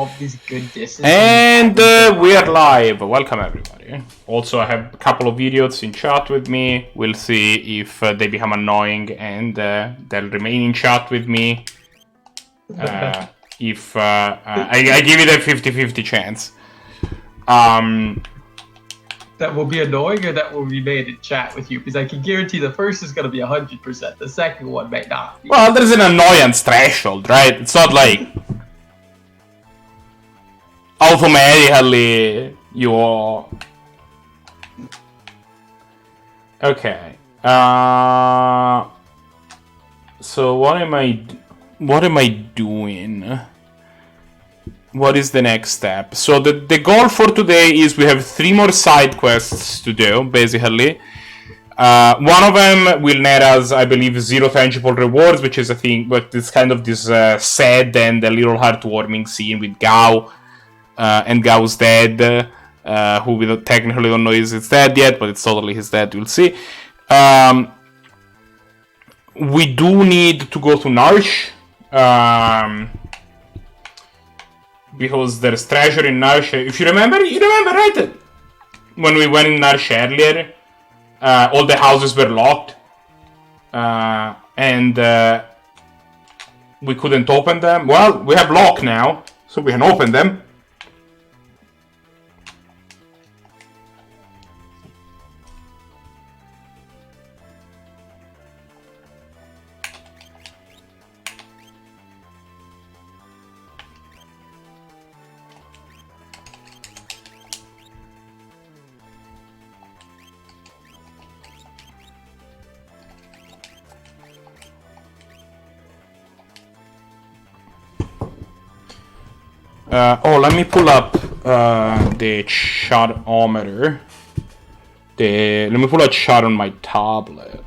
all these good disses. And we are live. Welcome everybody. Also, I have a couple of idiots in chat with me. We'll see if they become annoying and they'll remain in chat with me. If I give it a 50-50 chance. That will be annoying or that will remain in chat with you, because I can guarantee the first is going to be 100%. The second one may not be. Well, there's an annoyance threshold, right? It's not like automatically you're... Okay. So what am I doing? What is the next step? So the goal for today is we have 3 more side quests to do, basically. One of them will net us, I believe, 0 tangible rewards, which is a thing, but it's kind of this sad and a little heartwarming scene with Gao. And Gao's dad, who we technically don't know is his dad yet, but it's totally his dad, we'll see. We do need to go to Narsh, because there's treasure in Narsh. If you remember, right? When we went in Narsh earlier, all the houses were locked, and we couldn't open them. Well, we have lock now, so we can open them. Let me pull up the chartometer. Let me pull a chart on my tablet.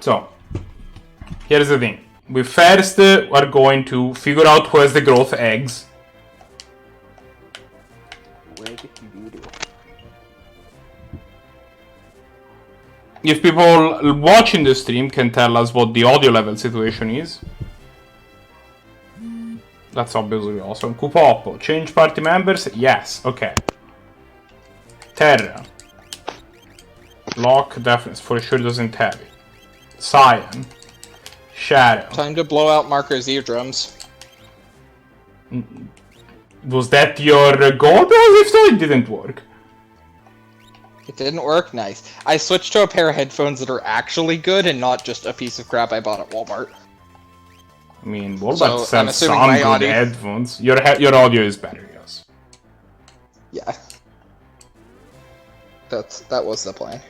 So, here's the thing. We first are going to figure out who has the growth eggs. If people watching the stream can tell us what the audio level situation is. That's obviously awesome. Kupoppo, change party members? Yes, okay. Terra. Lock, definitely, for sure doesn't have it. Cyan. Shadow. Time to blow out Marco's eardrums. Was that your goal? Because if so, it didn't work. It didn't work? Nice. I switched to a pair of headphones that are actually good and not just a piece of crap I bought at Walmart. I mean, Walmart sells some my good audio... headphones. Your audio is better, yes. Yeah. That was the plan.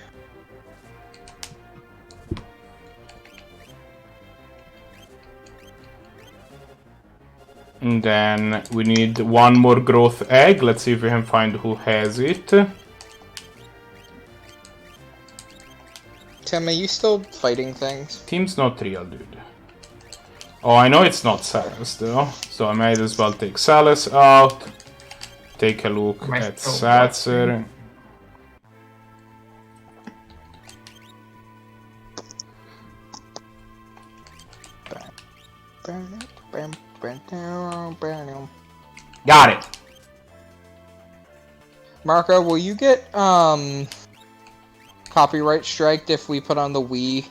And then we need 1 more growth egg. Let's see if we can find who has it. Tim, are you still fighting things? Team's not real, dude. Oh, I know it's not Salas, though. So I might as well take Salas out. Take a look at Satser. Got it. Marco, will you get copyright striked if we put on the Wii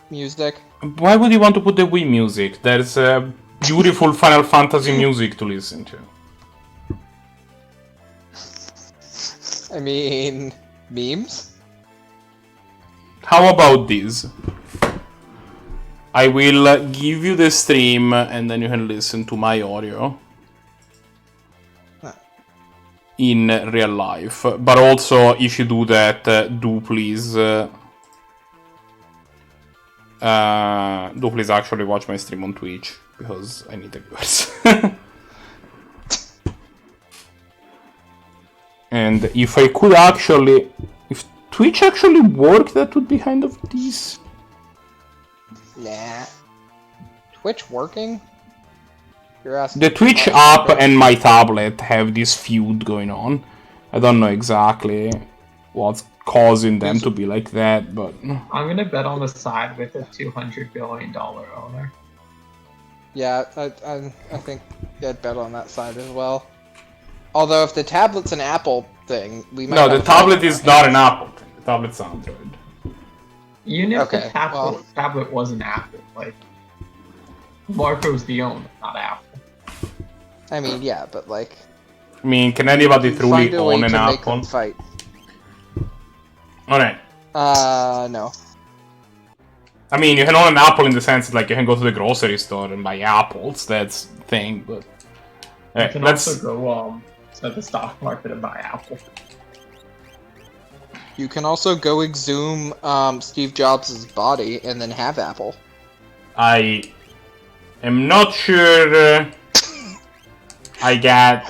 music? Why would you want to put the Wii music? There's beautiful Final Fantasy music to listen to. I mean, memes? How about this? I will give you the stream and then you can listen to my audio. In real life. But also, if you do that, do please Do please actually watch my stream on Twitch, because I need the viewers. And if I could actually... If Twitch actually worked, that would be kind of decent. Nah. Twitch working? You're asking. The Twitch app and my tablet have this feud going on. I don't know exactly what's causing them to be like that, but... I'm gonna bet on the side with a $200 billion owner. Yeah, I think I'd bet on that side as well. Although if the tablet's an Apple thing, we might. No, the tablet is not an Apple thing. The tablet's Android. Even if Okay, the tablet was an Apple, like Marco's the owner, not Apple. I mean, yeah, but like. I mean, can anybody truly Find a way own an to make Apple? them fight. Alright. No. I mean, you can own an Apple in the sense that, like, you can go to the grocery store and buy apples. That's the thing, but... You can also go to the stock market and buy Apple. You can also go exhume Steve Jobs' body and then have Apple. I am not sure I get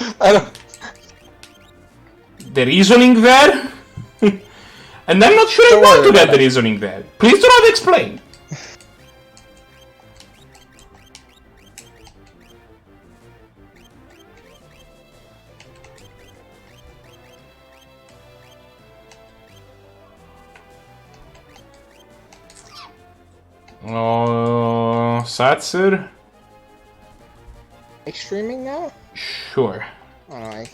the reasoning there. And I'm not sure I want to get the reasoning there. Please do not explain. Satser? Streaming now? Sure. Alright.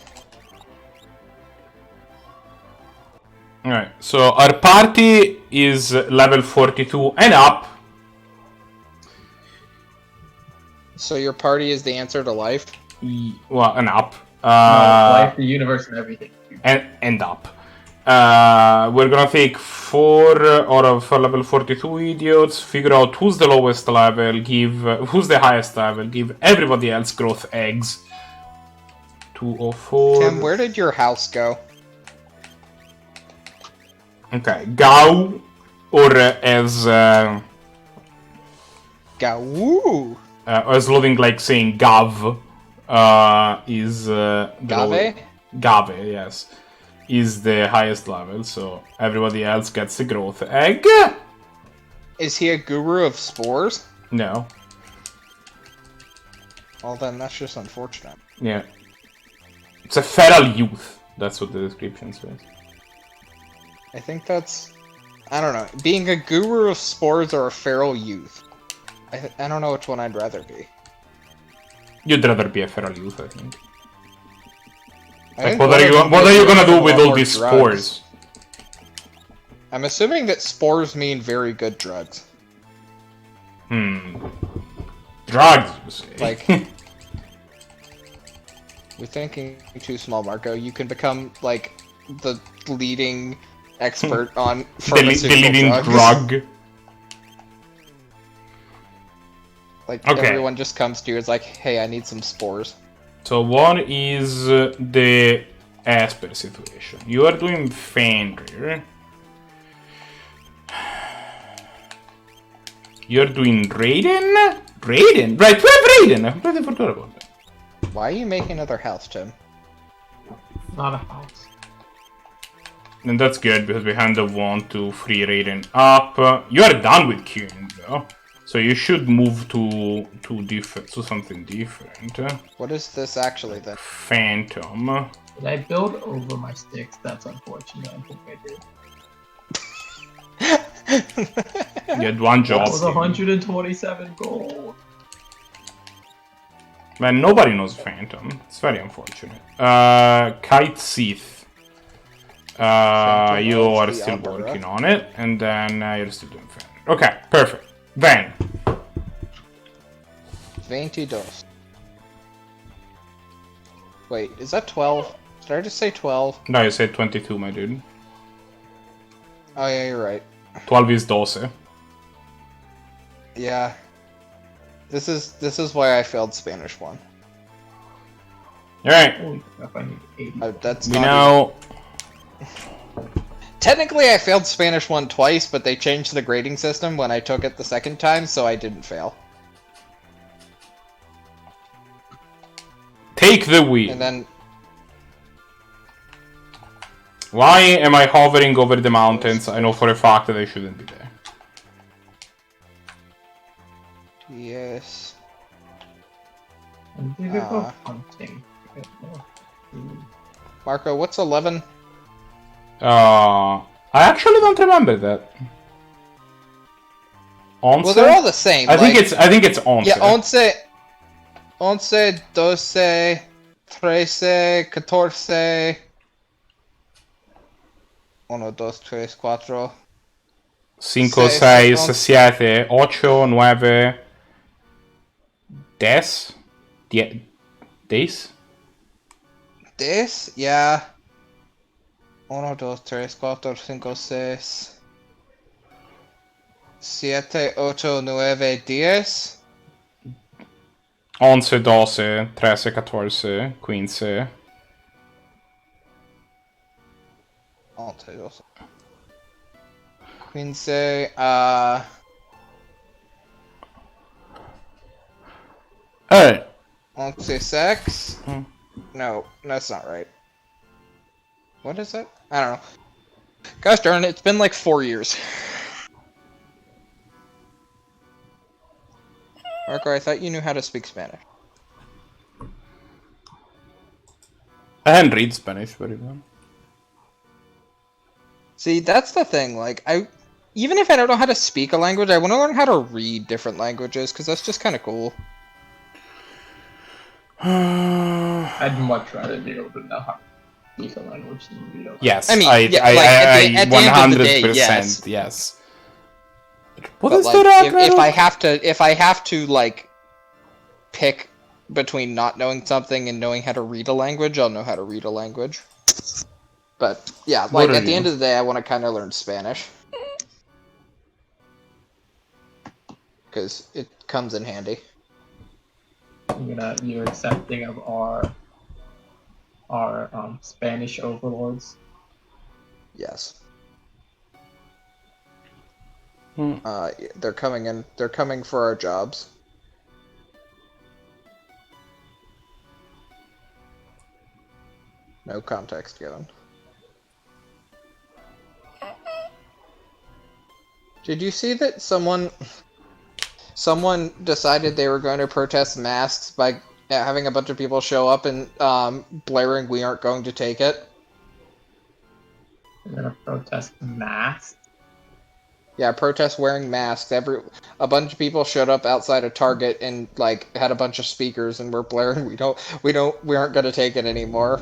Alright, so our party is level 42 and up. So your party is the answer to life? Well, and up. Life, the universe, and everything. And up. We're gonna take 4 out of level 42 idiots, figure out who's the lowest level, who's the highest level, give everybody else growth eggs. 204. Tim, where did your house go? Okay, Gao, or as Gao. as loading like saying Gav, is Gave? Gave, yes. Is the highest level, so everybody else gets a growth egg. Is he a guru of spores? No. Well then, that's just unfortunate. Yeah. It's a feral youth. That's what the description says. I think that's... I don't know. Being a guru of spores or a feral youth. I don't know which one I'd rather be. You'd rather be a feral youth, I think. I Like, think what are you gonna do a with lot all more these drugs. spores? I'm assuming that spores mean very good drugs. Drugs, you say. Like... You're thinking too small, Marco. You can become, like, the leading expert on pharmaceutical the leading drugs. drug. Like, Okay. everyone just comes to you, it's like, hey, I need some spores. So what is the Asper situation? You are doing Fenrir. You're doing Raiden? Raiden? Right, we have Raiden! I completely forgot about that. Why are you making another house, Tim? Not a house. And that's good, because we hand the 1, 2, 3 Raiden up. You are done with queuing, though. So you should move to something different. What is this actually, then? Phantom. Did I build over my sticks? That's unfortunate. I think I did. You had one job. That was 127 gold. Man, nobody knows Phantom. It's very unfortunate. Kite Seath. You are the still opera. working on it, and then you're still doing Phantom. Okay, perfect. Then. 22. Wait, is that 12? Did I just say 12? No, you said 22, my dude. Oh yeah, you're right. 12 is 12. Yeah. This is why I failed Spanish 1. Alright. Holy crap, I need 80. That's We not now... Technically, I failed Spanish 1 twice, but they changed the grading system when I took it the second time, so I didn't fail. Take the wheel. And then... Why am I hovering over the mountains? I know for a fact that I shouldn't be there. Yes. Hunting. Marco, what's 11? I actually don't remember that. Once? Well, they're all the same. I think it's once. Yeah, once, 12, 13, 14... 1, 2, 3, 4... 5, 6, 7, 8, 9... 10? 10? 10? Yeah. 1, 2, 3, 4, 5, 6... 7, 8, 9, 10... 11, 12, 13, 14, 15... 15, 6. No, that's not right. What is it? I don't know. Gosh darn it, it's been like 4 years. Marco, I thought you knew how to speak Spanish. I can read Spanish very well. See, that's the thing, like, even if I don't know how to speak a language, I want to learn how to read different languages, because that's just kind of cool. I'd much rather be able to know how to speak a language than read a language. Yes, I mean, I at the end of the day, 100%, yes. What But, is like, the if I have to, like, pick between not knowing something and knowing how to read a language, I'll know how to read a language. But, yeah, like, at the end of the day, I want to kind of learn Spanish. Because it comes in handy. You're accepting of our Spanish overlords. Yes. They're coming in. They're coming for our jobs. No context given. Did you see that someone decided they were going to protest masks by having a bunch of people show up and blaring "We aren't going to take it"? They're gonna protest masks. Yeah, protest wearing masks. A bunch of people showed up outside of Target and like had a bunch of speakers and were blaring "We aren't going to take it anymore."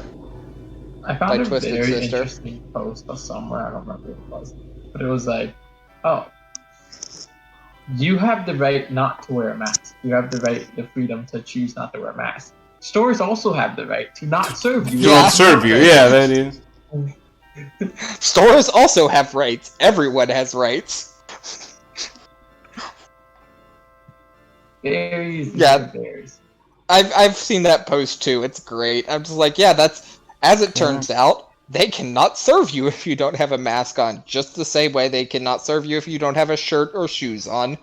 I found a Twisted very Sister. interesting post somewhere. I don't remember what it was, but it was like, "Oh, you have the right not to wear a mask. You have the right, the freedom to choose not to wear a mask. Stores also have the right to not serve you. Not serve you, yeah, that is. Stores also have rights. Everyone has rights. Berries. Yeah. Berries. I've seen that post too. It's great. I'm just like, yeah, that's, as it turns out, they cannot serve you if you don't have a mask on, just the same way they cannot serve you if you don't have a shirt or shoes on.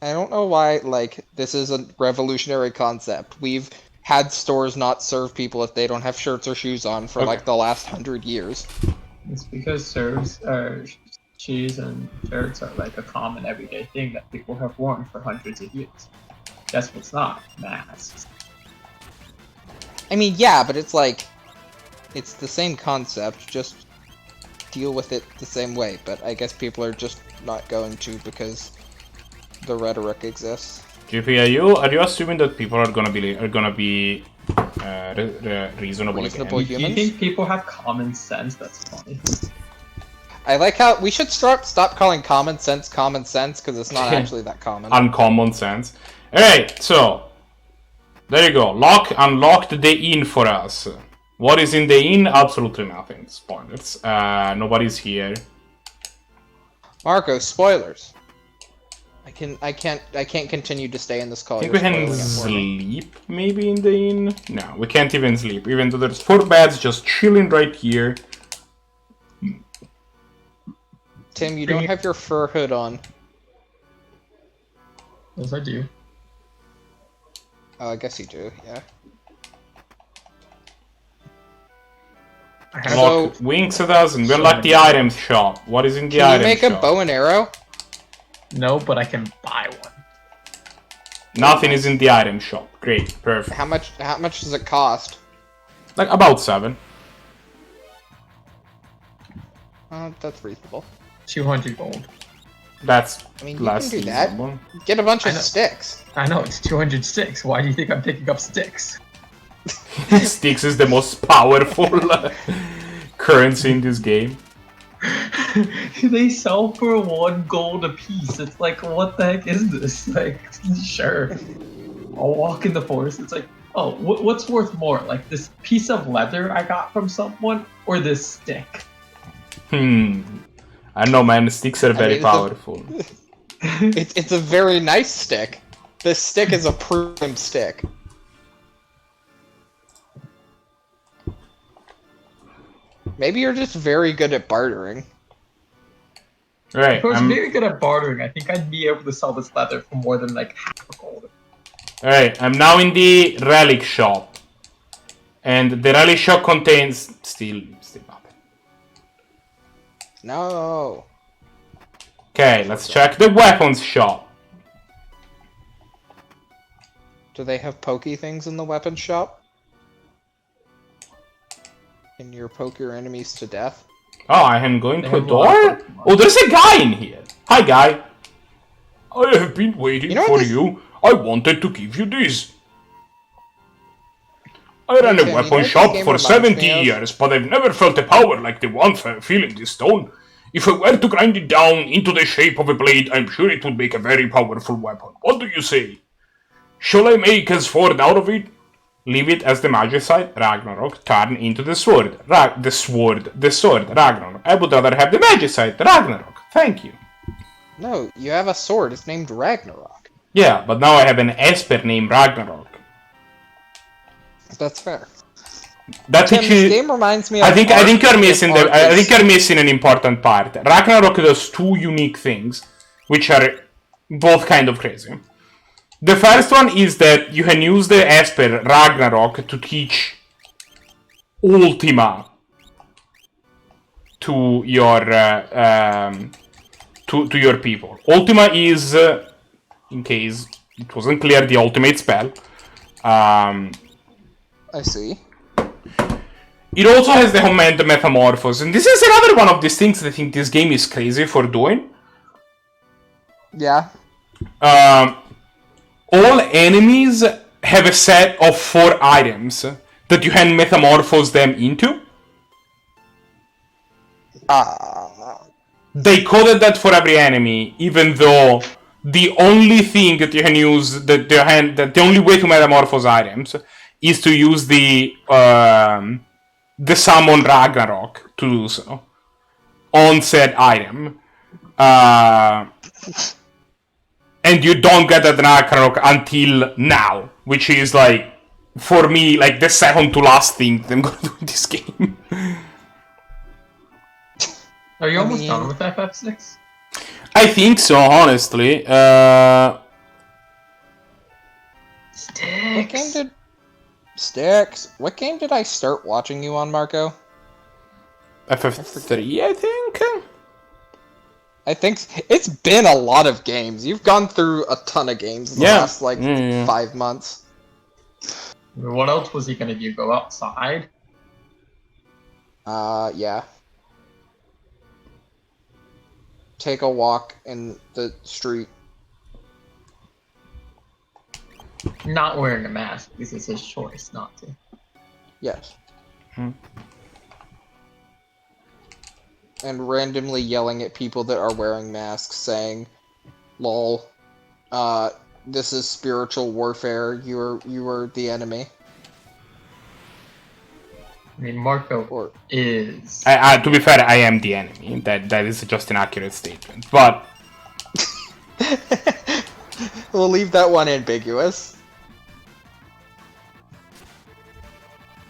I don't know why, like, this is a revolutionary concept. We've had stores not serve people if they don't have shirts or shoes on for, like, the last 100 years. It's because shoes and shirts are like a common everyday thing that people have worn for hundreds of years. Guess what's not? Masks. I mean, yeah, but it's like, it's the same concept, just deal with it the same way. But I guess people are just not going to because the rhetoric exists. GP, are you assuming that people are gonna be reasonable Reasonable again? humans? You think people have common sense? That's funny. I like how we should stop calling common sense because it's not actually that common. Uncommon sense. Alright, so there you go. Unlocked the inn for us. What is in the inn? Absolutely nothing. Spoilers. Nobody's here. Marco, spoilers. Like can't continue to stay in this call. I think You're we can spoiling it for me. sleep maybe in the inn. No, we can't even sleep. Even though there's 4 beds just chilling right here. Tim, you don't have your fur hood on. Yes, I do. Oh, I guess you do. Yeah. I have Unlock Wings 1000. We unlock the items shop. What is in the Can you item make shop? a bow and arrow? No, but I can buy one. Nothing is in the item shop. Great, perfect. How much does it cost? Like about 7. That's reasonable. 200 gold. That's I mean, you less can do that. reasonable. Get a bunch I of know. sticks. I know, it's 200 sticks. Why do you think I'm picking up sticks? Sticks is the most powerful currency in this game. They sell for 1 gold a piece. It's like, what the heck is this? Like, sure. I'll walk in the forest. It's like, oh, what's worth more? Like this piece of leather I got from someone, or this stick? I don't know, man. The sticks are very mean, powerful. It's a very nice stick. This stick is a premium stick. Maybe you're just very good at bartering. Right. If I was very good at bartering, I think I'd be able to sell this leather for more than like half a gold. Alright, I'm now in the relic shop. And the relic shop contains still nothing. No. Okay, let's check the weapons shop. Do they have pokey things in the weapon shop? Can you poke your enemies to death? Oh, I am going They to a have a lot of door? Pokemon. Oh, there's a guy in here. Hi, guy. I have been waiting You know for what this- you. I wanted to give you this. I ran a Tim, you know weapon what this shop game for reminds 70 me of? years, but I've never felt a power like the one I feel in this stone. If I were to grind it down into the shape of a blade, I'm sure it would make a very powerful weapon. What do you say? Shall I make a sword out of it? Leave it as the Magicite, Ragnarok, turn into the sword. The sword, Ragnarok. I would rather have the Magicite, Ragnarok. Thank you. No, you have a sword. It's named Ragnarok. Yeah, but now I have an Esper named Ragnarok. That's fair. That Tim, teaches. this game reminds me of I think you're missing Arceus. I think you're missing an important part. Ragnarok does 2 unique things, which are both kind of crazy. The first one is that you can use the Esper Ragnarok to teach Ultima to your to your people. Ultima is, in case it wasn't clear, the ultimate spell. I see. It also has the Command Metamorphose, and this is another one of these things that I think this game is crazy for doing. Yeah. All enemies have a set of 4 items that you can metamorphose them into. They coded that for every enemy, even though the only thing that you can use, that the only way to metamorphose items is to use the summon Ragnarok to do so on said item. And you don't get that Ragnarok until now, which is like, for me, like the second to last thing that I'm gonna do in this game. Are you almost done with FF6? I think so, honestly. Sticks. What game did I start watching you on, Marco? FF3, I think? I think it's been a lot of games. You've gone through a ton of games in the last 5 months. What else was he gonna do? Go outside? Yeah. Take a walk in the street. Not wearing a mask because it's his choice not to. Yes. And randomly yelling at people that are wearing masks, saying, "Lol, this is spiritual warfare. You are the enemy." I mean, Marco Or is. To be fair, I am the enemy. That is just an accurate statement. But We'll leave that one ambiguous.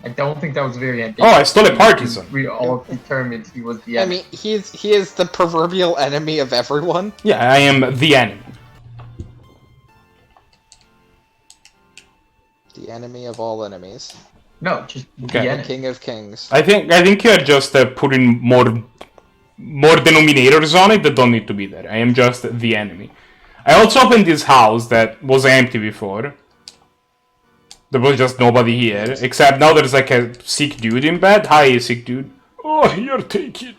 I don't think that was very Oh, ambiguous. I stole a partisan. We all determined he was the I enemy. mean, he is the proverbial enemy of everyone. Yeah, I am the enemy. The enemy of all enemies. No, just Okay. the The enemy. king of kings. I think you're just putting more denominators on it that don't need to be there. I am just the enemy. I also opened this house that was empty before. There was just nobody here, except now there's like a sick dude in bed. Hi, sick dude. Oh, here, take it.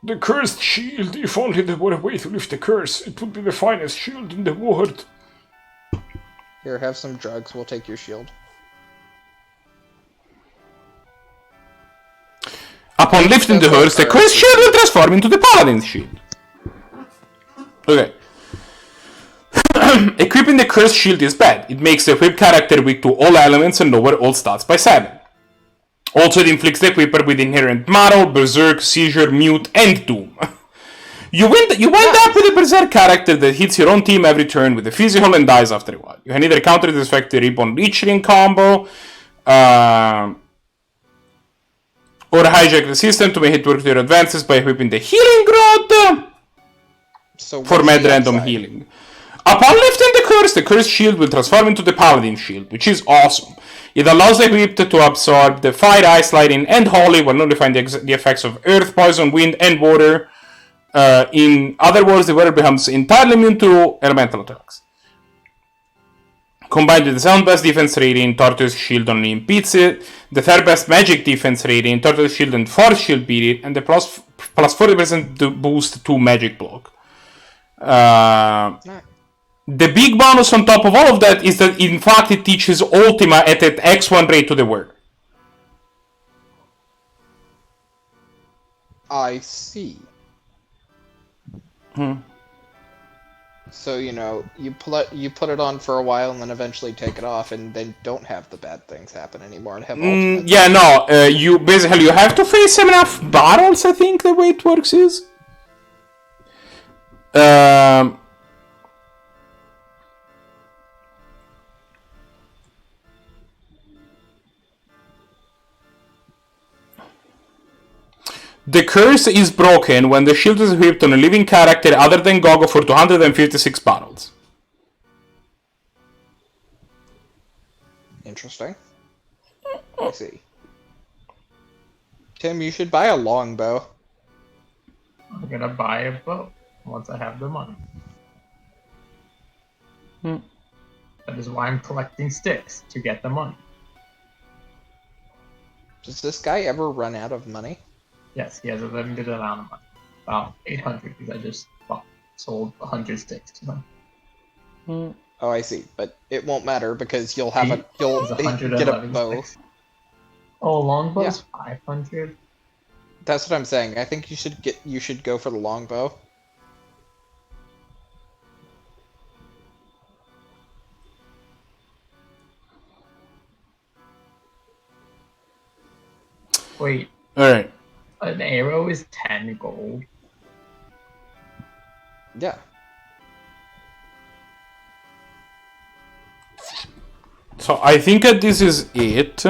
The cursed shield. If only there were a way to lift the curse, it would be the finest shield in the world. Here, have some drugs. We'll take your shield. Upon lifting the curse, the cursed shield will transform into the paladin's shield. Okay. Equipping the cursed shield is bad. It makes the equipped character weak to all elements and lower all stats by 7. Also, it inflicts the equipper with inherent marrow, berserk, seizure, mute, and doom. You wind up with a berserk character that hits your own team every turn with a physical and dies after a while. You can either counter this effect with a Ribbon Leech Ring combo, or hijack the system to make it work to your advances by equipping the Healing Rod for mad random healing. Upon lifting the cursed shield will transform into the Paladin shield, which is awesome. It allows the equipped to absorb the fire, ice, lightning, and holy while nullifying the effects of earth, poison, wind, and water. In other words, the wearer becomes entirely immune to elemental attacks. Combined with the second best defense rating, Tortoise Shield only impedes it. The third best magic defense rating, Tortoise Shield and Force Shield beat it. And the plus 40% boost to magic block. The big bonus on top of all of that is that in fact it teaches Ultima at an X1 rate to the wearer. I see. So, you know, you put it on for a while and then eventually take it off and then don't have the bad things happen anymore and have ultimate. Yeah, no, you have to face enough battles, I think the way it works is. The curse is broken when the shield is equipped on a living character other than Gogo for 256 battles. Interesting. I see. Tim, you should buy a longbow. I'm gonna buy a bow once I have the money. That is why I'm collecting sticks, to get the money. Does this guy ever run out of money? Yes, he has a limited amount of money. About 800, because I just sold 100 sticks to him. Oh, I see. But it won't matter because you'll have you'll There's get a 111 bow. sticks. Oh, longbow's 500? That's what I'm saying. I think you should go for the longbow. Wait, Alright. an arrow is 10 gold? Yeah. So I think that this is it.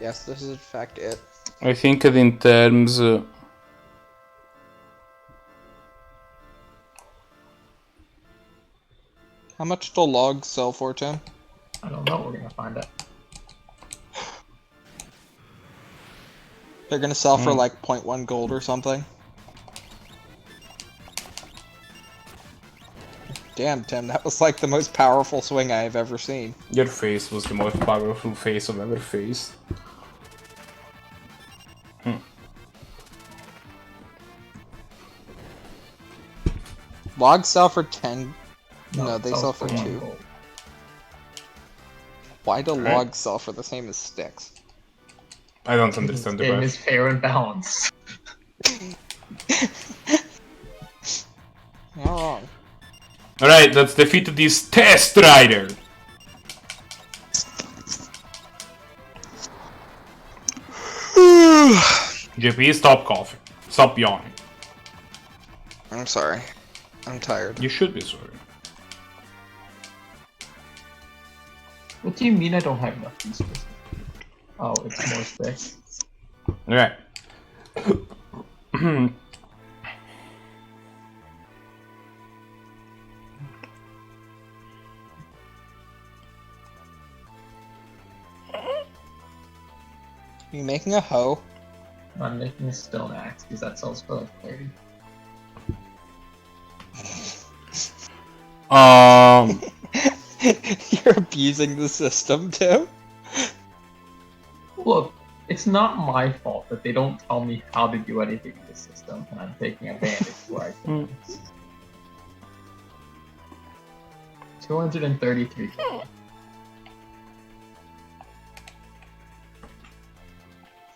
Yes, this is in fact it. I think that in terms... How much do logs sell for, Tim? I don't know, we're gonna find out. They're gonna sell for like 0.1 gold or something. Damn, Tim, that was like the most powerful swing I've ever seen. Your face was the most powerful face I've ever faced. Logs sell for 10. No, it they sells sell for 1 2. gold. Why do logs sell for the same as sticks? I don't understand the This game question. is fair and balanced. You're wrong. Alright, let's defeat this test rider. JP, stop coughing. Stop yawning. I'm sorry. I'm tired. You should be sorry. What do you mean I don't have enough resources? Oh, it's more space. Okay. You making a hoe? I'm making a stone axe because that sells for like 30. You're abusing the system, Tim. Look, it's not my fault that they don't tell me how to do anything in the system, and I'm taking advantage where I can. 233.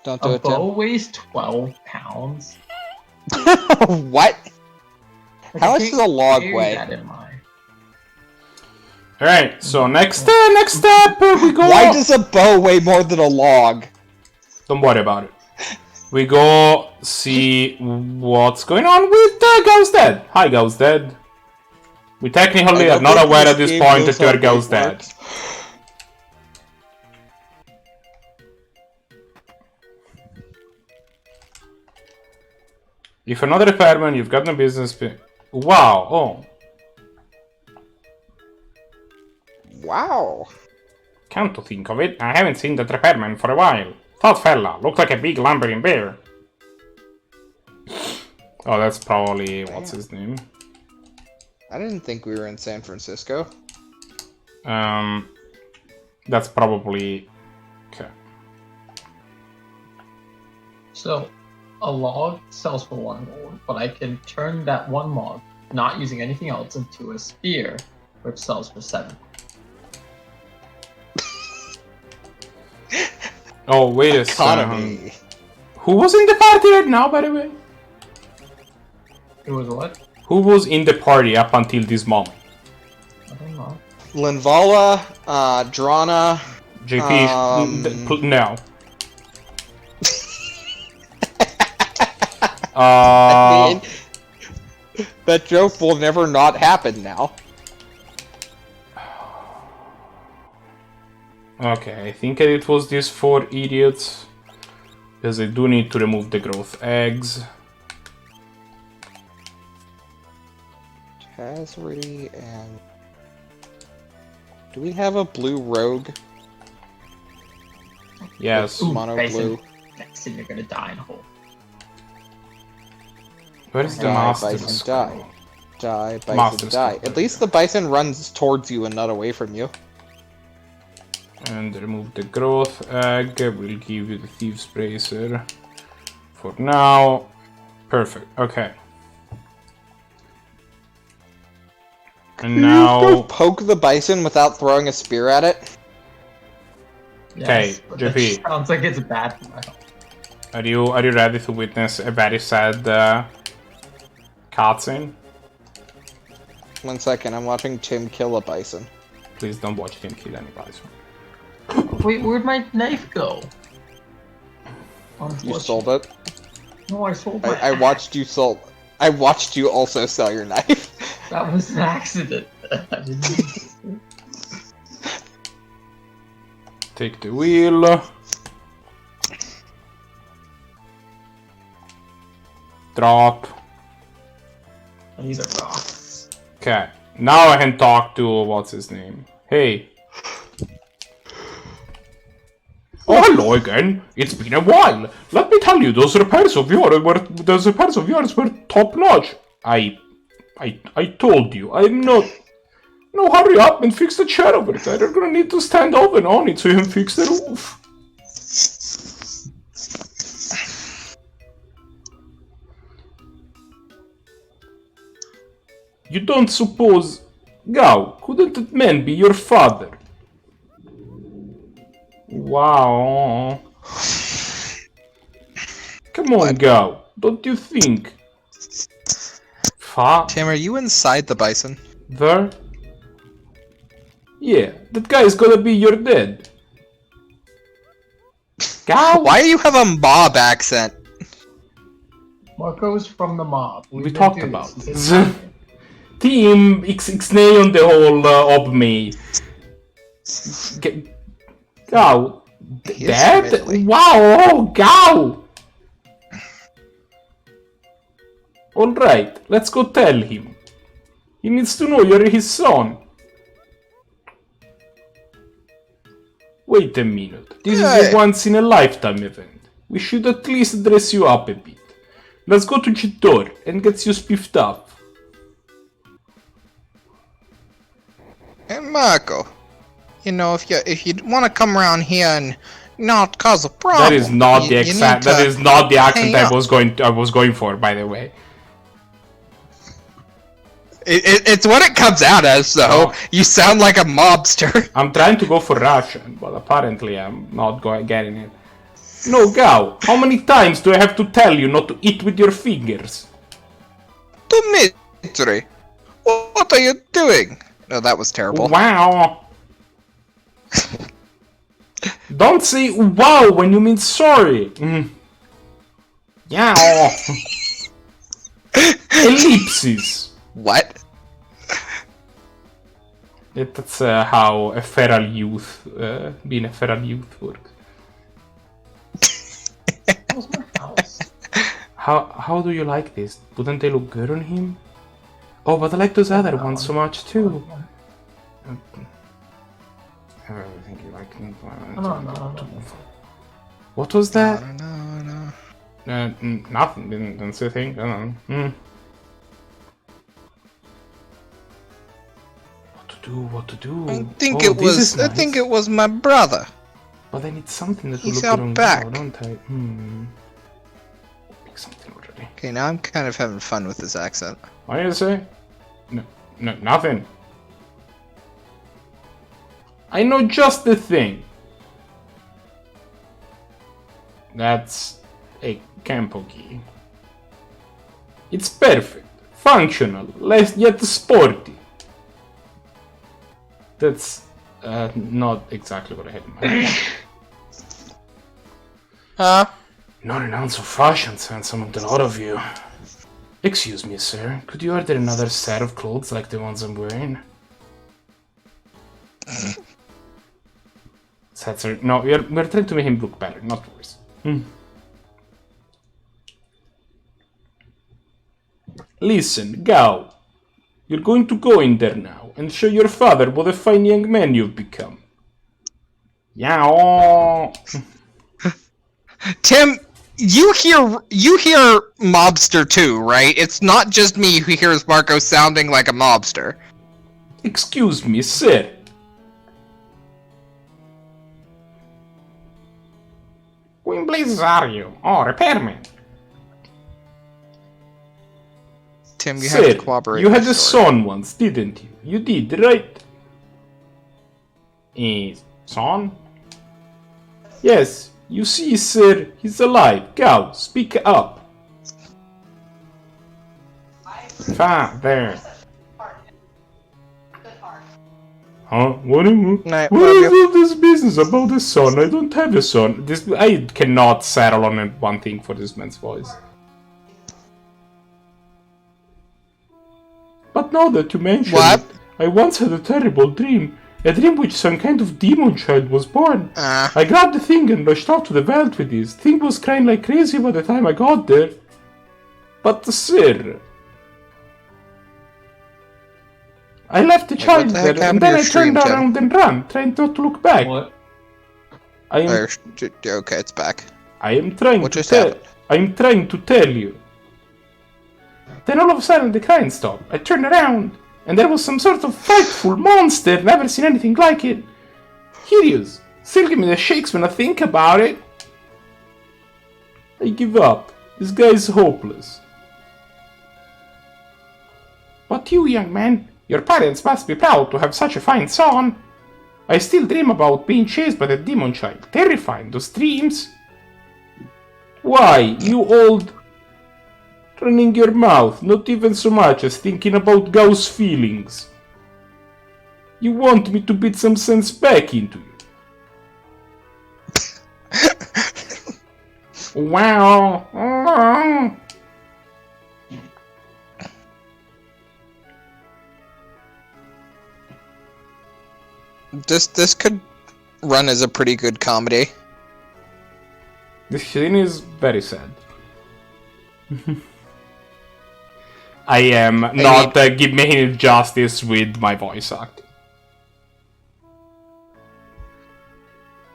Don't do A it, Tim. bow weighs 12 pounds. What? Like, How I much can't does a log carry weigh? that in my... Alright, so next step, we go... Why does a bow weigh more than a log? Don't worry about it. We go see what's going on with Ghost Dead. Hi, Ghost Dead. We technically are not aware at this point that you're Ghost Dead. If you're not a repairman, you've got no business... Wow, oh. Wow. Come to think of it, I haven't seen that repairman for a while. That fella looked like a big lumbering bear. Oh, that's probably... what's his name? I didn't think we were in San Francisco. That's probably... okay. So, a log sells for 1 gold, but I can turn that 1 log, not using anything else, into a spear, which sells for 7. Oh, wait a Economy. second. Who was in the party right now, by the way? It was what? Who was in the party up until this moment? I don't know. Linvala, Drana. JP, no. I mean, that joke will never not happen now. Okay, I think it was these 4 idiots. Because I do need to remove the growth eggs. Tazri and... do we have a blue rogue? Yes. Ooh, Mono Bison. blue. Next thing you're gonna die in a hole. Where's the Die, master bison, skull? die. Die, bison, Master die. skull. At least the bison runs towards you and not away from you. And remove the growth egg. We'll give you the thieves bracer. For now. Perfect. Okay. And Go now... poke the bison without throwing a spear at it. Okay, Yes, but that JP. sounds like it's bad for my health. Are you ready to witness a very sad cutscene? 1 second, I'm watching Tim kill a bison. Please don't watch him kill any bison. Wait, where'd my knife go? You sold it. No, I sold my I watched you sold. I watched you also sell your knife. That was an accident. I didn't mean to. Take the wheel. Drop. These are rocks. Okay, now I can talk to what's his name. Hey. Oh, hello again. It's been a while. Let me tell you, those repairs of yours were top notch. I told you, I'm not. No, hurry up and fix the chair over there. You're gonna need to stand over on it so you can fix the roof. You don't suppose... Gao, couldn't that man be your father? Wow. Come on, Gao. Don't you think? Tim, are you inside the bison? There? Yeah, that guy is gonna be your dad. Gao? Why do you have a mob accent? Marco's from the mob. We talked about this. this. Team Ixnay on the whole of me. Go. Dad? Wow, go! Alright, let's go tell him. He needs to know you're his son. Wait a minute. This is a once-in-a-lifetime event. We should at least dress you up a bit. Let's go to the door and get you spiffed up. Hey, Marco. You know, if you want to come around here and not cause a problem, That is not the exact. That is not the accent I was going for, by the way. It's what it comes out as, though. Oh. You sound like a mobster. I'm trying to go for Russian, but apparently I'm not getting it. No, Gao, how many times do I have to tell you not to eat with your fingers? Dmitri, what are you doing? No, that was terrible. Wow. Don't say wow when you mean sorry. Yeah. Ellipses. What? That's how a feral youth, being a feral youth works. Where's my house? How do you like this? Wouldn't they look good on him? Oh, but I like those other ones so much too. I think you like me. No. What was that? No. Nothing. Didn't say a thing. I don't know. What to do? I think Oh, it was. this is I think nice. it was my brother. But I need something that will He's look good out on back. Gao, don't I? Pick something already. Okay, now I'm kind of having fun with this accent. What did you say? No, nothing. I know just the thing. That's a Campo key. It's perfect, functional, yet sporty. That's not exactly what I had in mind. Huh? Not an ounce of fashion sense among the lot of you. Excuse me, sir. Could you order another set of clothes like the ones I'm wearing? Sir, no, we're trying to make him look better, not worse. Listen, Gao. You're going to go in there now and show your father what a fine young man you've become. Yeah. Tim, you hear mobster too, right? It's not just me who hears Marco sounding like a mobster. Excuse me, sir. Who in blazes are you? Oh, repairman. Tim, you Sir, have to cooperate. you had with a the story. son once, didn't you? You did, right? Son? Yes, you see, sir, he's alive. Go, speak up. Father. Huh? What Night, is love you. all this business about a son? I don't have a son. I cannot settle on one thing for this man's voice. But now that you mention What? it, I once had a terrible dream. A dream which some kind of demon child was born. I grabbed the thing and rushed out to the Veldt with this. Thing was crying like crazy by the time I got there. But sir... I left the child what the heck there and happened to then your I turned stream, Tim? around and ran, trying not to look back. What? I am Okay, it's back. trying What to just tell. happened? I'm trying to tell you. Then all of a sudden the crying stopped. I turned around, and there was some sort of frightful monster. Never seen anything like it. Hideous. Still give me the shakes when I think about it. I give up. This guy is hopeless. But you, young man, your parents must be proud to have such a fine son. I still dream about being chased by the demon child. Terrifying, those dreams. Why, you old... Running your mouth, not even so much as thinking about Gao's feelings. You want me to beat some sense back into you. Wow. This could run as a pretty good comedy. This scene is very sad. I am not making it justice with my voice acting.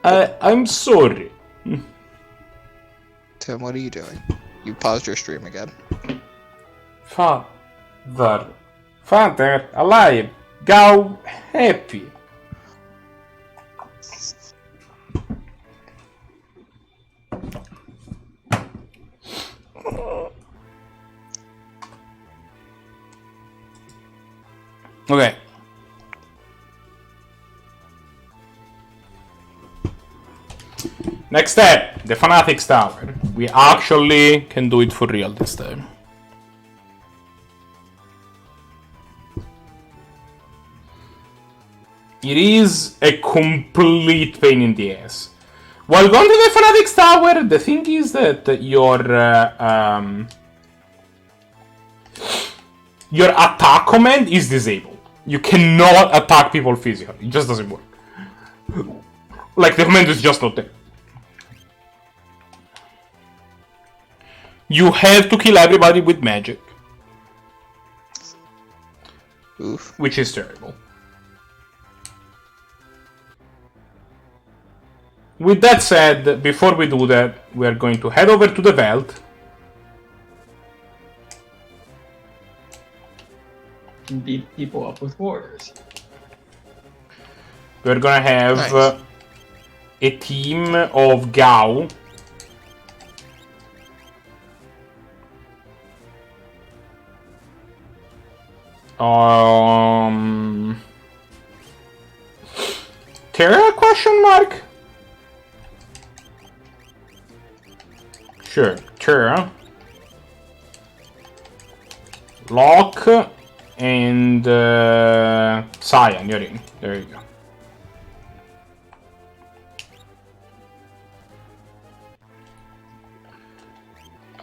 I'm sorry. Tim, what are you doing? You paused your stream again. Father, alive, go happy. Okay. Next step, the Fanatics Tower. We actually can do it for real this time. It is a complete pain in the ass. While going to the Fanatics Tower, the thing is that your attack command is disabled. You cannot attack people physically. It just doesn't work. Like, the command is just not there. You have to kill everybody with magic. Oof. Which is terrible. With that said, before we do that, we are going to head over to the Veldt. And beat people up with wars. We're gonna have Nice. a team of Gao. Terra question mark? Sure, Terra. Lock and Cyan, you're in. There you go.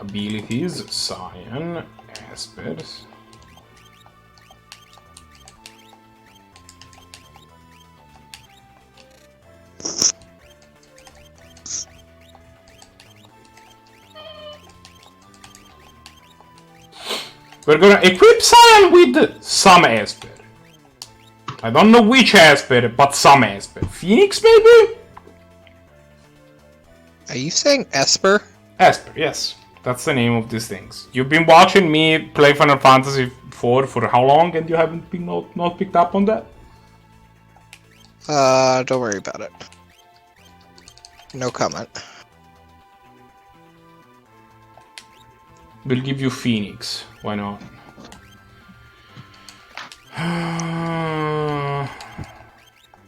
Abilities, Cyan, Aspers. We're gonna equip Cyan with some Esper. I don't know which Esper, but some Esper. Phoenix, maybe? Are you saying Esper? Esper, yes. That's the name of these things. You've been watching me play Final Fantasy IV for how long, and you haven't been not picked up on that? Don't worry about it. No comment. We'll give you Phoenix. Why not?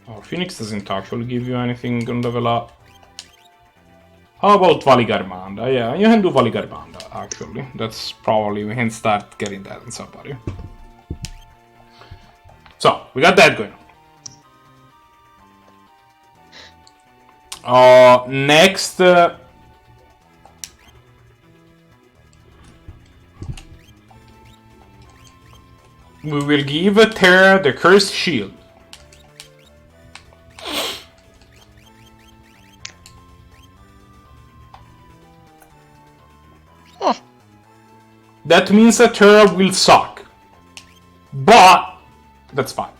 Oh, Phoenix doesn't actually give you anything on level up. How about Valigarmanda? Yeah, you can do Valigarmanda, actually. That's probably, we can start getting that on somebody. So, we got that going on. Next... we will give Terra the Cursed Shield. Huh. That means that Terra will suck. But that's fine.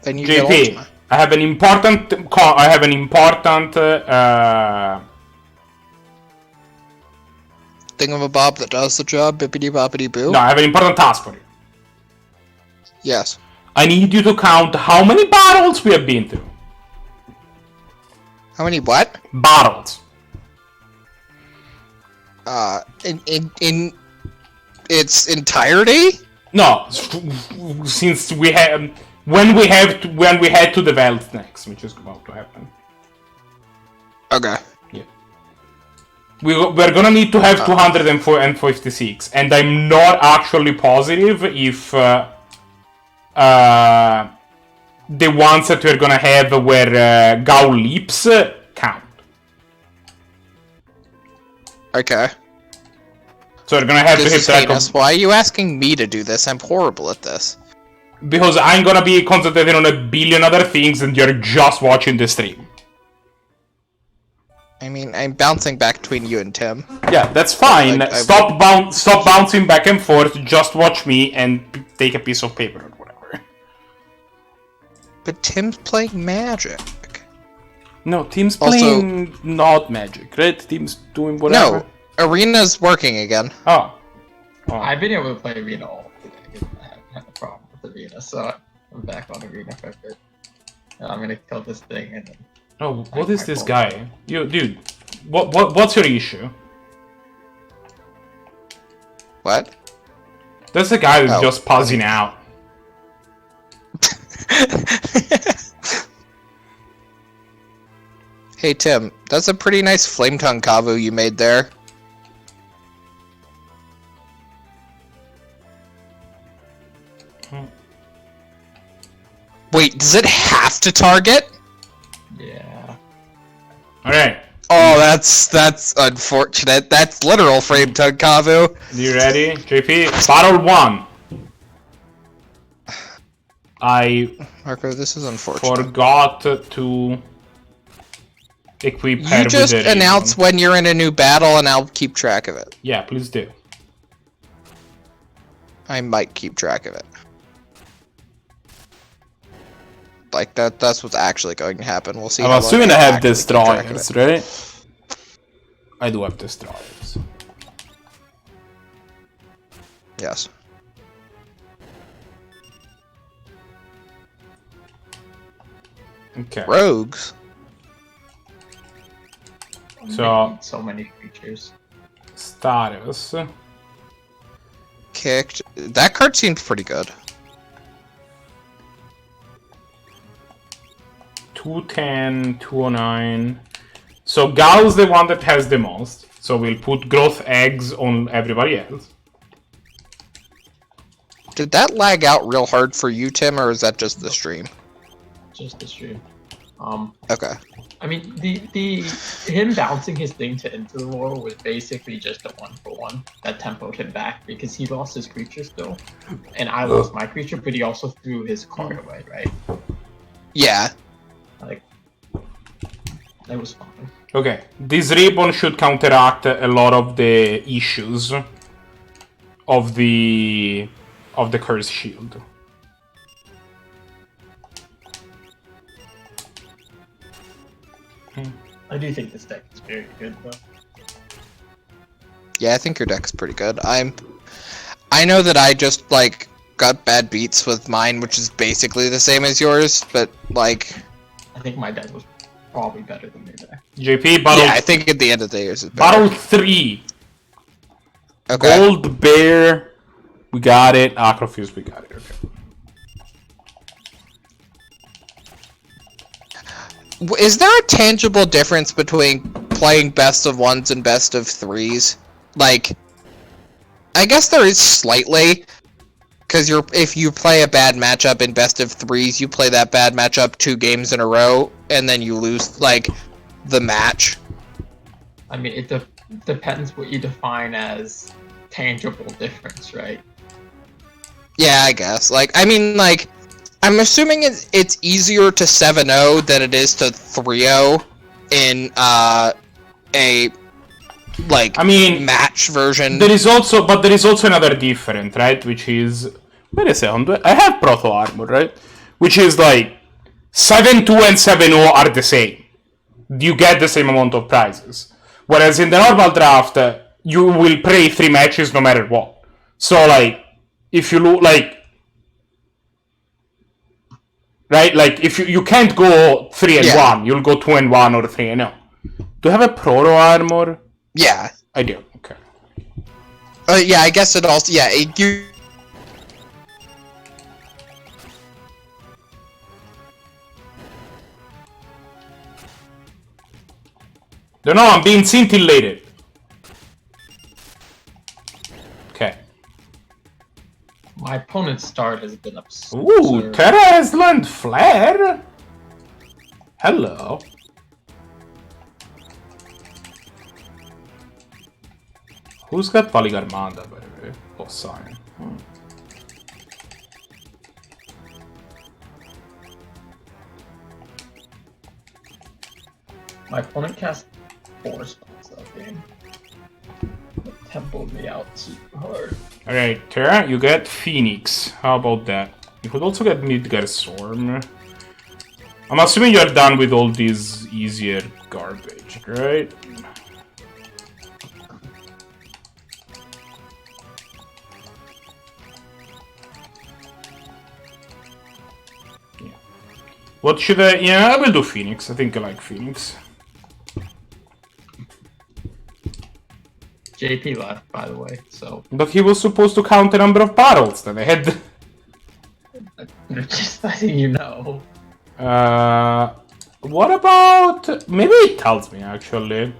Then you get JP, Ultima. I have an important Thingamabob that does the job, bippity boppity boo. no, I have an important task for you. Yes. I need you to count how many battles we have been through. How many what? Battles. In its entirety? No, since we have when we head to the Veldt next, which is about to happen. Okay. Yeah. We're gonna need to have 256, and I'm not actually positive if the ones that we're gonna have where Gao leaps count. Okay. So we're gonna have to This hit is track heinous. of... Why are you asking me to do this? I'm horrible at this. Because I'm gonna be concentrating on a billion other things and you're just watching the stream. I mean, I'm bouncing back between you and Tim. Yeah, that's fine. Like, Stop bouncing back and forth. Just watch me and take a piece of paper or whatever. But Tim's playing Magic. No, Tim's Also- playing not Magic, right? Tim's doing whatever. No, Arena's working again. Oh. I've been able to play Arena all day. I haven't had a problem with Arena, so I'm back on Arena for a bit. I'm gonna kill this thing and then... Oh, what is this guy? You, dude, what's your issue? What? That's the guy that's Oh. just pausing out. Hey Tim, that's a pretty nice flame tongue kavu you made there. Wait, does it have to target? Yeah. Alright, Oh, that's unfortunate. That's literal flame tongue kavu. you ready? JP, battle 1. I Marco, this is unfortunate. forgot to equip her You with just the announce ribbon. when you're in a new battle and I'll keep track of it. Yeah, please do. I might keep track of it. Like that's what's actually going to happen. We'll see. I'm how long assuming I have actually keep track of destroyers, it. right? I do have destroyers. Yes. Okay. Rogues. So- So many creatures. Status. Kicked. That card seemed pretty good. 210, 209. So Gal's the one that has the most. So we'll put growth eggs on everybody else. Did that lag out real hard for you, Tim, or is that just the stream? Just the stream. Okay. I mean, the him bouncing his thing to Into the War was basically just a 1-for-1 that tempoed him back because he lost his creature still, and I lost my creature, but he also threw his card away, right? Yeah. Like, that was fine. Okay, this ribbon should counteract a lot of the issues of the curse shield. I do think this deck is very good, though. Yeah, I think your deck's pretty good. I know that I just like got bad beats with mine, which is basically the same as yours, but like I think my deck was probably better than your deck. JP, battle, yeah, I think at the end of the day yours is better. battle 3. Okay. Gold Bear, we got it. Acrofuse, we got it. Okay. Is there a tangible difference between playing best of ones and best of threes? Like, I guess there is slightly, because if you play a bad matchup in best of threes, you play that bad matchup 2 games in a row, and then you lose like the match. I mean, it depends what you define as tangible difference, right? Yeah, I guess. Like, I mean, like, I'm assuming it's easier to 7-0 than it is to 3-0 in a like I mean, match version. there is also another different, right? Which is, wait a second, I have Proto Armor, right? Which is like 7-2 and 7-0 are the same. You get the same amount of prizes. Whereas in the normal draft, you will play 3 matches no matter what. So like, if you look like, right? Like if you can't go 3-1, you'll go 2-1 or 3-0. Do you have a Proto Armor? Yeah. I do. Okay. Yeah, I guess it also. Yeah, you. Don't know, I'm being scintillated. Okay. My opponent's start has been absurd. Ooh, Terra has learned Flare. Hello. Who's got Polygarmanda, by the way? Oh, sorry. My opponent cast 4 spells that game. It tempoed me out super hard. Alright, Terra, you get Phoenix. How about that? You could also get Midgar Storm. I'm assuming you're done with all these easier garbage, right? Yeah. What should I... Yeah, I will do Phoenix. I think I like Phoenix. JP left, by the way, so... But he was supposed to count the number of battles that I had. Just letting you know. What about... Maybe it tells me, actually.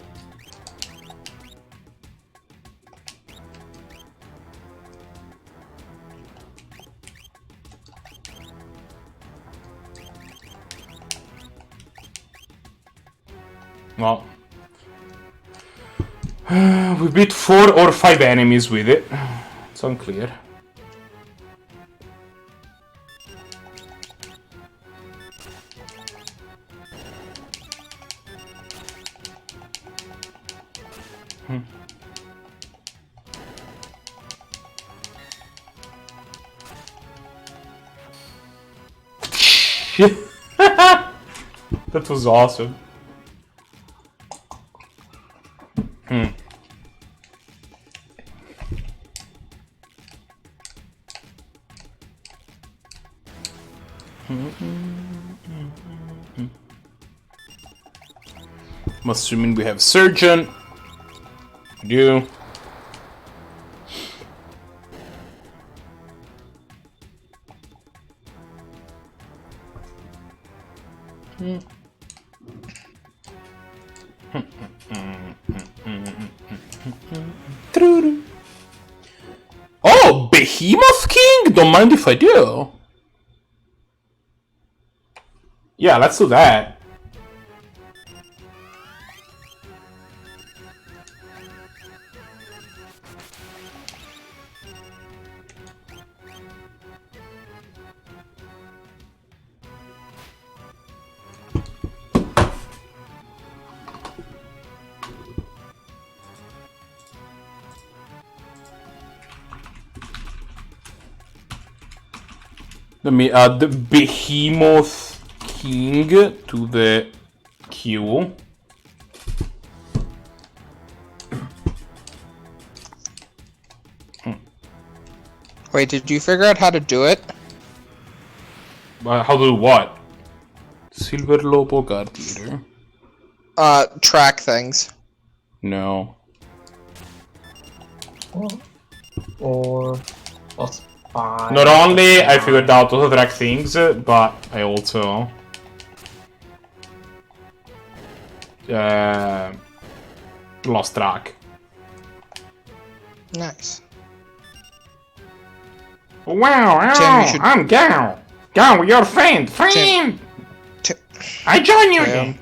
Well... we beat 4 or 5 enemies with it. It's unclear. That was awesome. I'm assuming we have Surgeon. We do. Oh, Behemoth King? Don't mind if I do. Yeah, let's do that. Let me add the Behemoth King to the queue. Wait, did you figure out how to do it? How to do what? Silver Lobo Guard Leader. Track things. No. 4 plus 5. Not only I figured out auto track things, but I also lost track. Nice. Wow, Tim, you should- I'm Gao. Gao, your friend. I join you Tim. again.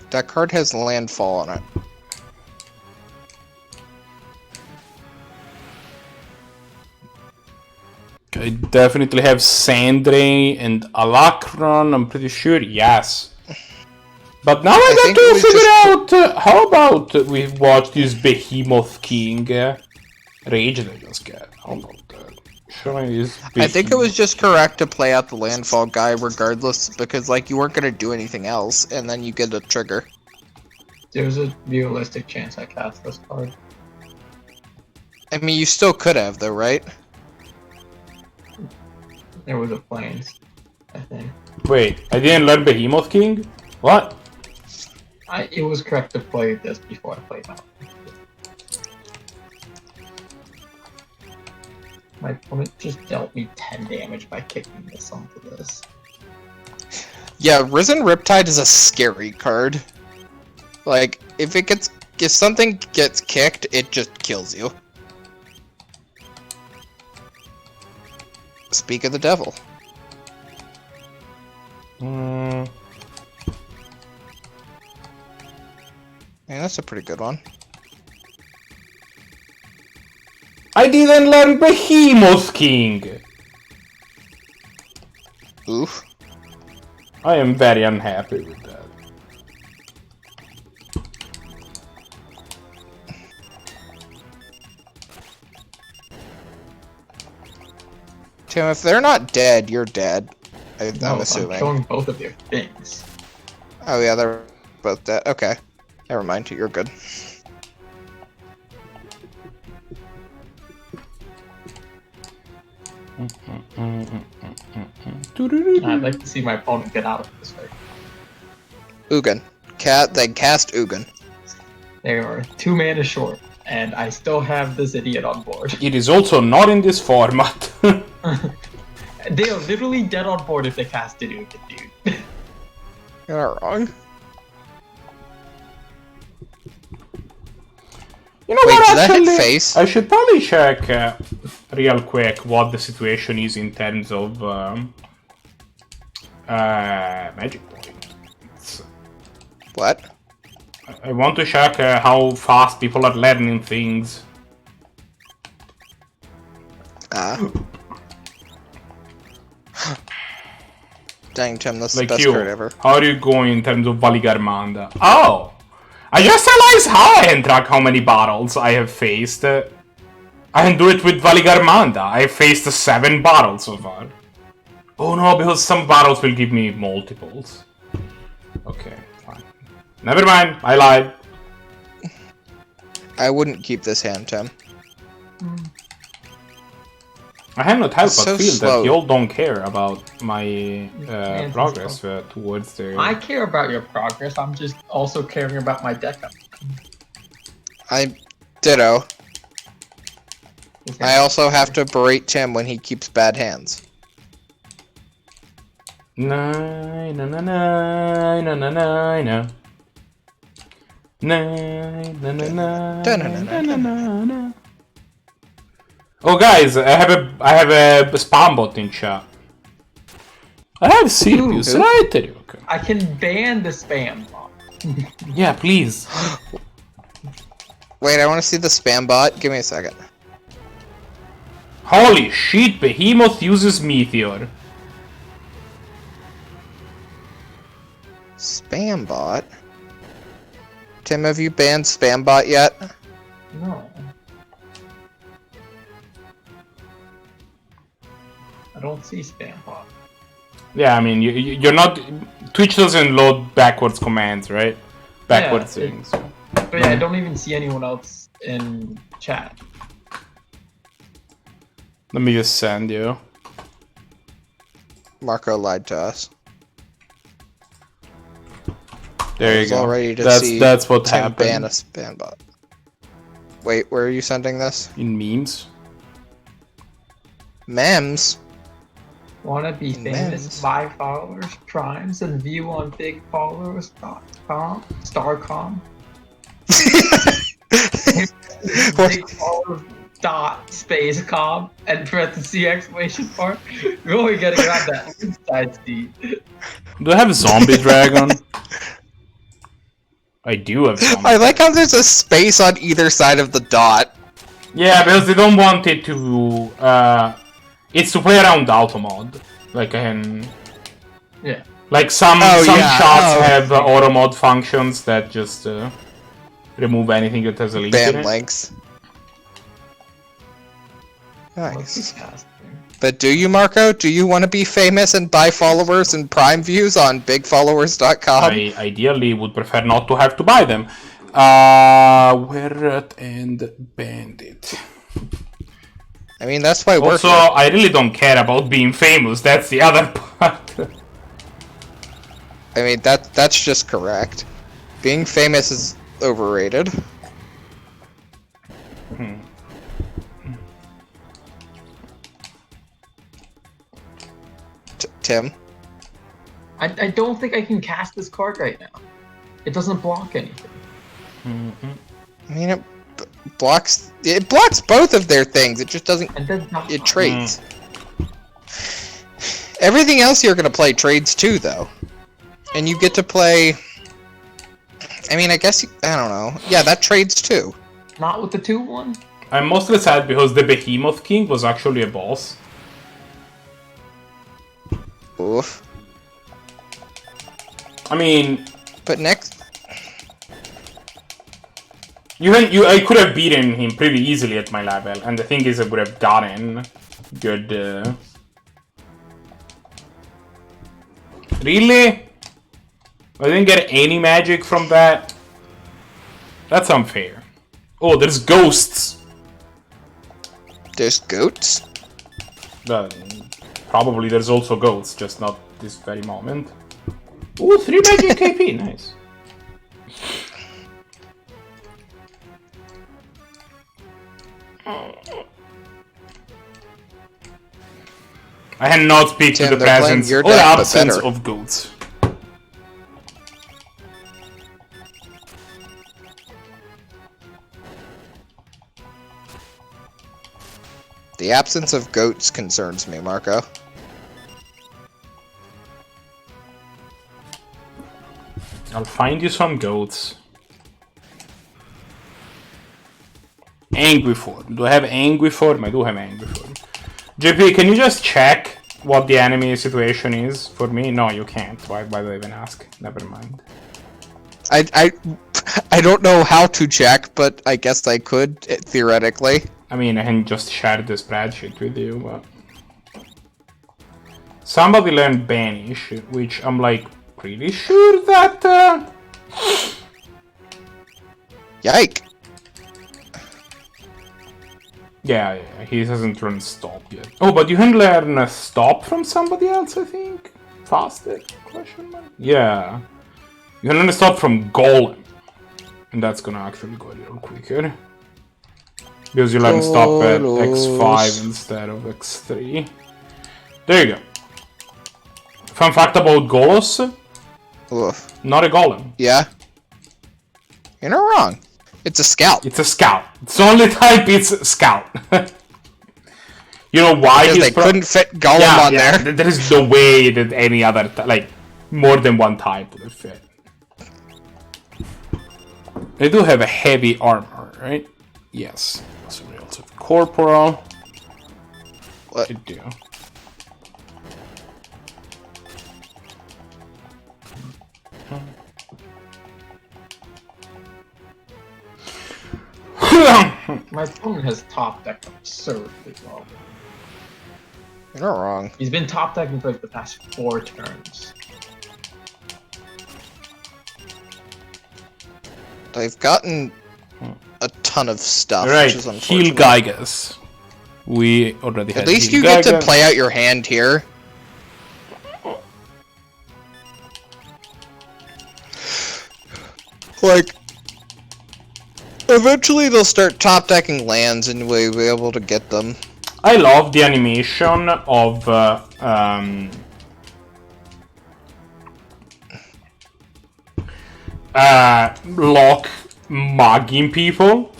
That card has landfall on it. I definitely have Sandray and Alacron, I'm pretty sure, yes. But now I think got it to was figure out, how about we watch this Behemoth King rage that I just got? How about that? Show me this I think it was just correct to play out the landfall guy regardless, because like you weren't gonna do anything else, and then you get a trigger. There's a realistic chance I cast this card. I mean, you still could have though, right? There was a planes, I think. Wait, I didn't learn Behemoth King? What? It was correct to play this before I played Mountain. My opponent just dealt me 10 damage by kicking this onto this. Yeah, Risen Riptide is a scary card. Like, if something gets kicked, it just kills you. Speak of the devil. Mm, Yeah, that's a pretty good one. I didn't learn Behemoth King! Oof. I am very unhappy with that. Tim, if they're not dead, you're dead. I'm No, assuming. I'm killing both of your things. Oh yeah, they're both dead. Okay. Never mind, you're good. I'd like to see my opponent get out of this fight. Ugin. They cast Ugin. They are 2 mana short, and I still have this idiot on board. It is also not in this format. They are literally dead on board if they casted Ugin, dude. You're not wrong. You know Wait, what? did that hit Actually, face? I should probably check real quick what the situation is in terms of magic points. What? I want to check how fast people are learning things. Dang, Tim, that's Like the best you, card ever. how are you going in terms of Valigarmanda? Oh! I just realized how I can track how many battles I have faced. I can do it with Valigarmanda. I faced 7 battles so far. Oh no, because some battles will give me multiples. Okay, fine. Never mind, I lied. I wouldn't keep this hand, Tim. I cannot help It's but so feel slow. that y'all don't care about my progress towards the... I care about your progress, I'm just also caring about my deck. Ditto. I also have to berate Tim when he keeps bad hands. Na na na na na na na na. Na na na na na na. Oh guys, I have a spam bot in chat. I have serious right there. Okay. I can ban the spam bot. Yeah, please. Wait, I want to see the spam bot. Give me a second. Holy shit, Behemoth uses Meteor. Spam bot? Tim, have you banned spam bot yet? No. I don't see spam bot. Yeah, I mean, you're not... Twitch doesn't load backwards commands, right? Backwards Yeah, things. But yeah, I don't even see anyone else in chat. Let me just send you. Marco lied to us. There you was go. all ready to see That's what Tim happened. ban a spam bot. Wait, where are you sending this? In memes. Memes? Wanna be In famous? men's. Buy followers, primes, and view on bigfollowers.com, Starcom. Big followers dot space com and parenthesis exclamation mark. Really gotta grab that inside Steve. Do I have Zombie Dragon? I do have Zombie. I like how there's a space on either side of the dot. Yeah, because they don't want it to... it's to play around auto mod. Like, I can... Yeah. Like, some yeah. shots Oh. have auto mod functions that just remove anything that has a link in Ban it. links. What's Nice. he casting? But do you, Marco? Do you want to be famous and buy followers and prime views on bigfollowers.com? I ideally would prefer not to have to buy them. Weret and Bandit. I mean, that's why we're Also, here. I really don't care about being famous. That's the other part. I mean, that's just correct. Being famous is overrated. Tim? I don't think I can cast this card right now. It doesn't block anything. I mean, it blocks both of their things. It just doesn't. And then not It trades. Everything else you're gonna play trades too, though, and you get to play. I mean, I guess I don't know. Yeah, that trades too. Not with the 2-1. I'm mostly sad because the Behemoth King was actually a boss. Oof. I mean, But next, I could have beaten him pretty easily at my level, and the thing is, I would have gotten good Really? I didn't get any magic from that? That's unfair. Oh, there's ghosts! There's goats? Probably there's also ghosts, just not this very moment. Ooh, 3 magic KP, nice. I cannot speak to the they're playing presence your or deck, but absence better. of goats. The absence of goats concerns me, Marco. I'll find you some goats. Angry form. Do I have angry form? I do have angry form. JP, can you just check what the enemy situation is for me? No, you can't. Why do I even ask? Never mind. I don't know how to check, but I guess I could, theoretically. I mean, I can just share the spreadsheet with you, but... Somebody learned Banish, which I'm like pretty sure that... Yike! Yeah, he hasn't learned Stop yet. Oh, but you can learn Stop from somebody else, I think? Faster? Question mark? Yeah. You can learn Stop from Golem. And that's gonna actually go a little quicker. Because you learn Stop at X5 instead of X3. There you go. Fun fact about Golos. Oof. Not a Golem. Yeah? You're not wrong. It's a scout. It's a Scout. It's the only type it's Scout. You know why Because they couldn't fit Golem on there. There is no way that any other, like, more than one type would fit. They do have a heavy armor, right? Yes. So we also have Corporal. What? They do. My opponent has top decked absurdly well. You're not wrong. He's been top decking for like the past 4 turns. They've gotten a ton of stuff, Right, which is Heal unfortunate. Gygas. We already had At least Heal you get to Gygas. play out your hand here. Like, eventually they'll start top decking lands and we'll be able to get them. I love the animation of Locke mugging people.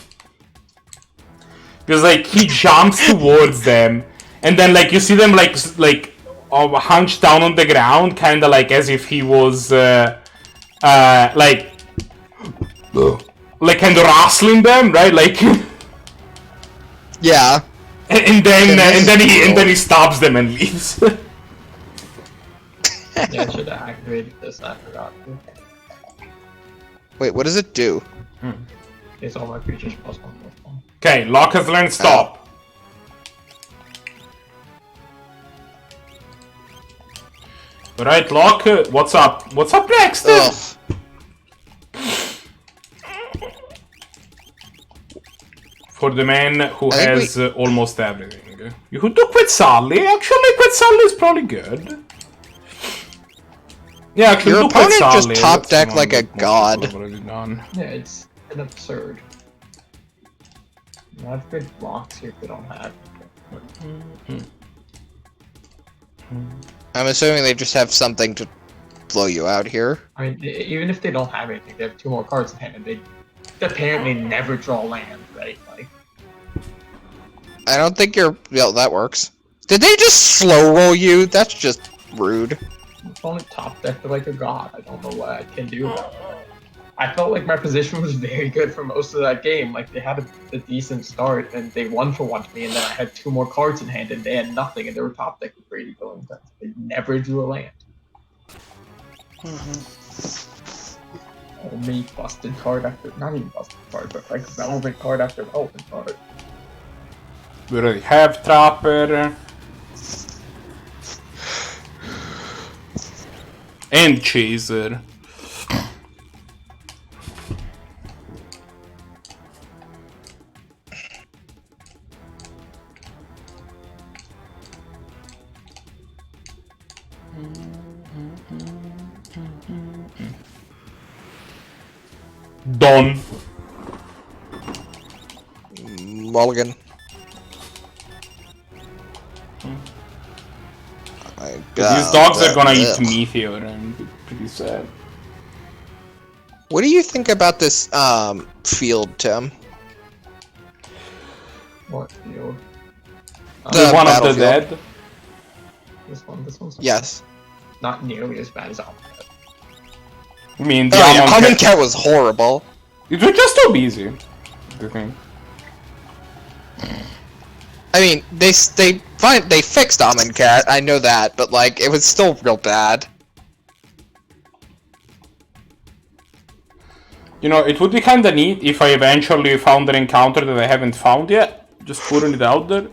Because like he jumps towards them, and then like you see them like hunched down on the ground, kind of like as if he was like kind of wrestling them, right? Like Yeah. and then he stops them and leaves. Yeah, I should have activated this. I forgot to. Wait, what does it do? It's all my creatures +1/+1. Okay, Locke has learned Stop. Alright, Locke, what's up? What's up next? Ugh. For the man who I think has almost everything. You could do Quetzalli. Actually, Quetzalli is probably good. Yeah, actually, Your do opponent just Quetzalli. top That's decked the one like a that most god. people have already done. Yeah, it's an absurd. I have good blocks here if they don't have. I'm assuming they just have something to blow you out here. I mean, even if they don't have anything, they have 2 more cards in hand, and they apparently never draw land, right? Like, I don't think you're... Yeah, that works. Did they just slow roll you? That's just rude. my opponent top decked like a god. I don't know what I can do about that. I felt like my position was very good for most of that game. Like, they had a decent start, and they won for 1 to me, and then I had 2 more cards in hand, and they had nothing, and they were top decking Brady going. They never drew a land. Oh, me busted card after, not even busted card, but like relevant card after relevant card. We already have Trapper. And Chaser. Done. Mulligan. These dogs are gonna eat Meteor, and be pretty sad. What do you think about this field, Tim? What field? The one of the battlefield. dead? This one's Yes. not nearly as bad as Almond. I mean, the Oh, yeah, Almond Almond Cat was horrible. It was just too busy. The thing. I mean, they fixed Almond Cat, I know that, but like, it was still real bad. You know, it would be kinda neat if I eventually found an encounter that I haven't found yet. Just putting it out there.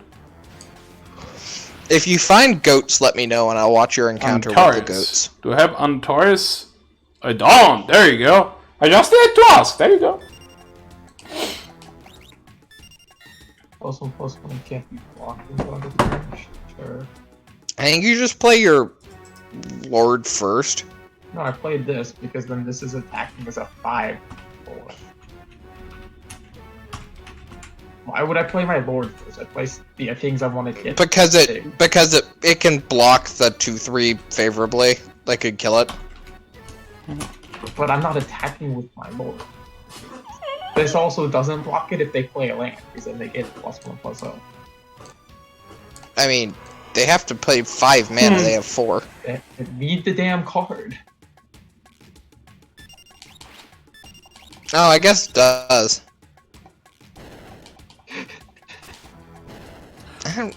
If you find goats, let me know and I'll watch your encounter with the Antares. goats. Do I have Antares? I don't. There you go. I just had to ask. There you go. Also, +1 can't be blocked in front of the range. Sure. I think you just play your Lord first. No, I played this because then this is attacking as a 5/4. Why would I play my Lord first? I play the things I want to get. Because it can block the 2/3 favorably. Like, could kill it. But I'm not attacking with my Lord. This also doesn't block it if they play a land, because then they get +1/+0. I mean, they have to play 5 mana, they have 4. They need the damn card. Oh, I guess it does.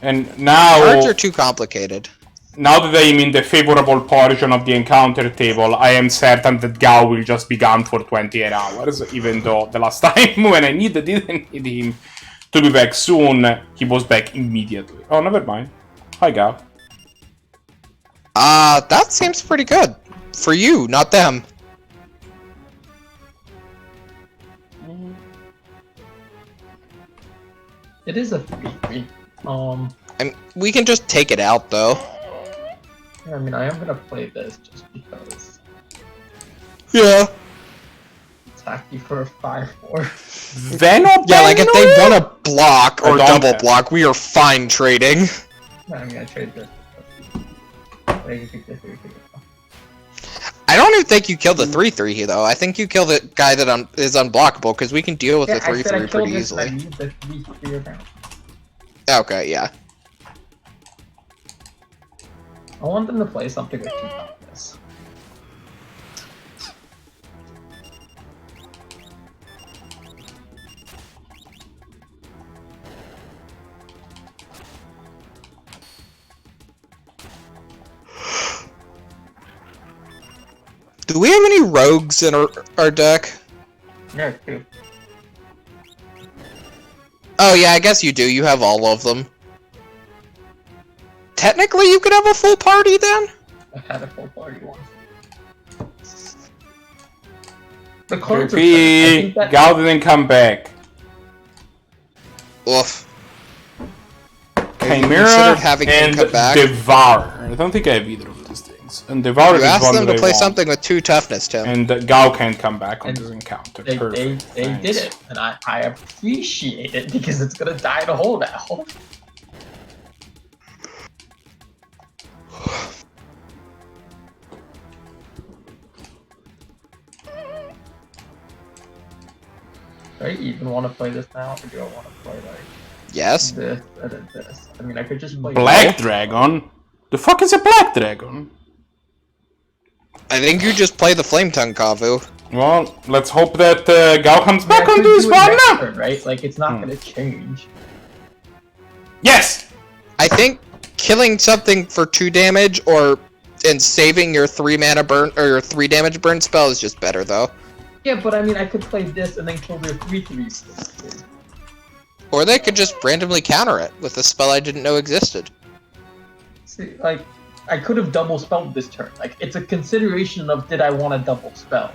And now, Cards are too complicated. now that I am in the favorable portion of the encounter table, I am certain that Gao will just be gone for 28 hours, even though the last time when I didn't need him to be back soon, he was back immediately. Oh, never mind. Hi, Gao. That seems pretty good. For you, not them. It is a 3/3. We can just take it out, though. I mean, I am gonna play this just because. Yeah. Attack you for a 5/4. Venom? Yeah, like if they want to block I or don't double have- block, we are fine trading. I mean, I trade this. I don't even think you killed the 3/3 here, though. I think you killed the guy that is unblockable, because we can deal with the 3/3 pretty easily. I need the 3/3 around. Okay, yeah. I want them to play something with 2 toughness. Do we have any rogues in our deck? Yeah, 2. Oh yeah, I guess you do. You have all of them. Technically, you could have a full party then? I had a full party once. The cards are P. I think that Gao didn't come back. Oof. Chimera considered having him and come back? Devourer. I don't think I have either of these things. And Devourer You is asked one them that to I play want. something with 2 toughness, Tim. And Gao can't come back on And this encounter. they Perfect. did Thanks. it, and I appreciate it because it's gonna die in a hole now. Do I even want to play this now, or do I want to play like Yes? this and then this? I mean, I could just play Black Dragon? The fuck is a Black Dragon? I think you just play the Flame Tongue, Kavu. Well, let's hope that Gao comes I back on could this do it one next now. turn, right? Like it's not gonna change. Yes! I think killing something for 2 damage and saving your 3 mana burn or your 3 damage burn spell is just better though. Yeah, but I mean, I could play this and then kill their 3/3s. Or they could just randomly counter it with a spell I didn't know existed. See, like, I could have double spelled this turn. Like, it's a consideration of did I want to double spell.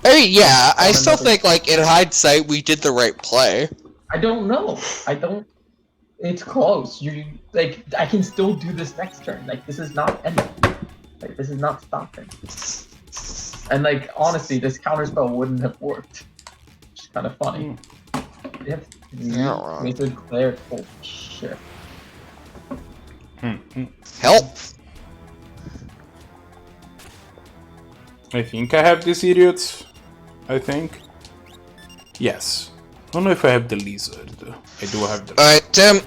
I mean, yeah, I On still another- think, like, in hindsight, we did the right play. I don't know. I don't. It's close. You like. I can still do this next turn. Like, this is not ending. Like, this is not stopping. And like, honestly, this counterspell wouldn't have worked. Which is kind of funny. They have wizard cleric. Oh shit. Help! I think I have these idiots. I think. Yes. I don't know if I have the lizard. I do have the. Alright, Tim.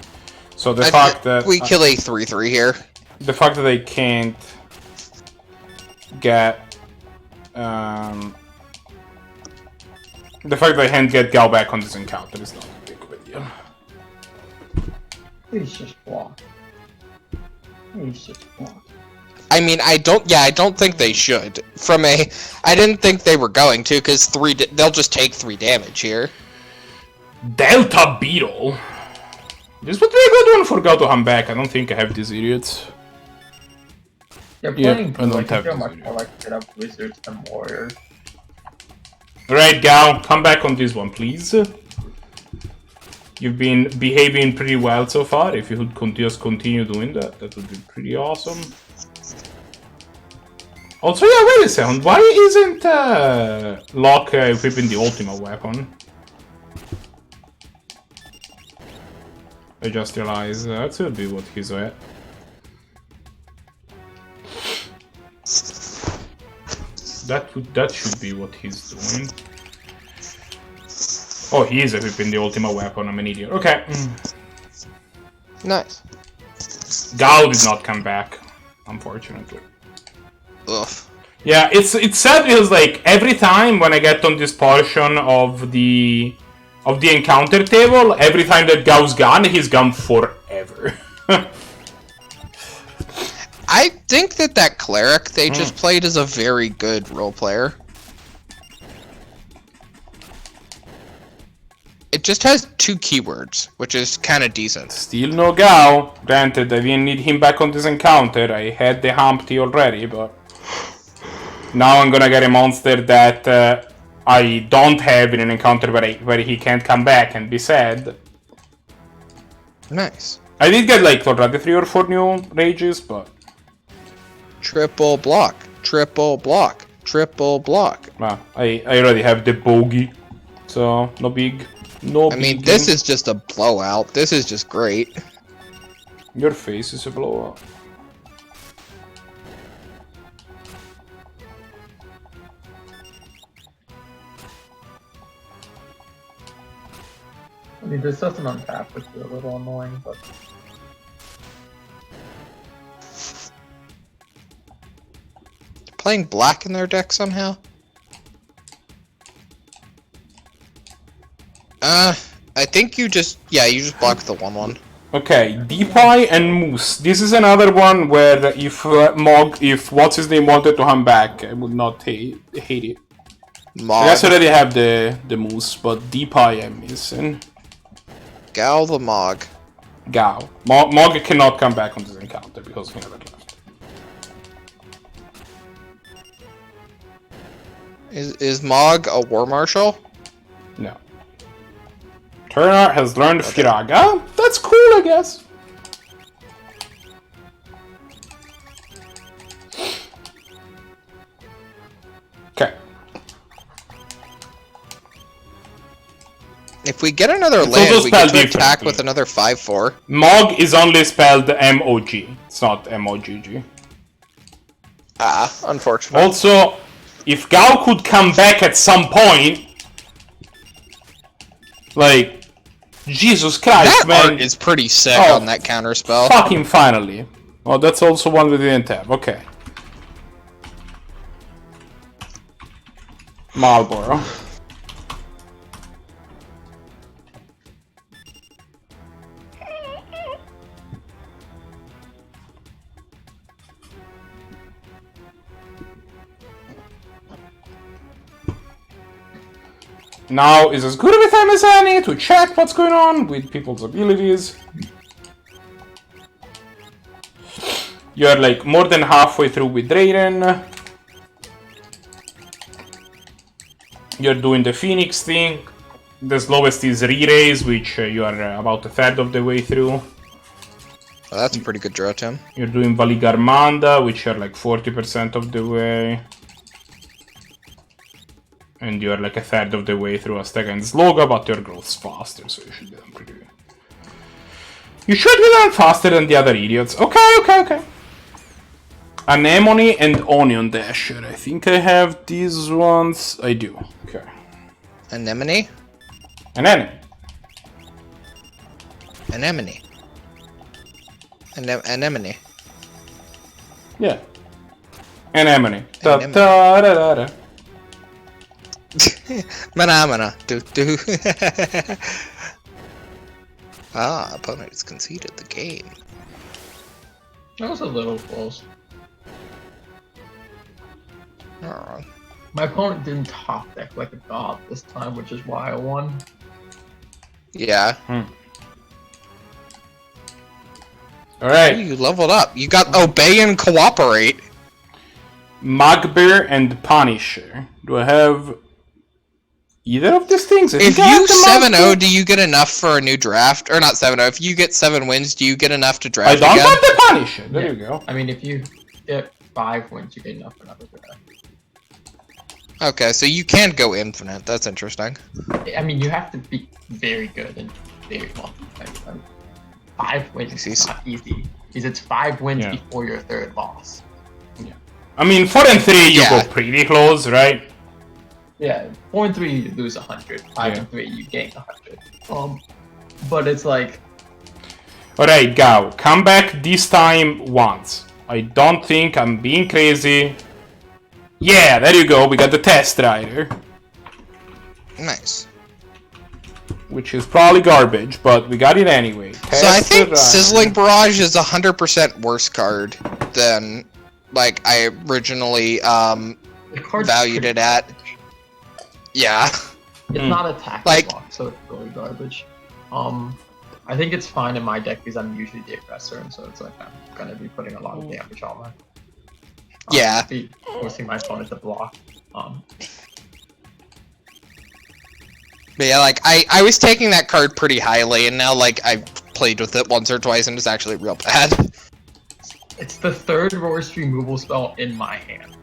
So the fact that we kill a 3/3 here. the fact that I can't get the fact that I can't get Gal back on this encounter is not a big of a deal. Please just block. Please just block. I mean, I don't think they should. I didn't think they were going to, because they'll just take 3 damage here. Delta Beetle. This would be a good one for Gal to come back. I don't think I have these idiots. They're playing I don't like have they're this much video. more like set up wizards than warriors. Alright, Gal, come back on this one, please. You've been behaving pretty well so far. If you could just continue doing that, that would be pretty awesome. Also, yeah, wait a second. Why isn't Locke equipping the ultimate weapon? I just realized that should be what he's at. That should be what he's doing. Oh, he is equipping the ultimate weapon. I'm an idiot. Okay. Nice. Gao did not come back, unfortunately. Ugh. Yeah, it's sad because like every time when I get on this portion of the encounter table, every time that Gao's gone, he's gone forever. I think that cleric they just played is a very good role player. It just has 2 keywords, which is kind of decent. Still no Gao. Granted, I didn't need him back on this encounter. I had the Humpty already, but now I'm gonna get a monster that I don't have in an encounter where he can't come back and be sad. Nice. I did get like already 3 or 4 new rages, but Triple block. Triple block. Triple block. I already have the bogey, so no big. No. I mean, this is just a blowout. This is just great. Your face is a blowout. I mean, this doesn't untap, which is a little annoying, but Playing black in their deck somehow? I think you just block the 1/1. Okay, Deepeye and Moose. This is another one where if if what's his name wanted to come back, I would not hate it. I guess I already have the Moose, but Deepeye I'm missing. Gal the Mog. Gao. Mog cannot come back on this encounter because he never left. Is Mog a War Marshal? No. Turner has learned Firaga. That's cool, I guess. Okay. If we get another also land, we get spelled to attack differently. with another 5/4. Mog is only spelled M-O-G. It's not M-O-G-G. Ah, unfortunate. Also, if Gao could come back at some point, like, Jesus Christ, That man. art is pretty sick Oh. on that counter spell. Fucking finally. Oh, that's also one we didn't have. Okay. Marlboro. Now is as good of a time as any to check what's going on with people's abilities. You're like more than halfway through with Raiden. You're doing the Phoenix thing. The slowest is Re-Raise, which you are about a third of the way through. Well, that's a pretty good draw, Tim. You're doing Valigarmanda, which you're like 40% of the way. And you're like a third of the way through Azteca and Sloga, but your growth's faster, so you should get them pretty good. You should get them faster than the other idiots. Okay. Anemone and Onion Dasher. I think I have these ones. I do. Okay. Anemone? Anemone. Anemone. Anemone. Yeah. Anemone. Da, Anemone. da, da, da, da. Mana. Do. Opponent has conceded the game. That was a little close. Oh. My opponent didn't top deck like a god this time, which is why I won. Yeah. Alright. You leveled up. You got Obey and Cooperate. Mugbear and Punisher. Do I have either of these things? If you 7-0, do you get enough for a new draft? Or not 7-0, if you get 7 wins, do you get enough to draft I don't again? have the Punisher. There you go. I mean, if you get 5 wins, you get enough for another draft. Okay, so you can go infinite. That's interesting. I mean, you have to be very good and very well. Like, 5 wins is not easy. Because it's 5 wins before your 3rd loss. Yeah. I mean, 4 and 3, you go pretty close, right? Yeah, 4 and 3, you lose 100. 5 and 3, you gain 100. But it's like... Alright, Gao, come back this time once. I don't think I'm being crazy. Yeah, there you go, we got the Test Rider. Nice. Which is probably garbage, but we got it anyway. So I think Sizzling Barrage is 100% worse card than, like, I originally valued it at. Yeah. It's not a tackle block, so it's really garbage. I think it's fine in my deck because I'm usually the aggressor, and so it's like I'm gonna be putting a lot of damage on my... be forcing my opponent to block. But yeah, like, I was taking that card pretty highly, and now, like, I've played with it once or twice, and it's actually real bad. It's the 3rd worst removal spell in my hand.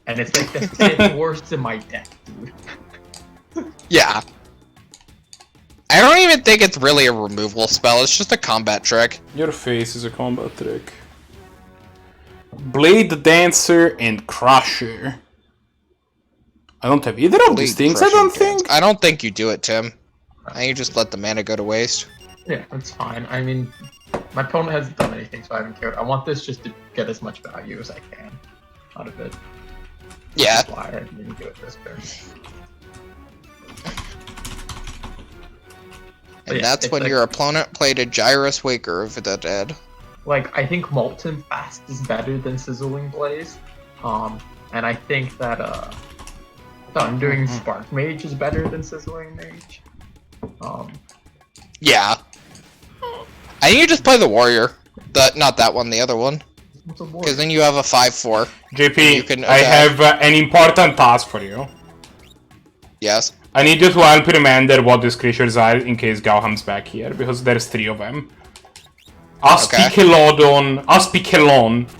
And it's like the 5th worst in my deck, dude. Yeah. I don't even think it's really a removal spell, it's just a combat trick. Your face is a combat trick. Blade Dancer and Crusher. I don't have either of these things, I don't think. I don't think you do it, Tim. I think you just let the mana go to waste. Yeah, that's fine. I mean, my opponent hasn't done anything, so I haven't cared. I want this just to get as much value as I can out of it. Yeah. That's why I didn't do it this turn. And that's when your opponent played a Gyrus Waker of the Dead. Like, I think Molten Fast is better than Sizzling Blaze. And I think that, Thundering Spark Mage is better than Sizzling Mage. Yeah. I think you just play the Warrior. Not that one, the other one. Because then you have a 5-4. JP, I have an important task for you. Yes? I need you to help remember what these creatures are in case Gao comes back here, because there's 3 of them. Aspichelodon,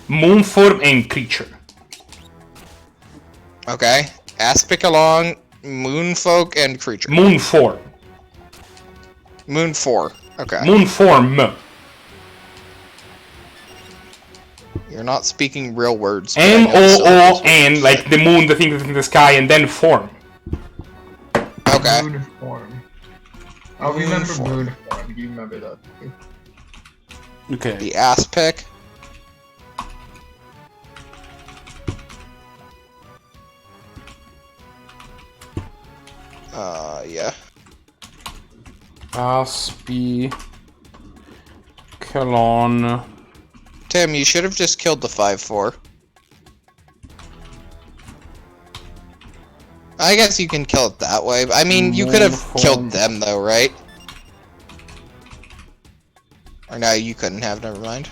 Moonform, and Creature. Okay. Aspicalon, Moonfolk, and Creature. Moonform. Moonfor. Okay. Moonform. You're not speaking real words. M-O-O-N, like the moon, the thing that's in the sky, and then form. Okay. Moonform. I'll remember Moonform. You remember that. Okay. The ass pick. Yeah. Aspicalon. Tim, you should have just killed the 5-4. I guess you can kill it that way. I mean, you could have killed them, though, right? Or no, you couldn't have, never mind.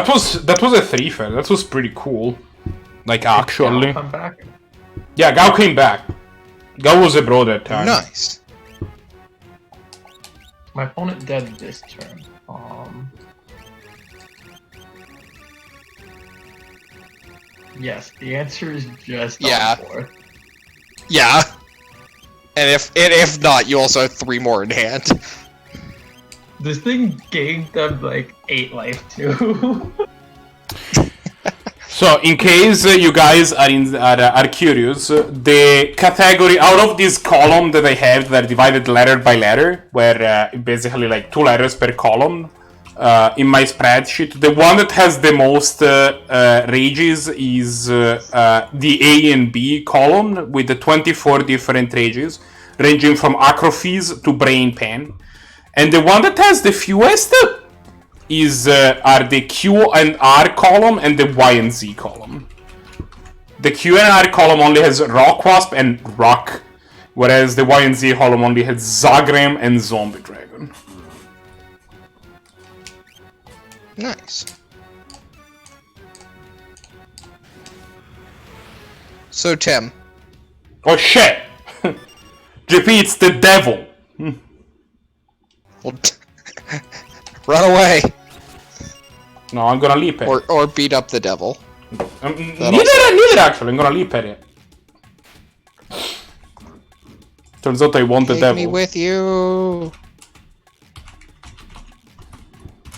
That was a 3-fer. That was pretty cool. Like, actually. Come back. Yeah, Gao came back. Gao was a bro that time. Nice. My opponent dead this turn. Yes, the answer is just Yeah. on 4. Yeah. And if not, you also have 3 more in hand. This thing gained them like 8 life too. So, in case you guys are curious, the category out of this column that I have, that are divided letter by letter, where basically like 2 letters per column, in my spreadsheet, the one that has the most rages is the A and B column, with the 24 different rages, ranging from acrophies to brain pain. And the one that has the fewest are the Q and R column and the Y and Z column. The Q and R column only has Rock Wasp and Rock, whereas the Y and Z column only has Zagram and Zombie Dragon. Nice. So, Tim. Oh shit! JP, it's the devil! Well, run away! No, I'm gonna leap at it. Or beat up the devil. Neither actually, I'm gonna leap at it. Turns out I want the Take devil. me with you!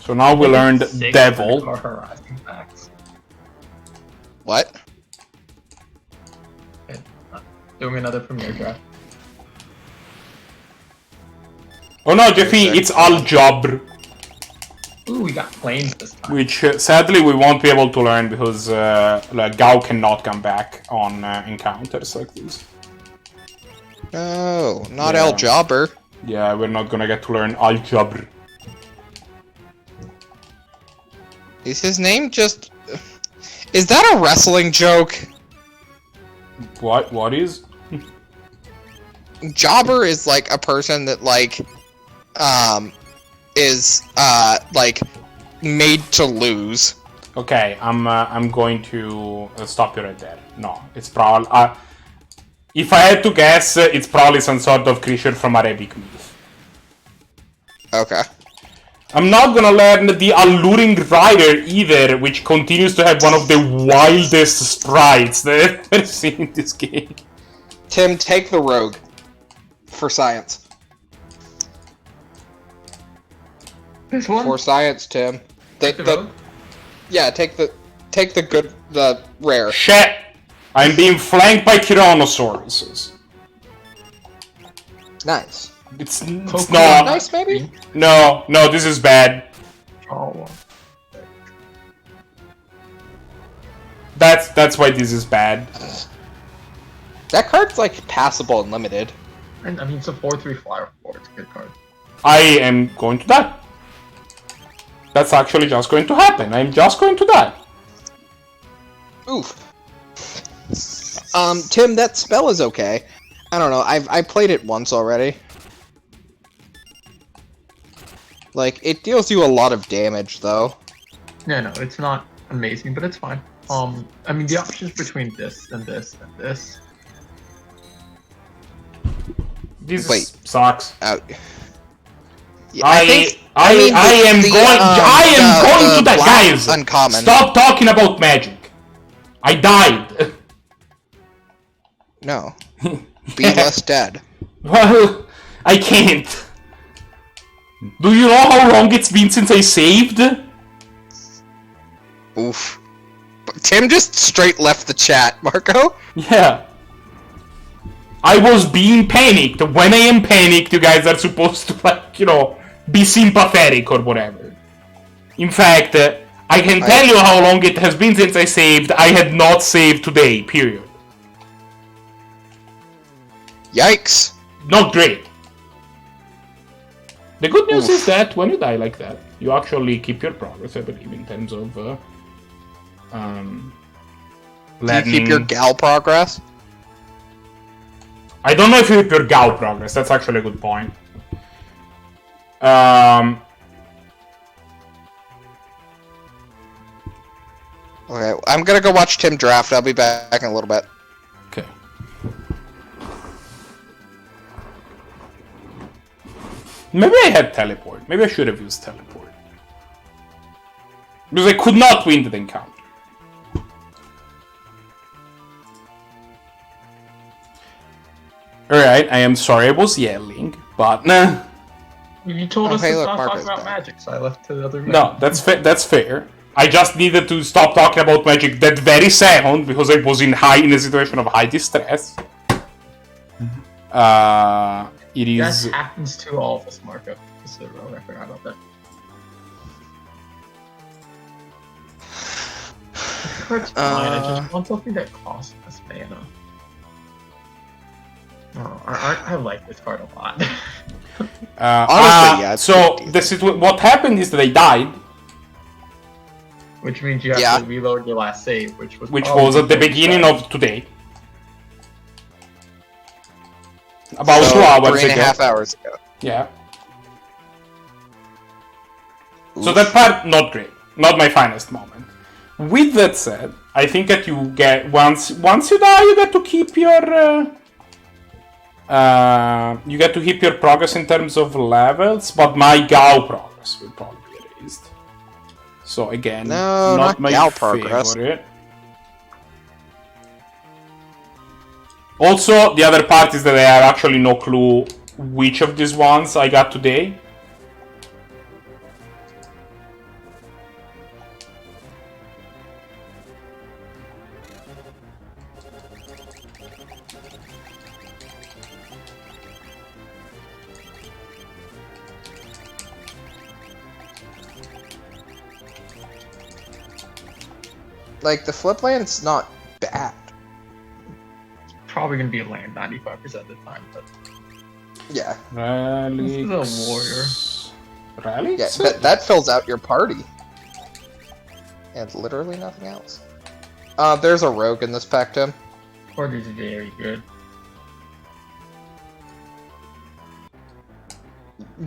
So now we learned 6 devil. for Horizon packs. What? Okay, doing another premiere draft. Oh no, Jeffy, it's Al-Jabr. Ooh, we got planes this time. Which sadly we won't be able to learn because like, Gao cannot come back on encounters like this. No, not Yeah. El Jobber. Yeah, we're not gonna get to learn Al-Jabr. Is his name just... Is that a wrestling joke? What is? Jobber is like a person that like is like made to lose. Okay, I'm going to stop you right there. No, it's probably if I had to guess, it's probably some sort of creature from Arabic myth. Okay. I'm not gonna learn the Alluring Rider either, which continues to have one of the wildest sprites that I've ever seen in this game. Tim, take the rogue for science. This one? For science, Tim. The rogue? Yeah, take the rare. Shit! I'm being flanked by Tyrannosauruses. Nice. It's Pokemon not. Nice, maybe? No, this is bad. Oh. That's why this is bad. That card's like passable and limited. And I mean, it's a 4/3 flyer 4. It's a good card. I am going to die. That's actually just going to happen. I'm just going to die. Oof. Tim, that spell is okay. I don't know. I played it once already. Like, it deals you a lot of damage, though. Yeah, no, it's not amazing, but it's fine. I mean, the options between this and this and this. This Wait. sucks. Yeah, I am going to die, guys. Uncommon. Stop talking about magic. I died. No. Be less dead. Well, I can't. Do you know how long it's been since I saved? Oof. But Tim just straight left the chat, Marco. Yeah. I was being panicked. When I am panicked, you guys are supposed to, like, you know, be sympathetic or whatever. In fact, I can tell you how long it has been since I saved. I had not saved today, period. Yikes. Not great. The good news is that when you die like that, you actually keep your progress, I believe, in terms of Do learning. you keep your gal progress? I don't know if you keep your Gao progress. That's actually a good point. Okay, I'm gonna go watch Tim draft. I'll be back in a little bit. Okay. Maybe I had teleport. Maybe I should have used teleport. Because I could not win the encounter. Alright, I am sorry I was yelling, but nah. You told us hey, to look, stop Mark talking is about back. magic, so I left to the other room. No, that's fair. I just needed to stop talking about magic that very second because I was in a situation of high distress. It is. That happens to all of us, Marco. Just a rogue, I forgot about that. The card's fine. I just want something that costs less mana. Oh, I like this card a lot. Honestly, yeah. So what happened is that I died, Which means you have to reload your last save, which was at the beginning of today. About 2 hours ago. 3.5 hours ago. Yeah. Oof. So that part, not great. Not my finest moment. With that said, I think that you get once you die, you get to keep your progress in terms of levels, but my Gao progress will probably be raised. So again, not my Gao progress. favorite. Also, the other part is that I have actually no clue which of these ones I got today. Like, the flip land's not bad. Probably gonna be a land 95% of the time, but Yeah. Relics. this is a warrior. Relics? Yeah, that fills out your party. And literally nothing else. There's a rogue in this pack, Tim. Party's very good.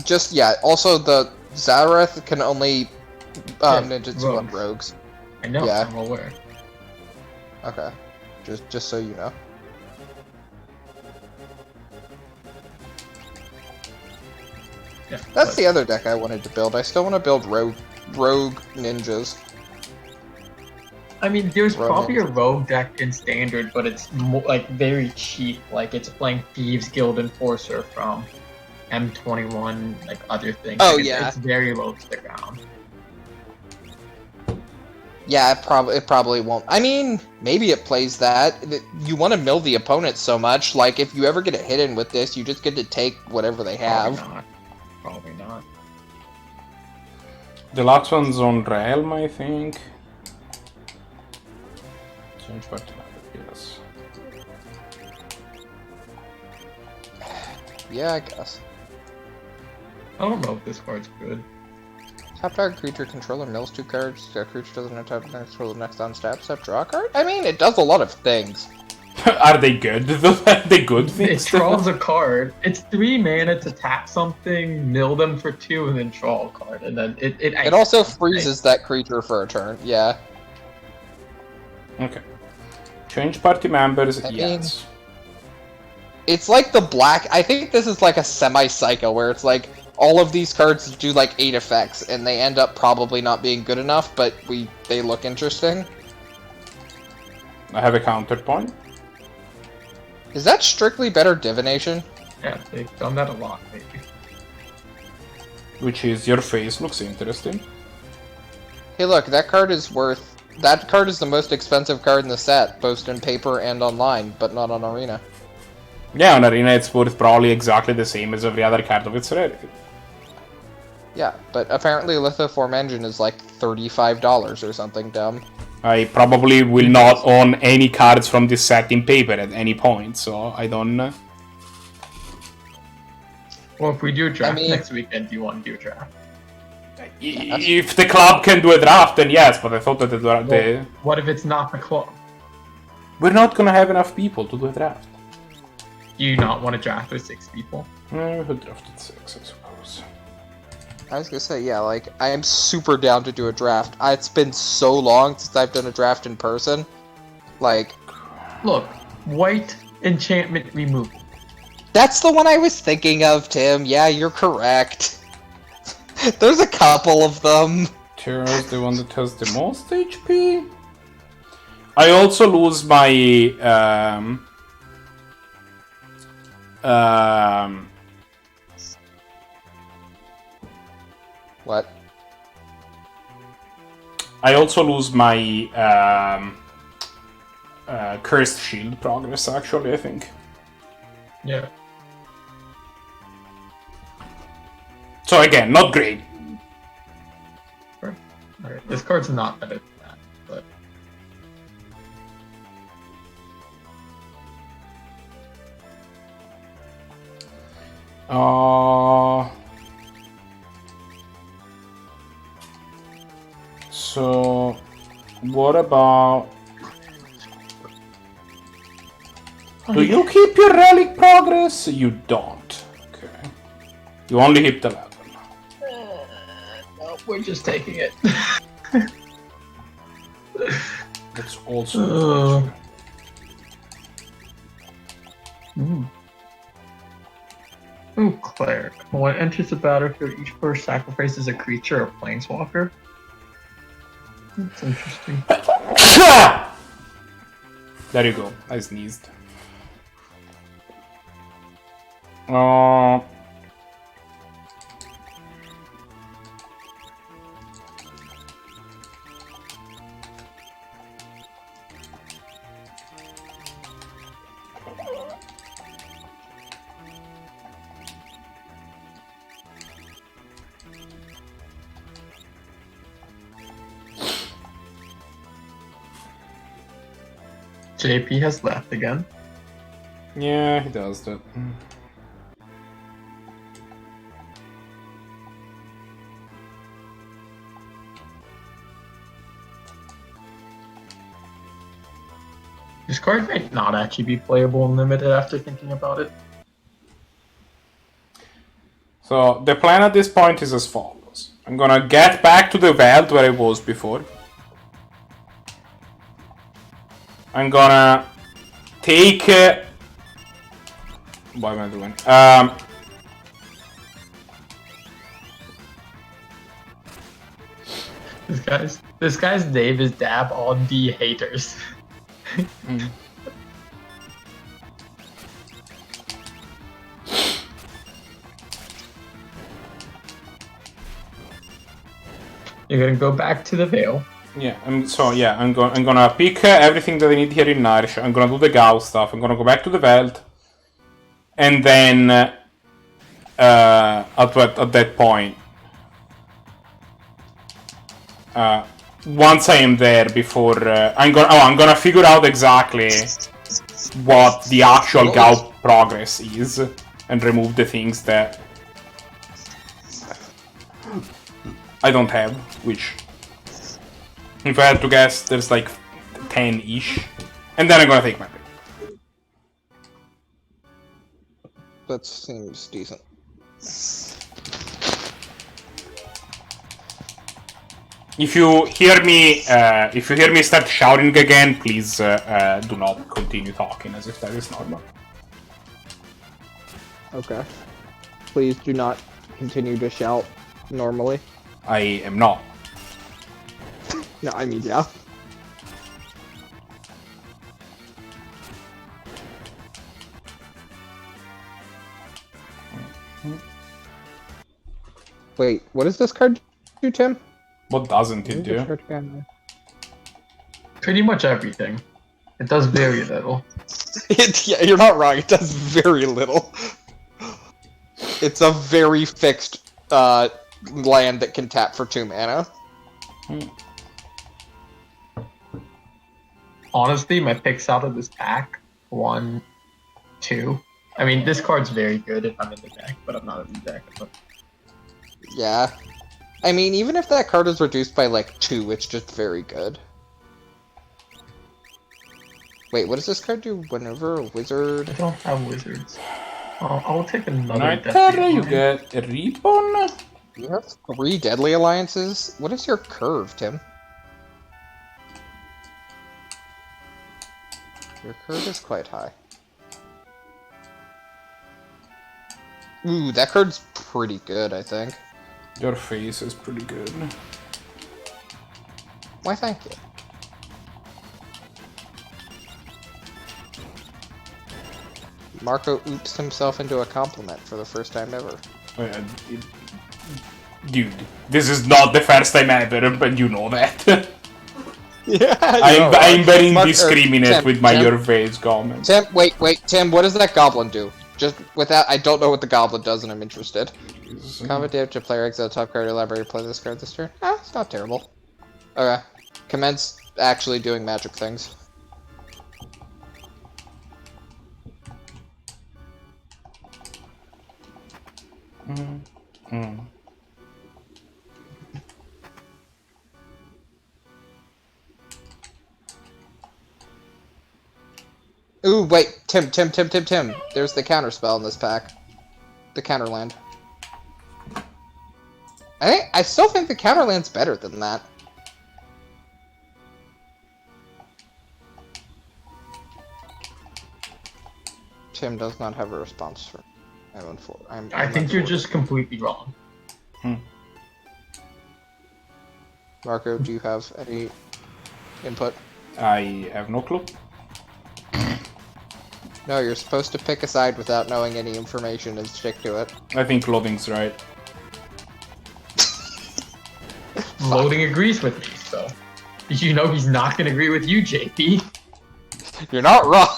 Just, also the Zareth can only ninjutsu on rogues. I know, Yeah. I'm aware. Okay. Just so you know. Yeah, That's the other deck I wanted to build. I still want to build rogue ninjas. I mean, there's Rogue probably a ninjas. rogue deck in standard, but it's like very cheap. Like it's playing Thieves Guild Enforcer from M21, like other things. Oh, Like, yeah. it's very low to the ground. Yeah, it probably won't. I mean, maybe it plays that. You want to mill the opponent so much. Like, if you ever get a hit-in with this, you just get to take whatever they have. Probably not. The last one's on Realm, I think. Change party map, yes. Yeah, I guess. I don't know if this card's good. Top target creature controller mills 2 cards. The creature doesn't have time to control the next on stab step. Draw a card? I mean, it does a lot of things. Are they good? Are they good It things? draws a card. It's 3 mana to tap something, mill them for 2, and then draw a card. And then It also freezes that creature for a turn. Yeah. Okay. Change party members, I yes. It's like the black. I think this is like a semi-cycle where it's like all of these cards do like 8 effects, and they end up probably not being good enough, but they look interesting. I have a counterpoint. Is that strictly better divination? Yeah, they've done that a lot lately. Which is your face looks interesting. Hey, look, that card is worth. That card is the most expensive card in the set, both in paper and online, but not on Arena. Yeah, on Arena it's worth probably exactly the same as every other card of its rarity. Yeah, but apparently Lithoform Engine is like $35 or something dumb. I probably will not own any cards from this set in paper at any point, so I don't... Well, if we do a draft I mean- next weekend, do you want to do a draft? If the club can do a draft, then yes, but I thought that the What if it's not the club? we're not gonna have enough people to do a draft. Do you not want to draft with 6 people? We could draft at 6, I suppose. I was gonna say, yeah, like, I am super down to do a draft. It's been so long since I've done a draft in person. Like... Look, white enchantment removal. That's the one I was thinking of, Tim. Yeah, you're correct. There's a couple of them. Terra's the one that has the most HP. I also lose my What? I also lose my cursed shield progress. Actually, I think. Yeah. So again, not great. Alright, this card's not better than that, but... So, what about... Do you keep your relic progress? You don't. Okay. You only hit the level. No, we're just taking it. That's also Ooh, cleric. When it enters the battlefield, each player sacrifices a creature or planeswalker. That's interesting. There you go. I sneezed. JP has left again. Yeah, he does that. This card might not actually be playable in limited after thinking about it. So, the plan at this point is as follows. I'm gonna get back to the Veldt where I was before. I'm gonna take... what am I doing? This guy's name is Dab on the Haters. You're gonna go back to the Veil. Yeah, I'm gonna pick everything that I need here in Nourish. I'm gonna do the Gauss stuff. I'm gonna go back to the Veldt. And then... at that point... once I am there, before... I'm gonna figure out exactly what the actual Gauss progress is. And remove the things that... I don't have, which... If I had to guess, there's like 10-ish. And then I'm gonna take my pick. That seems decent. If you hear me start shouting again, please do not continue talking as if that is normal. Okay. Please do not continue to shout normally. I am not. No, I mean, yeah. Wait, what does this card do, Tim? What doesn't it do? Pretty much everything. It does very little. Yeah, you're not wrong. It does very little. It's a very fixed land that can tap for 2 mana. Honestly, my picks out of this pack, 1, 2. I mean, this card's very good if I'm in the deck, but I'm not in the deck. But... Yeah. I mean, even if that card is reduced by, like, 2, it's just very good. Wait, what does this card do whenever a wizard... I don't have wizards. I'll take another Night Death Terror, Deal you line. get a Ribbon. You have 3 deadly alliances? What is your curve, Tim? Your curve is quite high. Ooh, that card's pretty good, I think. Your face is pretty good. Why, thank you. Marco oops himself into a compliment for the first time ever. Oh, yeah, dude, this is not the first time ever, but you know that. Yeah, I'm very Mark, indiscriminate Tim, with my Tim, your face comment. Tim, wait, Tim, what does that goblin do? Just without, I don't know what the goblin does, and I'm interested. Combat damage to player exile top card of your library. Play this card this turn. Ah, it's not terrible. Okay, commence actually doing magic things. Ooh, wait, Tim. There's the counter spell in this pack. The counter land. I still think the counter land's better than that. Tim does not have a response for. I think you're just completely wrong. Marco, do you have any input? I have no clue. No, you're supposed to pick a side without knowing any information and stick to it. I think Loading's right. Loading agrees with me, so you know he's not gonna agree with you, JP. You're not wrong.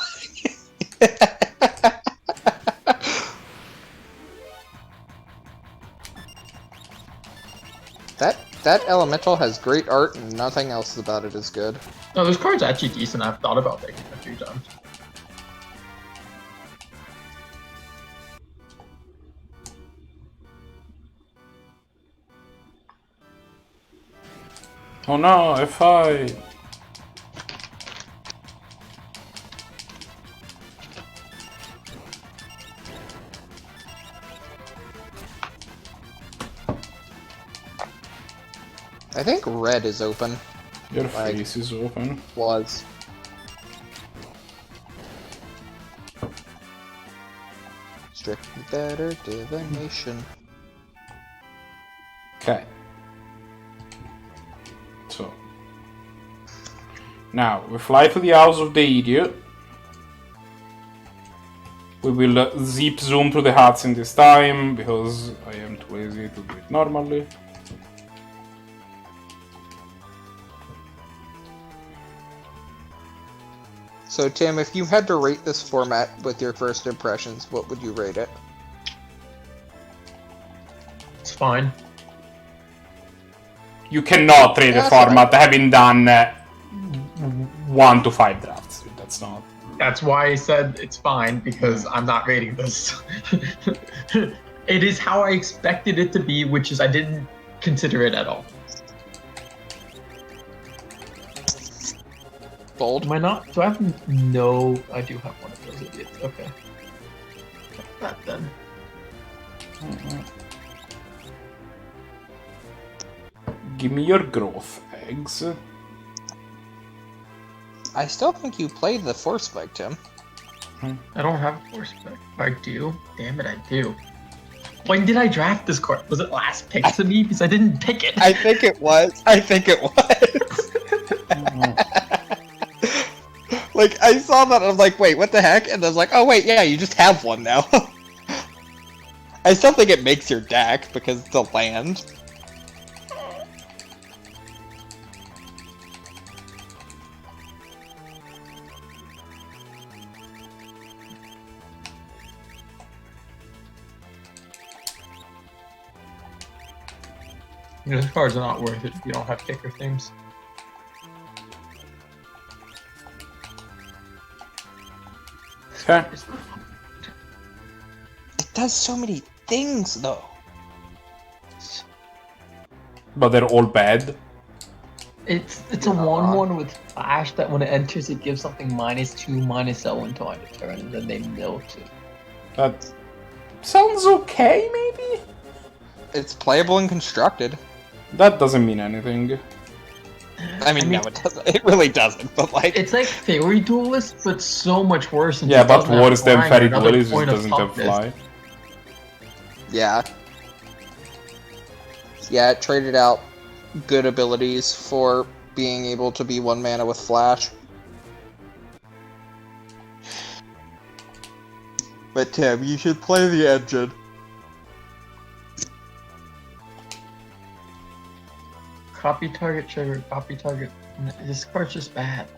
That elemental has great art and nothing else about it is good. No, this card's actually decent. I've thought about picking it a few times. Oh no, F5! I think red is open. Your face is open. Was. Strictly better divination. Okay. So. Now, we fly to the house of the idiot. We will zip zoom to the huts in this time, because I am too lazy to do it normally. So Tim, if you had to rate this format with your first impressions, what would you rate it? It's fine. You cannot rate a format having done 1 to 5 drafts. That's not. That's why I said it's fine, because I'm not rating this. It is how I expected it to be, which is I didn't consider it at all. Bold. Am I not? Do I have no? I do have one of those idiots. Okay. That then. Give me your growth eggs. I still think you played the force spike, Tim. I don't have a force spec. I do. Damn it, I do. When did I draft this card? Was it last pick to me? Because I didn't pick it. I think it was. Like, I saw that, and I was like, wait, what the heck? And I was like, oh wait, yeah, you just have one now. I still think it makes your deck, because it's a land. You know, these cards are not worth it if you don't have kicker things. Okay. It does so many things, though. But they're all bad. It's a 1/1 with flash that when it enters it gives something -2/-0 until end of turn, and then they milk it. That sounds okay, maybe? It's playable and constructed. That doesn't mean anything. I mean, no, it doesn't. It really doesn't. But like, It's like Fairy Duelist, but so much worse. And Yeah, just but doesn't have worse than flying, Fairy another Duelist, which point of doesn't have toughness. fly. yeah, yeah, it traded out good abilities for being able to be 1 mana with flash. But Tim, you should play the engine. Copy target trigger, copy target. This card's just bad.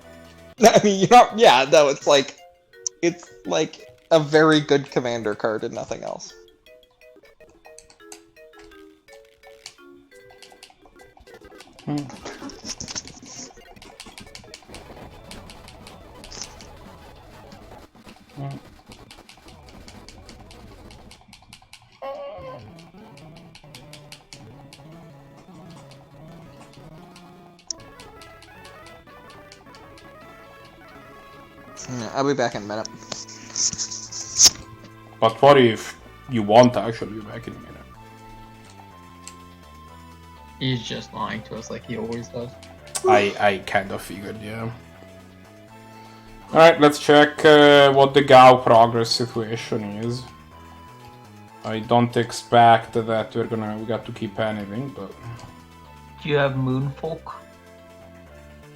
I mean, you're not, yeah, no, it's like a very good commander card and nothing else. Yeah, I'll be back in a minute. But what if you want to actually be back in a minute? He's just lying to us like he always does. I kind of figured, yeah. Alright, let's check what the Gao progress situation is. I don't expect that we got to keep anything, but... Do you have Moonfolk?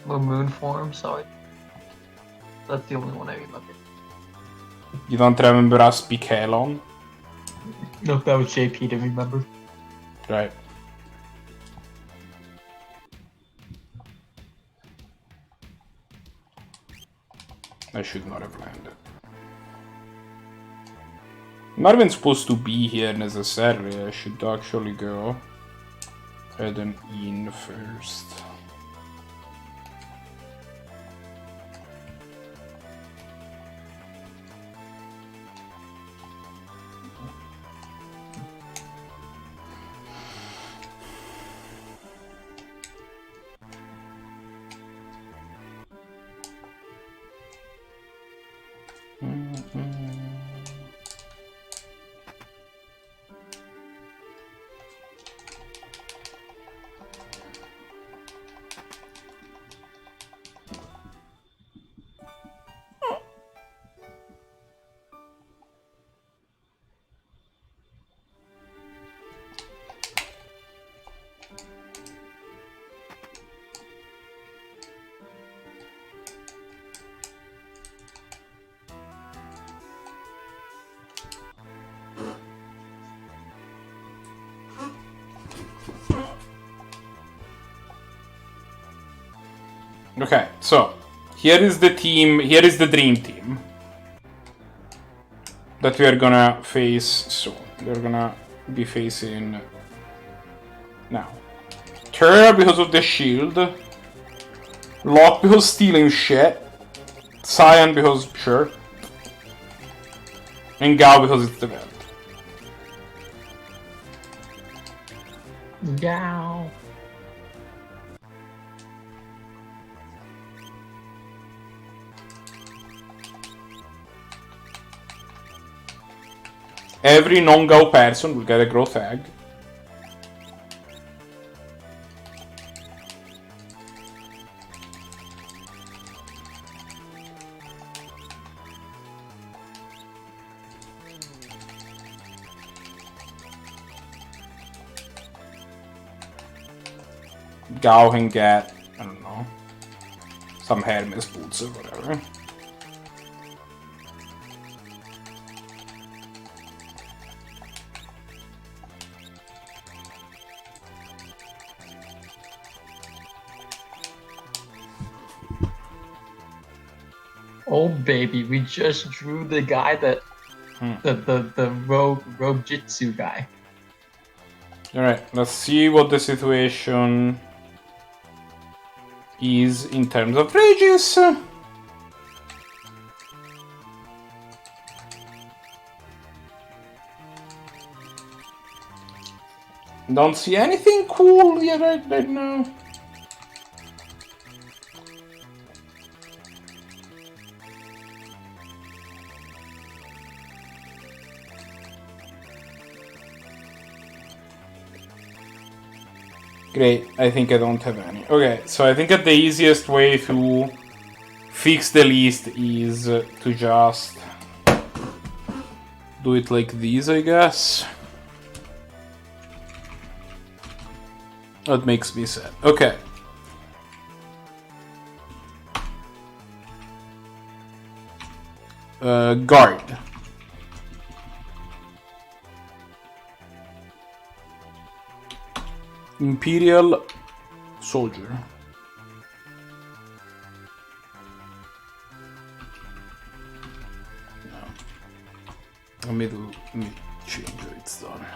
Or Moonform, sorry. That's the only one I remember. You don't remember us Helon? Nope, that was JP to remember. Right. I should not have landed. I'm not even supposed to be here necessarily. I should actually go ahead and in first. Okay, so here is the team, here is the dream team that we are gonna face soon. We're gonna be facing now. Terra because of the shield, Locke because stealing shit, Cyan because sure, and Gao because it's the Veldt. Gao. Every non-Gao person will get a growth egg. Gao can get, I don't know, some Hermes boots or whatever. Oh baby, we just drew the guy that the rogue jitsu guy. Alright, let's see what the situation is in terms of rages. Don't see anything cool yet right now. Great, I think I don't have any. Okay, so I think that the easiest way to fix the list is to just do it like this, I guess. That makes me sad. Okay. Guard. Imperial soldier. Let me change how it's done.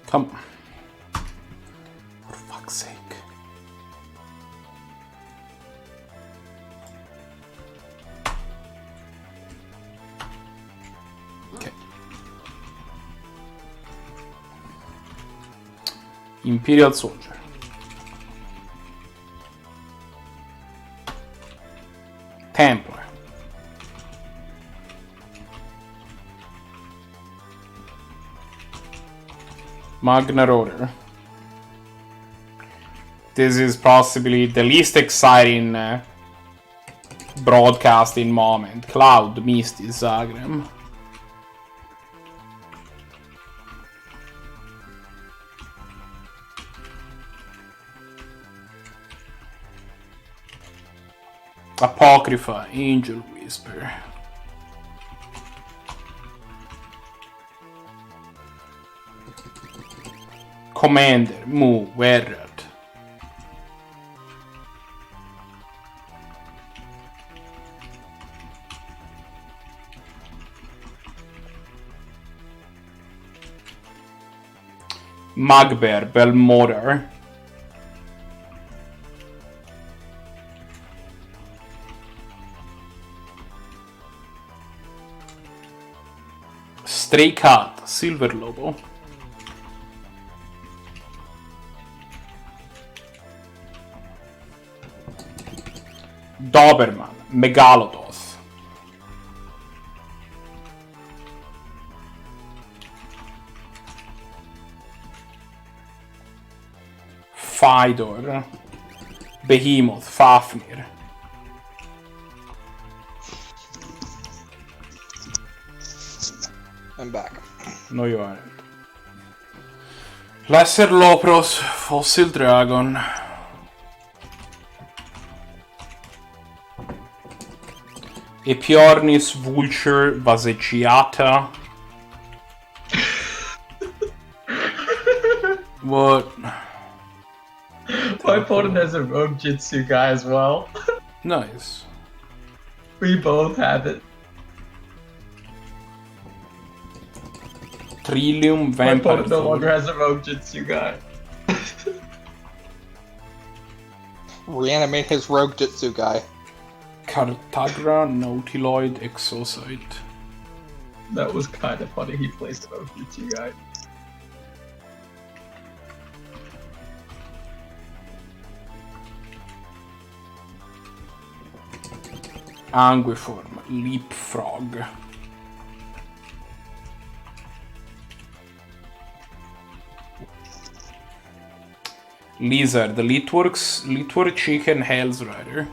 Come. For fuck's sake. Okay. Imperial soldier. Templar. Magna Rotor. This is possibly the least exciting broadcasting moment. Cloud, Misty, Zagreb. Apocrypha, Angel Whisper. Commander, Mu, Werrod. Magbear, Belmotor. Stray Cat, Silver Lobo. Doberman, Megalodoth. Fidor, Behemoth, Fafnir. I'm back. No, you aren't. Lesser Lopros, Fossil Dragon. Epiornis, Vulture, Vasegiata. What? My opponent has a Rogue Jitsu guy as well. Nice. We both have it. Trillium, My Vampire opponent no Thor. longer has a Rogue Jitsu guy. Reanimate his rogue Jitsu guy. Cartagra, Nautiloid, Exocyte. That was kind of funny. He plays the Rogue Jitsu guy. Anguiform, Leapfrog. Lizard, the Litwork Chicken, Hell's Rider.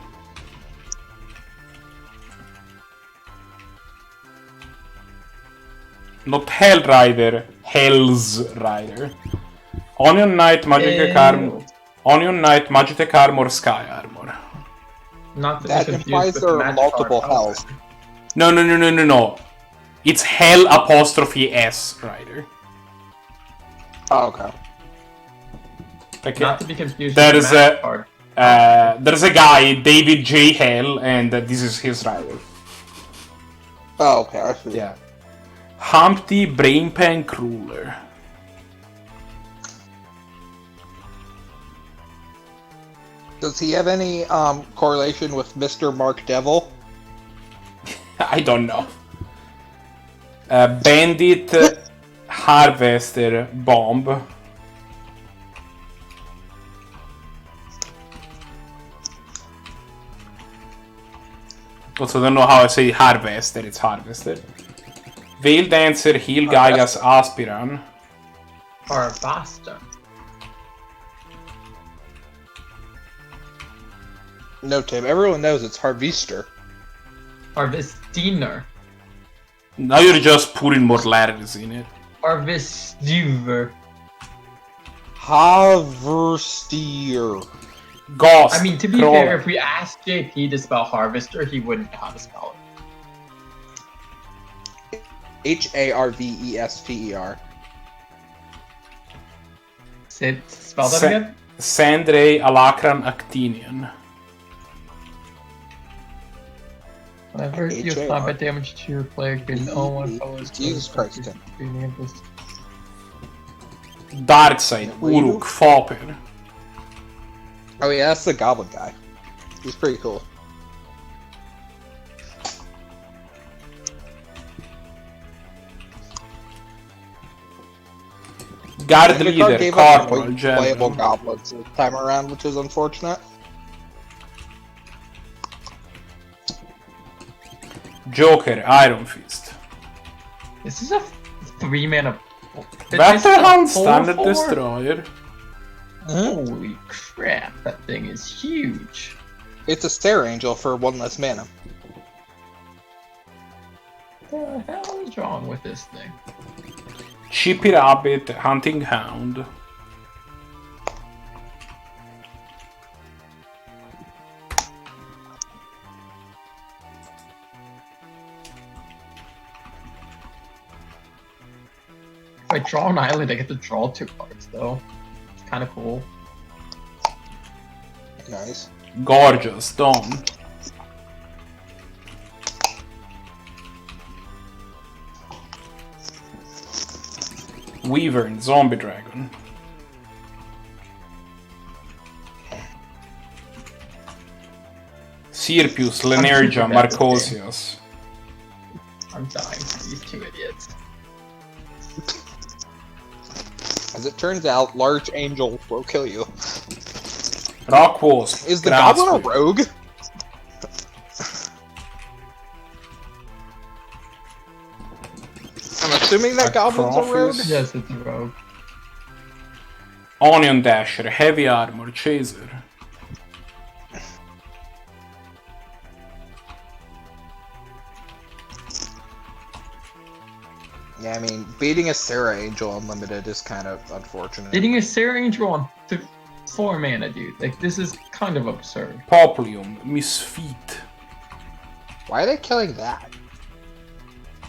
Not Hell Rider, Hell's Rider. Onion Knight, Magitech Armor. Onion Knight, Magitech Armor, Sky Armor. Not to That be confused implies with there are Magic multiple Armor. hells. No. It's Hell apostrophe S Rider. Oh, okay. Okay. Not to be confused There with is the Magic Card. There's a guy, David J. Hell, and this is his rider. Oh, okay, I see. Yeah. Humpty Brainpan Crueler. Does he have any correlation with Mr. Mark Devil? I don't know. Bandit Harvester bomb. Also, I don't know how I say harvester, it's harvester. Veil Dancer, Heal Gaigas, Aspiran. Harvester. No, Tim, everyone knows it's Harvester. Harvestiner. Now you're just putting more letters in it. Harvestiver. Harvestier. Ghost. I mean, to be Crawler. fair, if we asked JP to spell harvester, he wouldn't know how to spell it. Harvester. Spell that again? Sandray Alacran Actinian. Whenever you HAR. combat damage to your player, gain one followers. Jesus Christ, Tim. Darkseid, Uruk, Fopper. Oh yeah, that's the goblin guy. He's pretty cool. Guard And the card Leader, gave us Corporal, playable General. goblins this time around, which is unfortunate. Joker, Iron Fist. This is a 3-mana. Veteran Standard Destroyer. Holy crap, that thing is huge. It's a Stair Angel for 1 less mana. What the hell is wrong with this thing? Chippy Rabbit, Hunting Hound. If I draw an island, I get to draw 2 cards, though. It's kind of cool. Nice. Gorgeous, Dawn. Wyvern, Zombie Dragon. Sirpius, Lenergia, Marcosius. I'm dying to these 2 idiots. As it turns out, large angel will kill you. Rock Wasp. Is the Grasp. goblin a rogue? I'm assuming that goblin's a rogue. Acrophis. Yes, it's a rogue. Onion Dasher, Heavy Armor, Chaser. Yeah, I mean, beating a Sarah Angel Unlimited is kind of unfortunate. Hitting a Sarah Angel on 4 mana, dude. Like, this is kind of absurd. Poplium, Misfeat. Why are they killing that?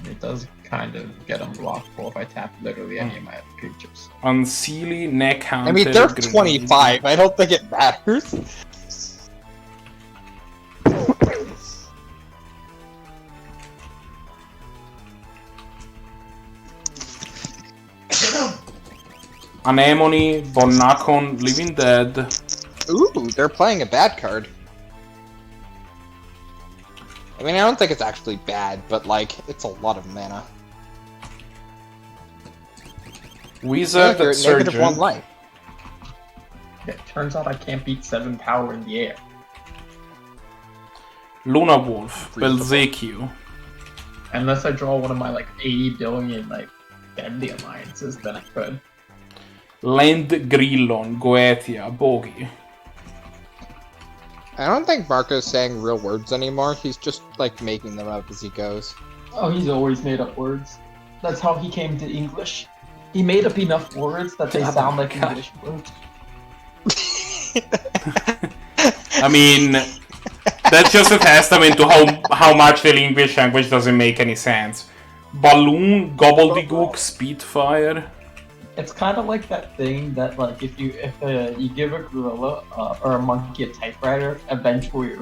It does kind of get unblockable if I tap literally any of my other creatures. Unseelie, Neck Hunter. I mean, they're Grenade. 25. I don't think it matters. Anemone, Bonnacon, Living Dead. Ooh, they're playing a bad card. I mean, I don't think it's actually bad, but, like, it's a lot of mana. Wizard, You're at Surgeon. -1 life. Yeah, it turns out I can't beat 7 power in the air. Luna Wolf, Belzecue. Unless I draw one of my, like, 80 billion, like, deadly alliances, then I could. Land Grillon, Goetia, Bogey. I don't think Marco's saying real words anymore. He's just, like, making them up as he goes. Oh, he's always made up words. That's how he came to English. He made up enough words that they sound like English words. I mean, that's just a testament to how much the English language doesn't make any sense. Balloon, Gobbledygook, Spitfire. It's kind of like that thing that, like, if you give a gorilla or a monkey a typewriter, eventually it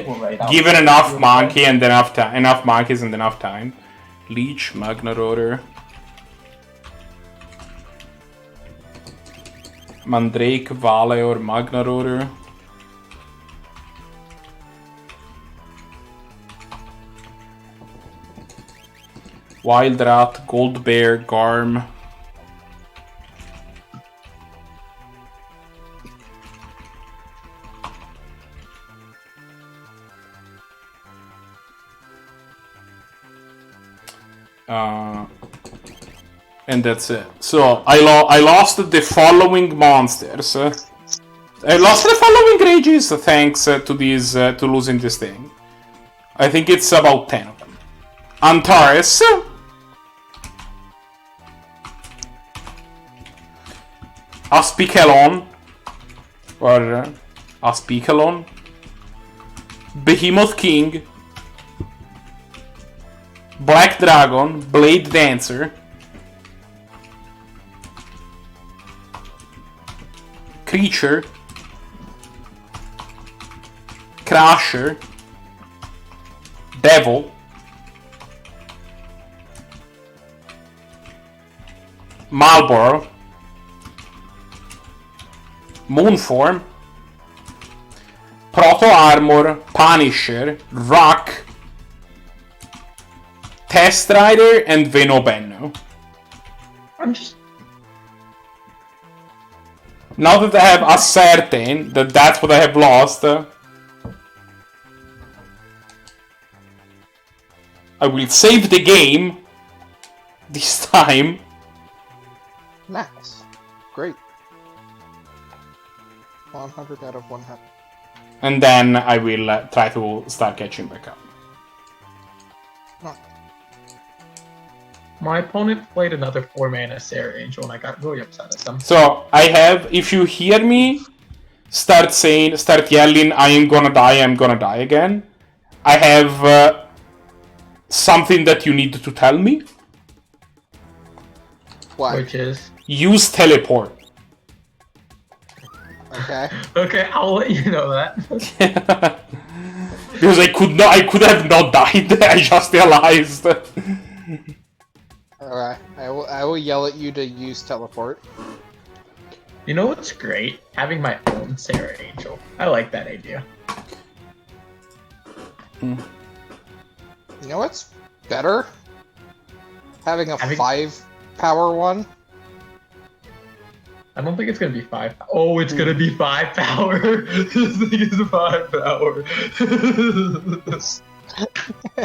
will write out. Given enough monkey and enough monkeys and enough time. Leech, Magna Rotor. Mandrake, Vale or Magna Rotor. Wild Rat, Gold Bear, Garm. And that's it. So I lost the following monsters. I lost the following rages thanks to these to losing this thing. I think it's about 10 of them. Antares. Aspicalon. Or Aspicalon. Behemoth King. Black Dragon. Blade Dancer. Creature. Crusher. Devil. Marlboro. Moonform. Proto Armor. Punisher. Rock. Test Rider and Venobenno. I'm just. Now that I have ascertained that that's what I have lost, I will save the game this time. Nice. Great. 100 out of 100. And then I will try to start catching back up. No. My opponent played another 4-mana Sarah Angel, and I got really upset at them. So I have, if you hear me start yelling, I am gonna die again, I have something that you need to tell me. What? Which is? Use teleport. Okay. Okay, I'll let you know that. Because I could have not died. I just realized. Alright, I will yell at you to use teleport. You know what's great? Having my own Sarah Angel. I like that idea. You know what's better? Having a 5 power one. I don't think it's gonna be 5. Oh, it's gonna be 5 power. This thing is 5 power.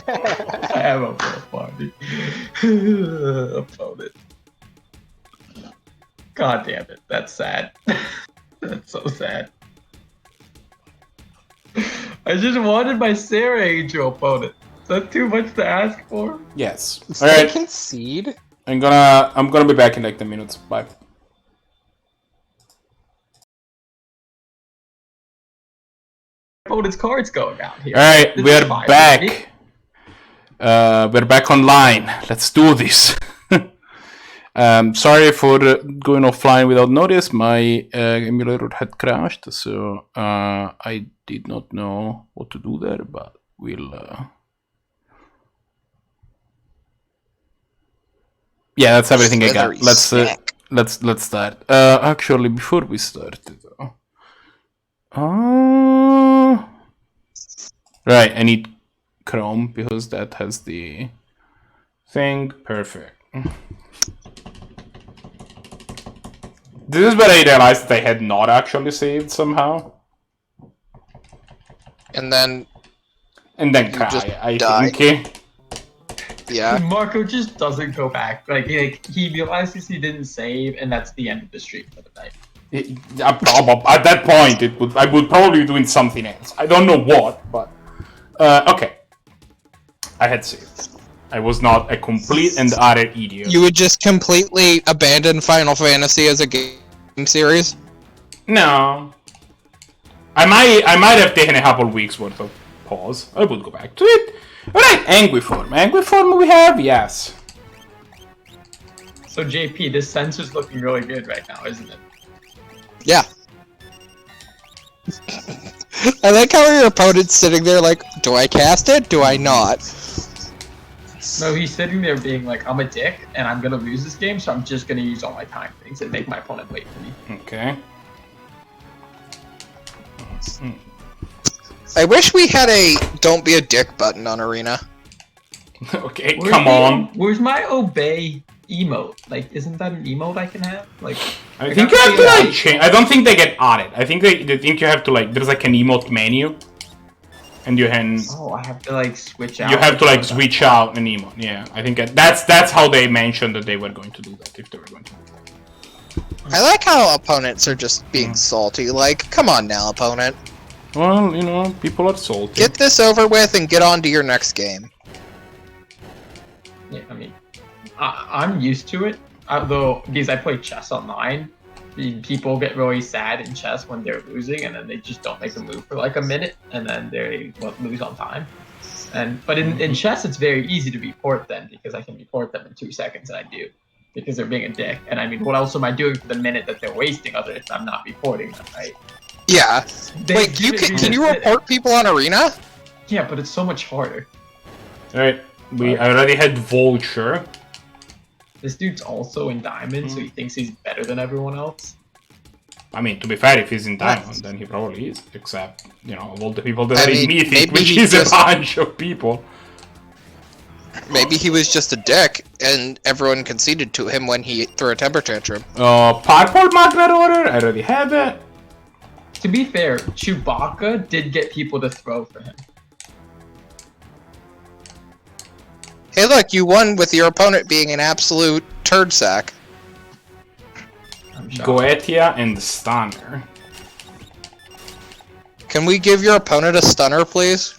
I have a full party. Opponent. God damn it, that's sad. That's so sad. I just wanted my Sarah Angel opponent. Is that too much to ask for? Yes. All right. Alright. Concede. I'm gonna be back in like 10 minutes. Bye. Opponent's cards going out here. Alright, This we're is fine. back. We're back online. Let's do this. Sorry for going offline without notice. My emulator had crashed, so I did not know what to do there, but we'll... Yeah, that's everything I got. Let's start. Actually, before we start, right, I need Chrome because that has the thing. Perfect. This is where I realized that I had not actually saved somehow. And then Cry, just I die. think. Yeah. Marco just doesn't go back. Like he realizes he didn't save, and that's the end of the stream for the night. At that point, I would probably be doing something else. I don't know what, but okay. I had saved. I was not a complete and utter idiot. You would just completely abandon Final Fantasy as a game series? No. I might have taken a couple weeks worth of pause. I would go back to it. Alright, Angry Form. Angry Form we have? Yes. So JP, this sensor's looking really good right now, isn't it? Yeah. I like how your opponent's sitting there like, do I cast it? Do I not? No, he's sitting there being like, I'm a dick, and I'm gonna lose this game, so I'm just gonna use all my time things and make my opponent wait for me. Okay. I wish we had a don't be a dick button on Arena. Okay, come on. Where's my obey emote? Like, isn't that an emote I can have? Like, I think you have to like change. I don't think they get added. I think they think you have to like. There's like an emote menu. and you can. Oh, I have to like switch out. You have to like switch out an emote. Yeah, I think that's how they mentioned that they were going to do that if they were going to do that. I like how opponents are just being salty. Like, come on now, opponent. Well, you know, people are salty. Get this over with and get on to your next game. Yeah, I mean, I'm used to it. Although, because I play chess online, people get really sad in chess when they're losing, and then they just don't make a move for like a minute, and then they lose on time. But in chess, it's very easy to report them because I can report them in 2 seconds, and I do because they're being a dick. And I mean, what else am I doing for the minute that they're wasting other if I'm not reporting them, right? Yeah. Wait, can you report people on Arena? Yeah, but it's so much harder. Alright, I already had Vulture. This dude's also in Diamond, so he thinks he's better than everyone else. I mean, to be fair, if he's in Diamond, then he probably is. Except, you know, of all the people that are in Mythic, which is a bunch of people. Maybe he was just a dick, and everyone conceded to him when he threw a temper tantrum. Purple Magnet Order, I already have it. To be fair, Chewbacca did get people to throw for him. Hey look, you won with your opponent being an absolute turd sack. Goetia and Stunner. Can we give your opponent a stunner, please?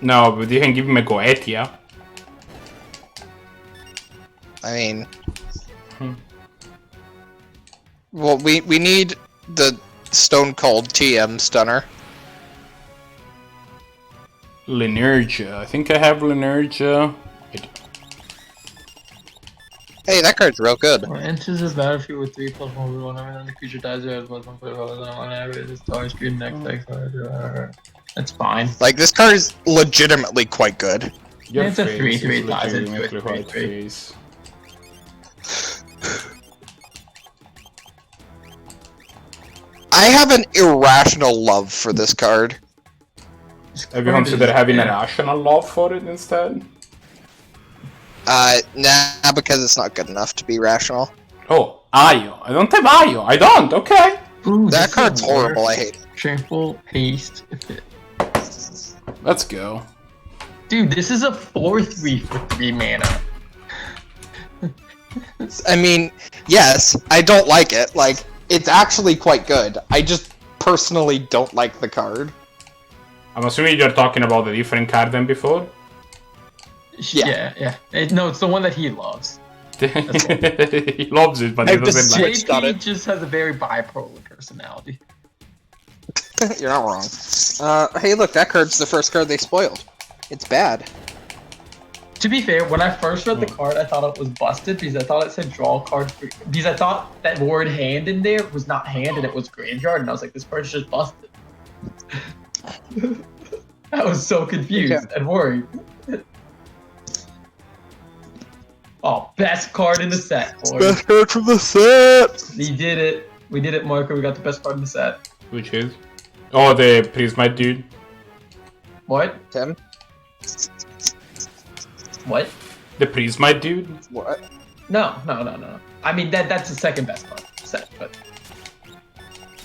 No, but you can give him a Goetia. I mean... Well, we need the Stone Cold TM stunner. Linergia. I think I have Linergia. Hey, that card's real good. When enters a battlefield with 3+1 whenever then the creature dies, there is +1 for on average. This tower screen next That's fine. Like, this card is legitimately quite good. Your it's a face 3/3 is ties into legitimately it, white 3/3. face. I have an irrational love for this card. Have you considered having a rational love for it instead? Nah, because it's not good enough to be rational. Oh, Ayo. I don't have Ayo. I don't. Okay. Ooh, That card's horrible. I hate it. Triple haste. Let's go. Dude, this is a 4/3 for 3 mana. I mean, yes, I don't like it. Like, it's actually quite good. I just personally don't like the card. I'm assuming you're talking about a different card than before? Yeah. No, it's the one that he loves. He loves it, but he doesn't like it. JP just has a very bipolar personality. You're not wrong. Hey, look, that card's the first card they spoiled. It's bad. To be fair, when I first read the card, I thought it was busted because I thought it said draw card free. Because I thought that word hand in there was not hand and it was graveyard, and I was like, this card's just busted. I was so confused and worried. Oh, best card in the set, boys. Best card from the set! We did it. We did it, Marco. We got the best card in the set. Which is? Oh, the Prismite dude. What? Tim? What? The Prismite dude? What? No. I mean, that's the second best card in the set, but...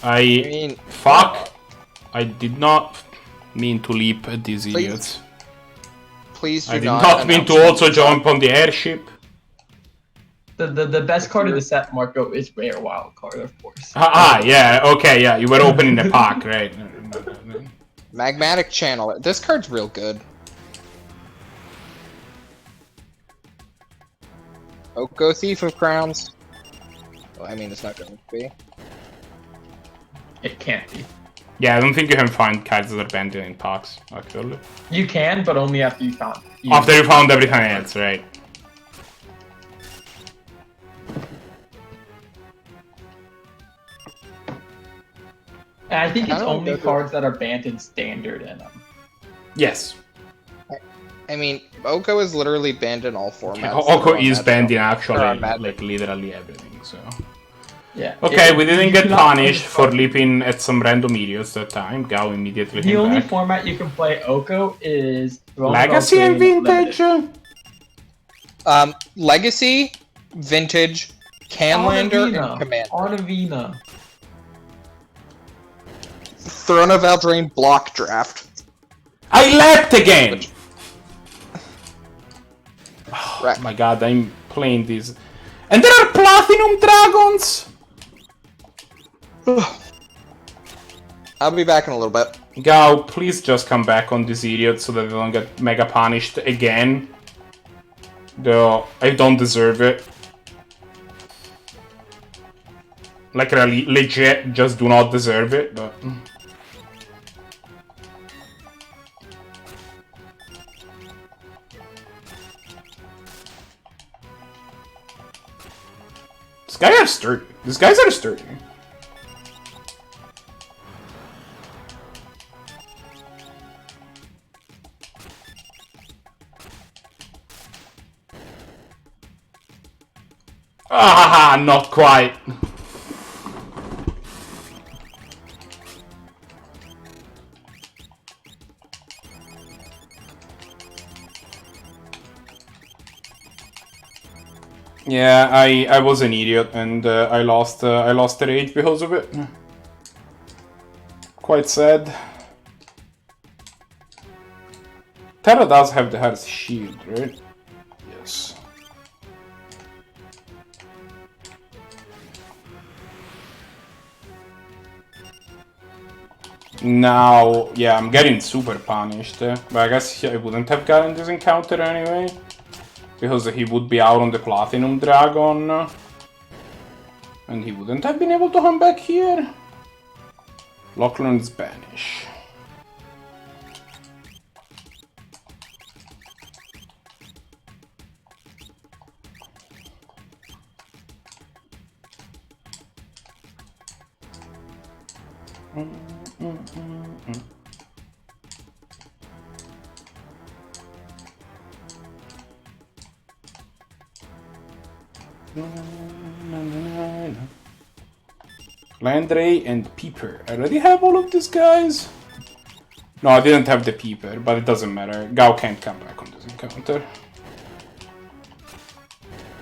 I mean... Fuck! I did not mean to leap at these idiots. Please do I did not mean to also jump on the airship. The best card of the set, Marco, is Rare Wild Card, of course. Yeah, okay, yeah, you were opening the pack, right? Magmatic Channel. This card's real good. Oko Thief of Crowns. Well, I mean, it's not going to be. It can't be. Yeah, I don't think you can find cards that are banned in packs, actually. You can, but only after you found. After you found everything else, right? And I think it's only cards that are banned in standard and Yes. I mean, Oko is literally banned in all formats. Yeah, Oko is banned in actually, like, literally everything, so... Yeah. Okay, we didn't get punished for leaping at some random idiots that time. Gao immediately The came only back. format you can play Oko is... Legacy and Vintage? Legacy, Vintage, Canlander, and Commander. Arnavina. Throne of Eldraine block draft. I leapt again! Right. Oh my god, I'm playing these. And there are Platinum Dragons! I'll be back in a little bit. Gao, please just come back on this idiot so that they don't get mega punished again. Though, I don't deserve it. Like, really, legit, just do not deserve it, but... These guys are sturdy. These guys are sturdy. Ah, not quite. Yeah, I was an idiot and I lost the rage because of it. Quite sad. Terra does have the hardest shield, right? Yes. Now, yeah, I'm getting super punished, but I guess I wouldn't have gotten this encounter anyway, because he would be out on the Platinum Dragon, and he wouldn't have been able to come back here. Lachlan's Banish. Landray and Peeper. I already have all of these guys. No, I didn't have the Peeper, but it doesn't matter. Gao can't come back on this encounter.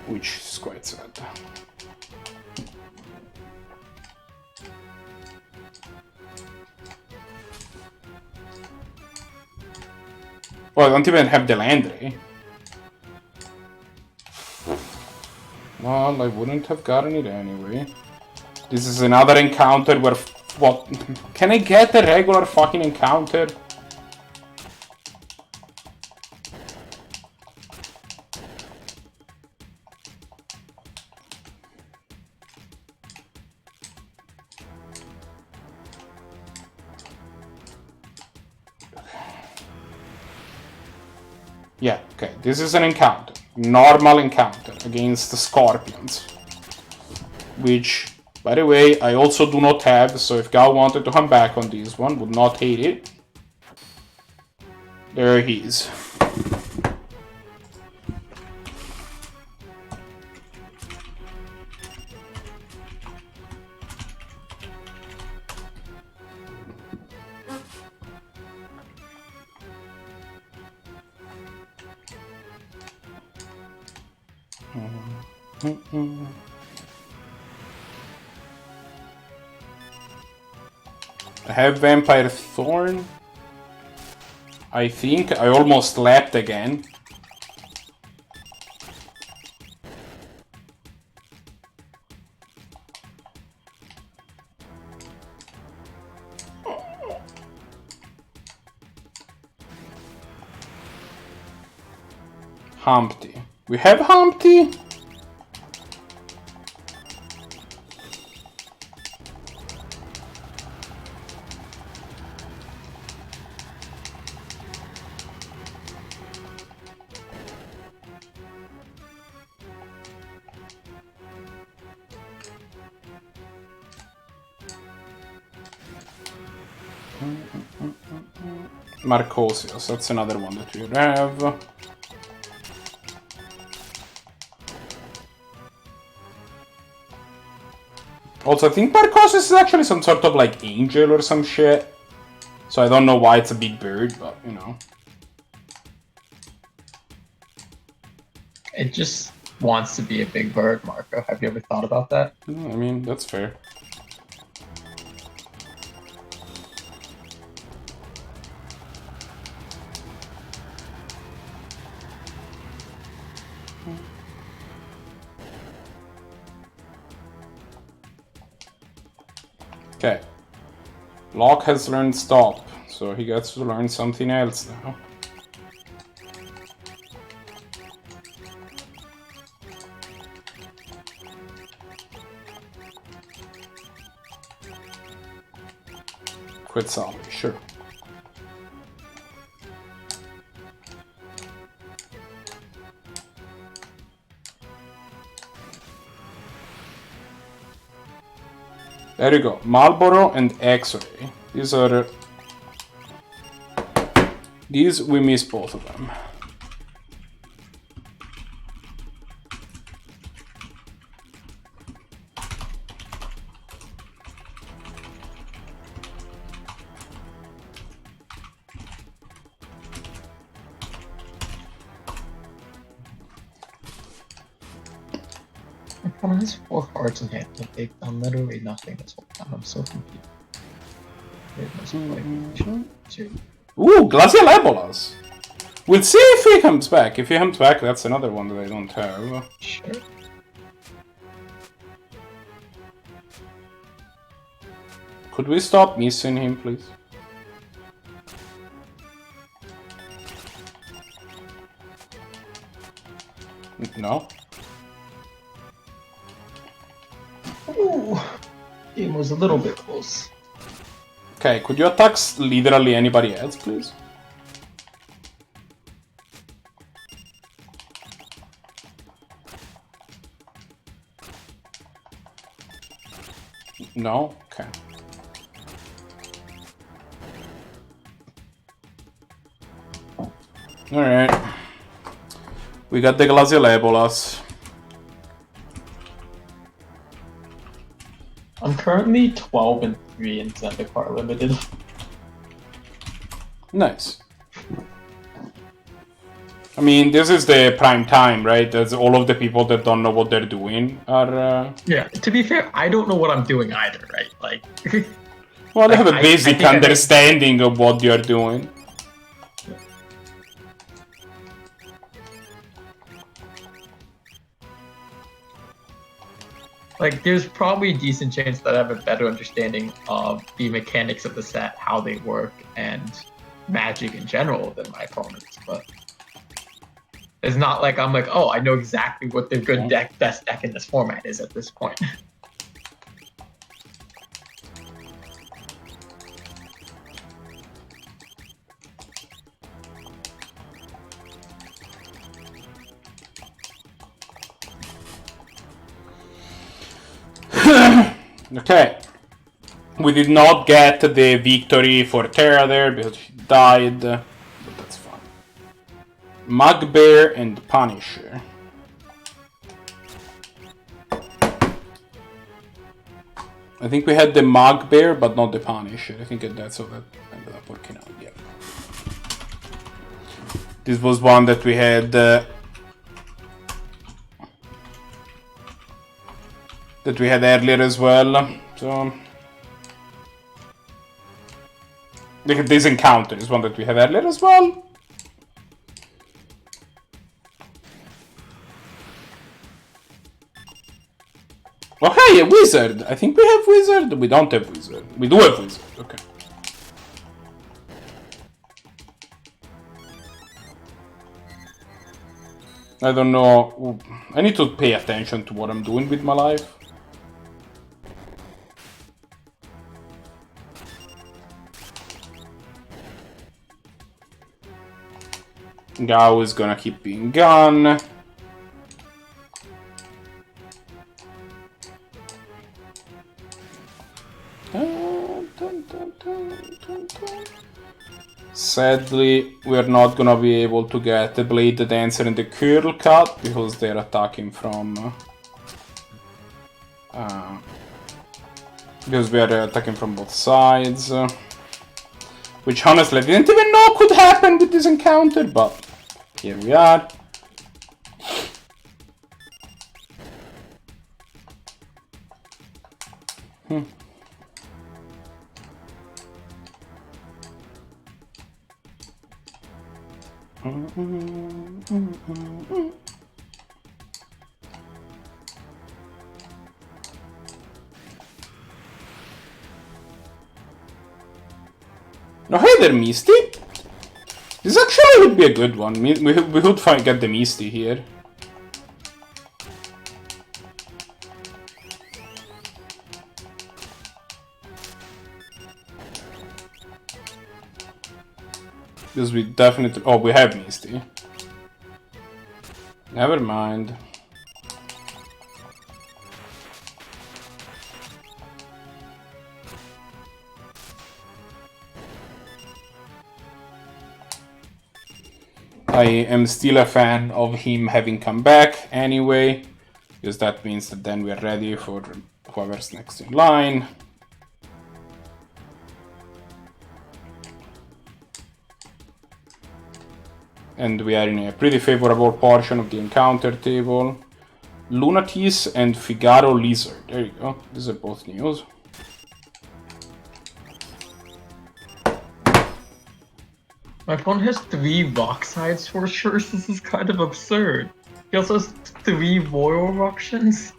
Which is quite sad. Well, I don't even have the Landray. Well, I wouldn't have gotten it anyway. This is another encounter where... What? Can I get a regular fucking encounter? Yeah, okay, this is an encounter. Normal encounter against the Scorpions. Which, by the way, I also do not have, so if Gao wanted to come back on this one, would not hate it. There he is. I have Vampire Thorn. I think I almost lapped again. Humpty. We have Humpty. Marcosius, that's another one that we have. Also, I think Marcosius is actually some sort of like angel or some shit. So I don't know why it's a big bird, but you know. It just wants to be a big bird, Marco. Have you ever thought about that? I mean, that's fair. Okay. Locke has learned stop, so he gets to learn something else now. Quit zombie, sure. There you go. Marlboro and X-ray. These are... These, we miss both of them. Come on, there's 4 cards in hand. They've done literally nothing this whole time. I'm so confused. Ooh, Glacial Ebolas! We'll see if he comes back. If he comes back, that's another one that I don't have. Sure. Could we stop missing him, please? No? Ooh, game was a little bit close. Okay, could you attack literally anybody else, please? No? Okay. Alright. We got the Glacial Ebolas. I'm currently 12-3 in Zendikar Limited. Nice. I mean, this is the prime time, right? That's all of the people that don't know what they're doing are... Yeah, to be fair, I don't know what I'm doing either, right? Like... well, they like, have a basic I understanding of what you're doing. Like, there's probably a decent chance that I have a better understanding of the mechanics of the set, how they work, and Magic in general than my opponents, but it's not like I'm like, oh, I know exactly what the good deck, best deck in this format is at this point. Okay. We did not get the victory for Terra there because she died, but that's fine. Mugbear and Punisher. I think we had the Mugbear, but not the Punisher. I think that's how that ended up working out, yeah. This was one that we had... that we had earlier as well, so... This encounter is one that we had earlier as well. Okay, a wizard! I think we have wizard. We don't have wizard. We do have wizard, okay. I don't know. I need to pay attention to what I'm doing with my life. Gao is gonna keep being gone. Sadly, we're not gonna be able to get the Blade Dancer and the Curl Cut because they're attacking from... because we are attacking from both sides. Which honestly I didn't even know could happen with this encounter, but here we are. consider Misty. This actually would be a good one. We would get the Misty here. Because we definitely... Oh, we have Misty. Never mind. I am still a fan of him having come back anyway, because that means that then we're ready for whoever's next in line. And we are in a pretty favorable portion of the encounter table. Lunatis and Figaro Lizard. There you go. These are both news. My phone has 3 rock-side sorcerers. This is kind of absurd. He also has 3 royal eruptions.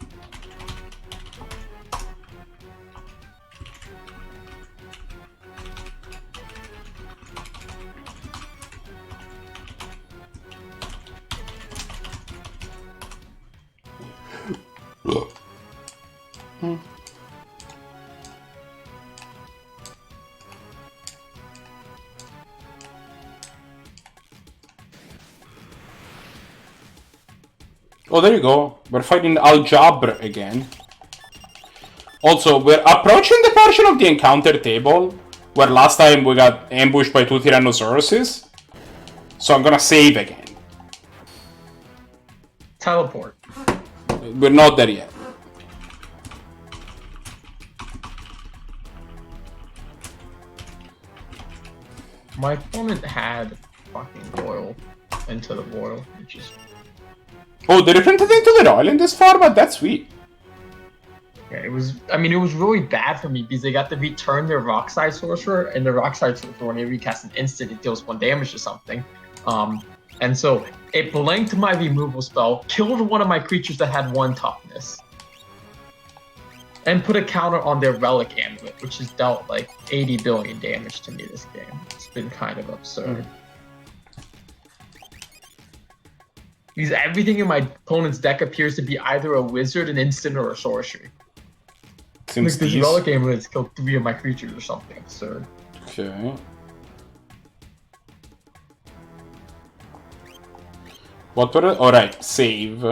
Oh, there you go. We're fighting Algebra again. Also, we're approaching the portion of the encounter table where last time we got ambushed by 2 Tyrannosauruses. So I'm gonna save again. Teleport. We're not there yet. My opponent had fucking royal into the royal, which is... Oh, they reprinted into the Royal in this format? That's sweet. Yeah, it was... I mean, it was really bad for me because they got to return their rock-side sorcerer, and the rock-side sorcerer, when they recast an instant, it deals 1 damage or something. And so it blanked my removal spell, killed one of my creatures that had 1 toughness, and put a counter on their relic amulet, which has dealt like 80 billion damage to me this game. It's been kind of absurd. Because everything in my opponent's deck appears to be either a wizard, an instant, or a sorcery. Seems like this relic amulet's killed 3 of my creatures or something absurd. Okay. What were it? Alright, save.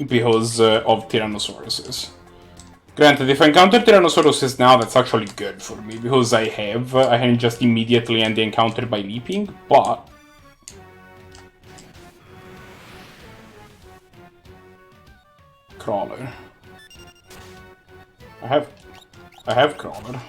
Because of Tyrannosauruses. Granted, if I encounter Tyrannosauruses now, that's actually good for me, because I can just immediately end the encounter by leaping, but... Crawler. I have Crawler.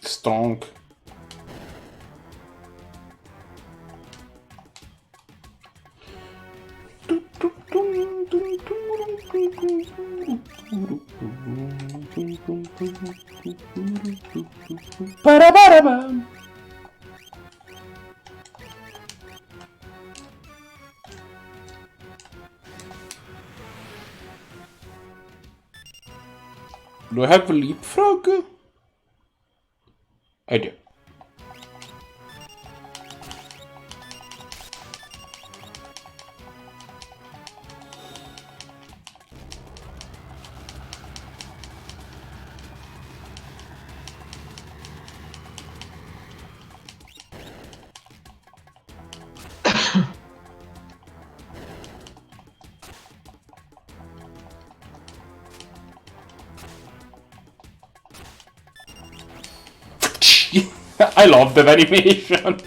Stonk. Ba-da-ba-da-bam. Do I have a leapfrog? I do. I love that animation.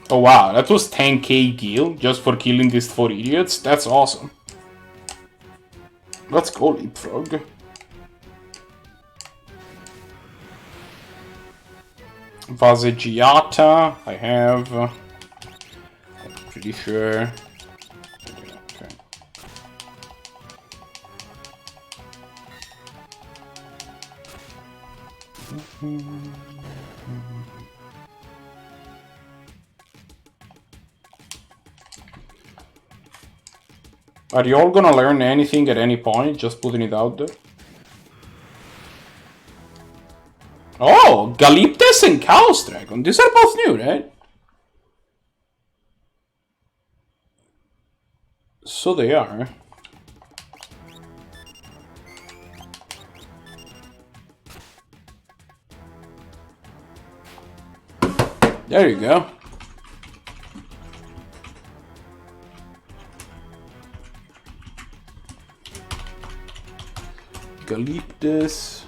Oh wow, that was 10k kill just for killing these 4 idiots. That's awesome. Let's go, Leapfrog. Vasegiata, I have. I'm pretty sure. Okay. Are you all gonna learn anything at any point? Just putting it out there. Oh, Galiptes and Chaos Dragon. These are both new, right? So they are. There you go. Galiptes.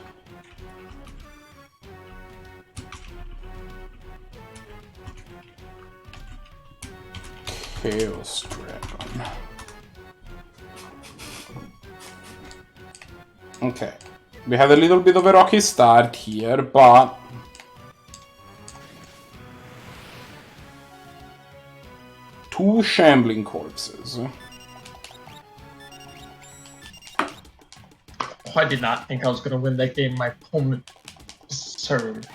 Chaos Dragon. Okay. We had a little bit of a rocky start here, but... two shambling corpses. Oh, I did not think I was going to win that game. My opponent served.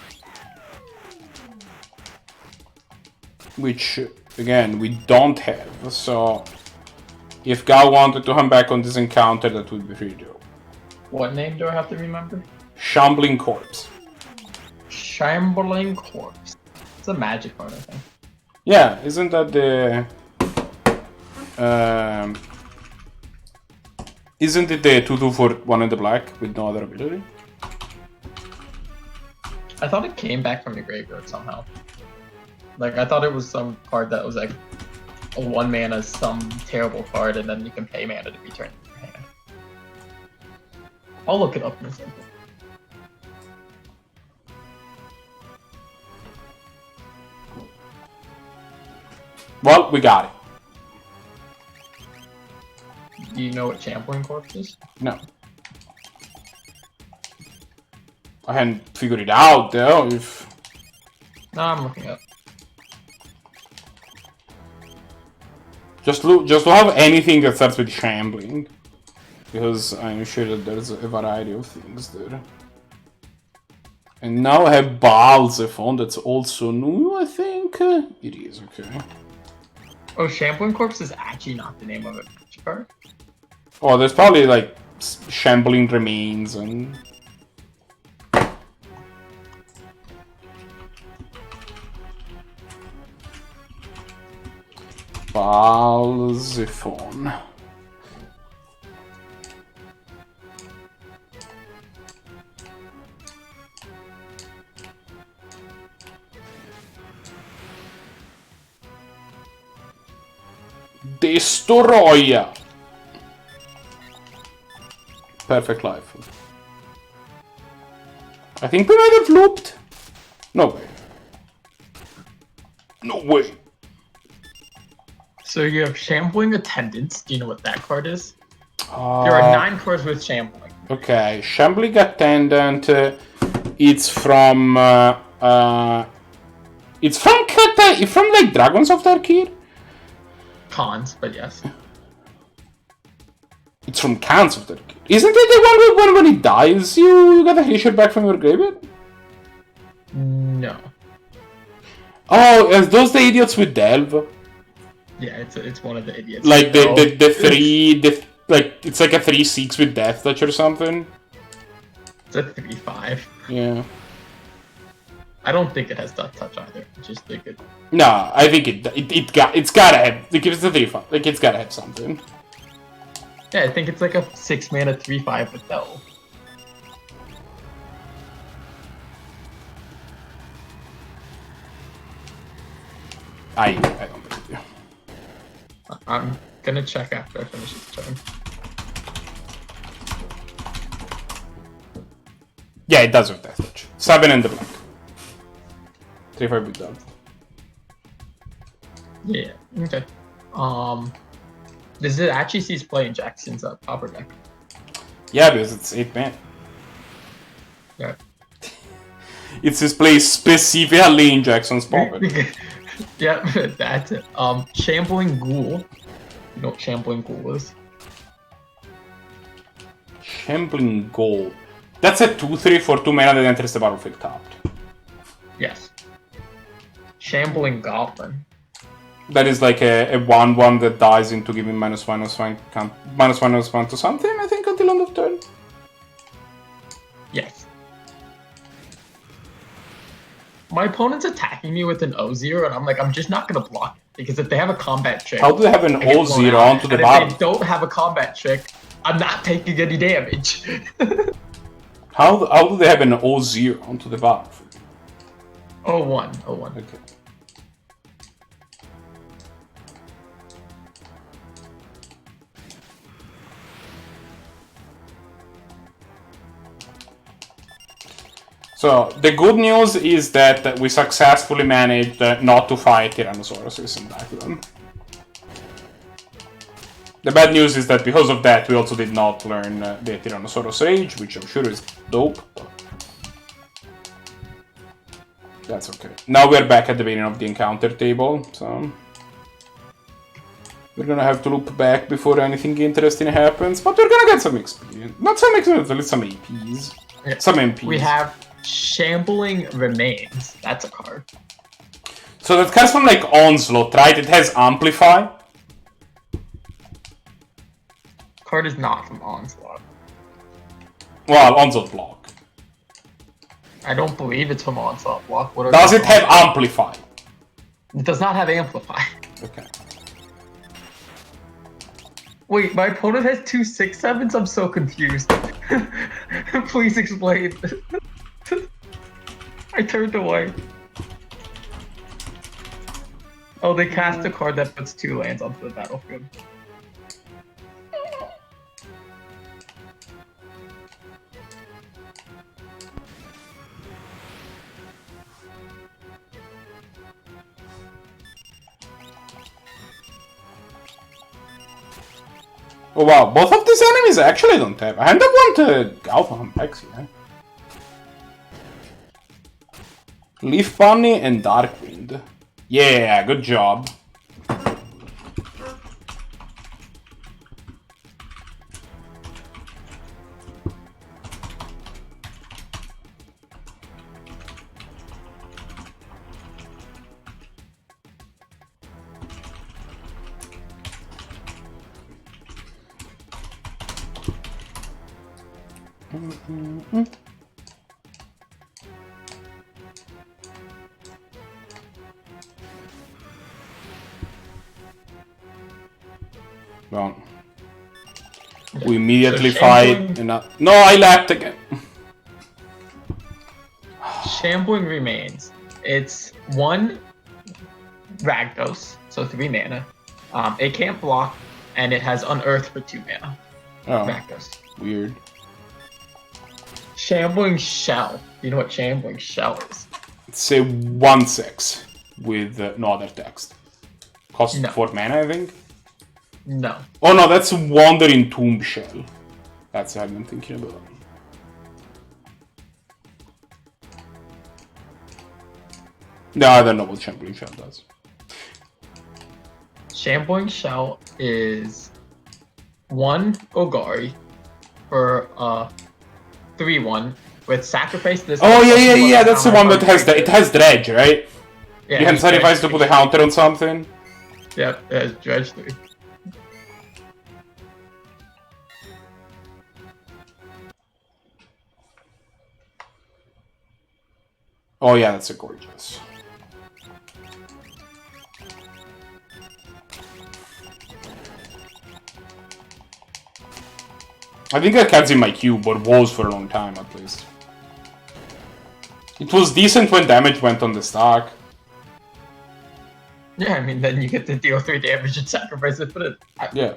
Which, again, we don't have, so... if Gal wanted to come back on this encounter, that would be pretty dope. What name do I have to remember? Shambling Corpse. Shambling Corpse. It's a magic card, I think. Yeah, isn't that the... isn't it the 2/2 for 1 in the black with no other ability? I thought it came back from the graveyard somehow. Like, I thought it was some card that was like a 1 mana, some terrible card, and then you can pay mana to return it to your hand. I'll look it up in a second. Well, we got it. Do you know what Shambling Corpse is? No. I hadn't figured it out, though, if... No, I'm looking up. Just to have anything that starts with shambling. Because I'm sure that there's a variety of things there. And now I have Balzephon, that's also new, I think. It is, okay. Oh, Shambling Corpse is actually not the name of a magic card? Oh, there's probably, like, shambling remains and... Balzephon. Destroyer. Perfect life. I think we might have looped. No way. No way. So you have Shambling Attendants. Do you know what that card is? There Uh, are 9 cards with Shambling. Okay, Shambling Attendant. It's from. It's from like Dragons of Darkir. Cons, but yes. It's from Cans of Darkir. Isn't it the one when he dies, you get a Hrisher back from your graveyard? No. Oh, are those the idiots with Delve? Yeah, it's one of the idiots. Like the three, like it's like a 3/6 with Death Touch or something. It's a 3/5. Yeah. I don't think it has Death Touch either. I just think it. No, I think it's gotta have. Like if it's a 3/5, like it's gotta have something. Yeah, I think it's like a 6 mana 3/5 with Delve. I don't believe you. I'm gonna check after I finish this turn. Yeah, it does have Death Touch. 7 in the black. 3-5 with that. Yeah. Okay. Does it actually cease play in Jackson's upper deck? Yeah, because it's 8-man. Yeah. It says play specifically in Jackson's puppet. Yeah, that's it. Shambling Ghoul. You know what Shambling Ghoul is? Shambling Goal. That's a 2-3 for 2 mana that enters the battlefield tapped. Yes. Shambling Goblin. That is like a 1-1 that dies into giving -1/-1 to something, I think, until end of turn. Yes. My opponent's attacking me with an O0, and I'm like, I'm just not gonna block it, because if they have a combat trick, How do they have an I get blown O0 out. onto the And bottom? if they don't have a combat trick, I'm not taking any damage. How do they have an O0 onto the battlefield? 0-1, 0-1. Okay. So, the good news is that we successfully managed not to fight Tyrannosauruses in back then. The bad news is that because of that, we also did not learn the Tyrannosaurus Rage, which I'm sure is dope, but that's okay. Now we're back at the beginning of the encounter table, so we're gonna have to loop back before anything interesting happens, but we're gonna get some experience. Not some experience, at least some APs. Yeah. Some MPs. We have Shambling Remains. That's a card. So that card's from like Onslaught, right? It has Amplify. Card is not from Onslaught. Well, Onslaught block. I don't believe it's from Onslaught block. What are Does they it have Amplify? It does not have Amplify. Okay. Wait, my opponent has 2 6/7s? I'm so confused. Please explain. I turned away. Oh, they cast a card that puts 2 lands onto the battlefield. Oh wow, both of these enemies actually don't have. I end up one to Galvan and Pexi, eh? Leaf Bunny and Darkwind. Yeah, good job. Well, we immediately So fight. And no, I lapped again. Shambling Remains. It's 1 Rakdos, so 3 mana. It can't block, and it has Unearth for 2 mana. Oh, Rakdos. weird. Shambling Shell. You know what Shambling Shell is? It's a 1/6 with no other text. Costs No. 4 mana, I think. No. Oh no, that's Wandering Tomb Shell. That's what I've been thinking about. No, I don't know what Shambling Shell does. Shambling Shell is 1 Ogari for 3/1 with sacrifice this. Oh yeah. That's the one that has it has dredge, right? Yeah, You can it's sacrifice dredge. to put a counter on something. Yep, it has dredge 3. Oh yeah, that's a gorgeous. I think that card's in my queue, but was for a long time at least. It was decent when damage went on the stack. Yeah, I mean, then you get to deal 3 damage and sacrifice it for it. Yeah.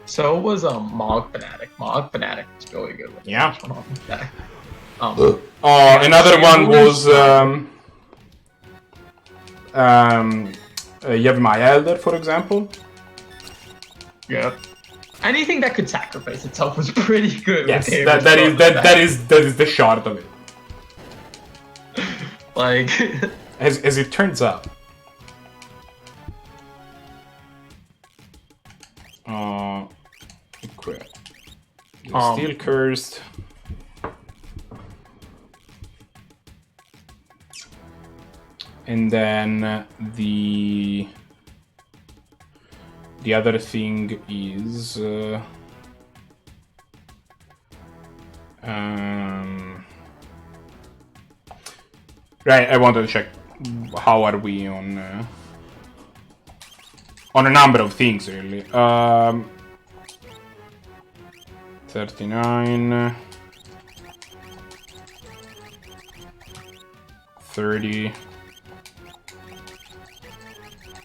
So was Mog Fanatic. Mog Fanatic was really good. With Yeah. Another one was you have My Elder, for example. Yeah. Anything that could sacrifice itself was pretty good. Yes, with that is the short of it. Like, as it turns out. Equip. Steel cursed. And then the other thing is right. I wanted to check how are we on a number of things really. 39, 30. I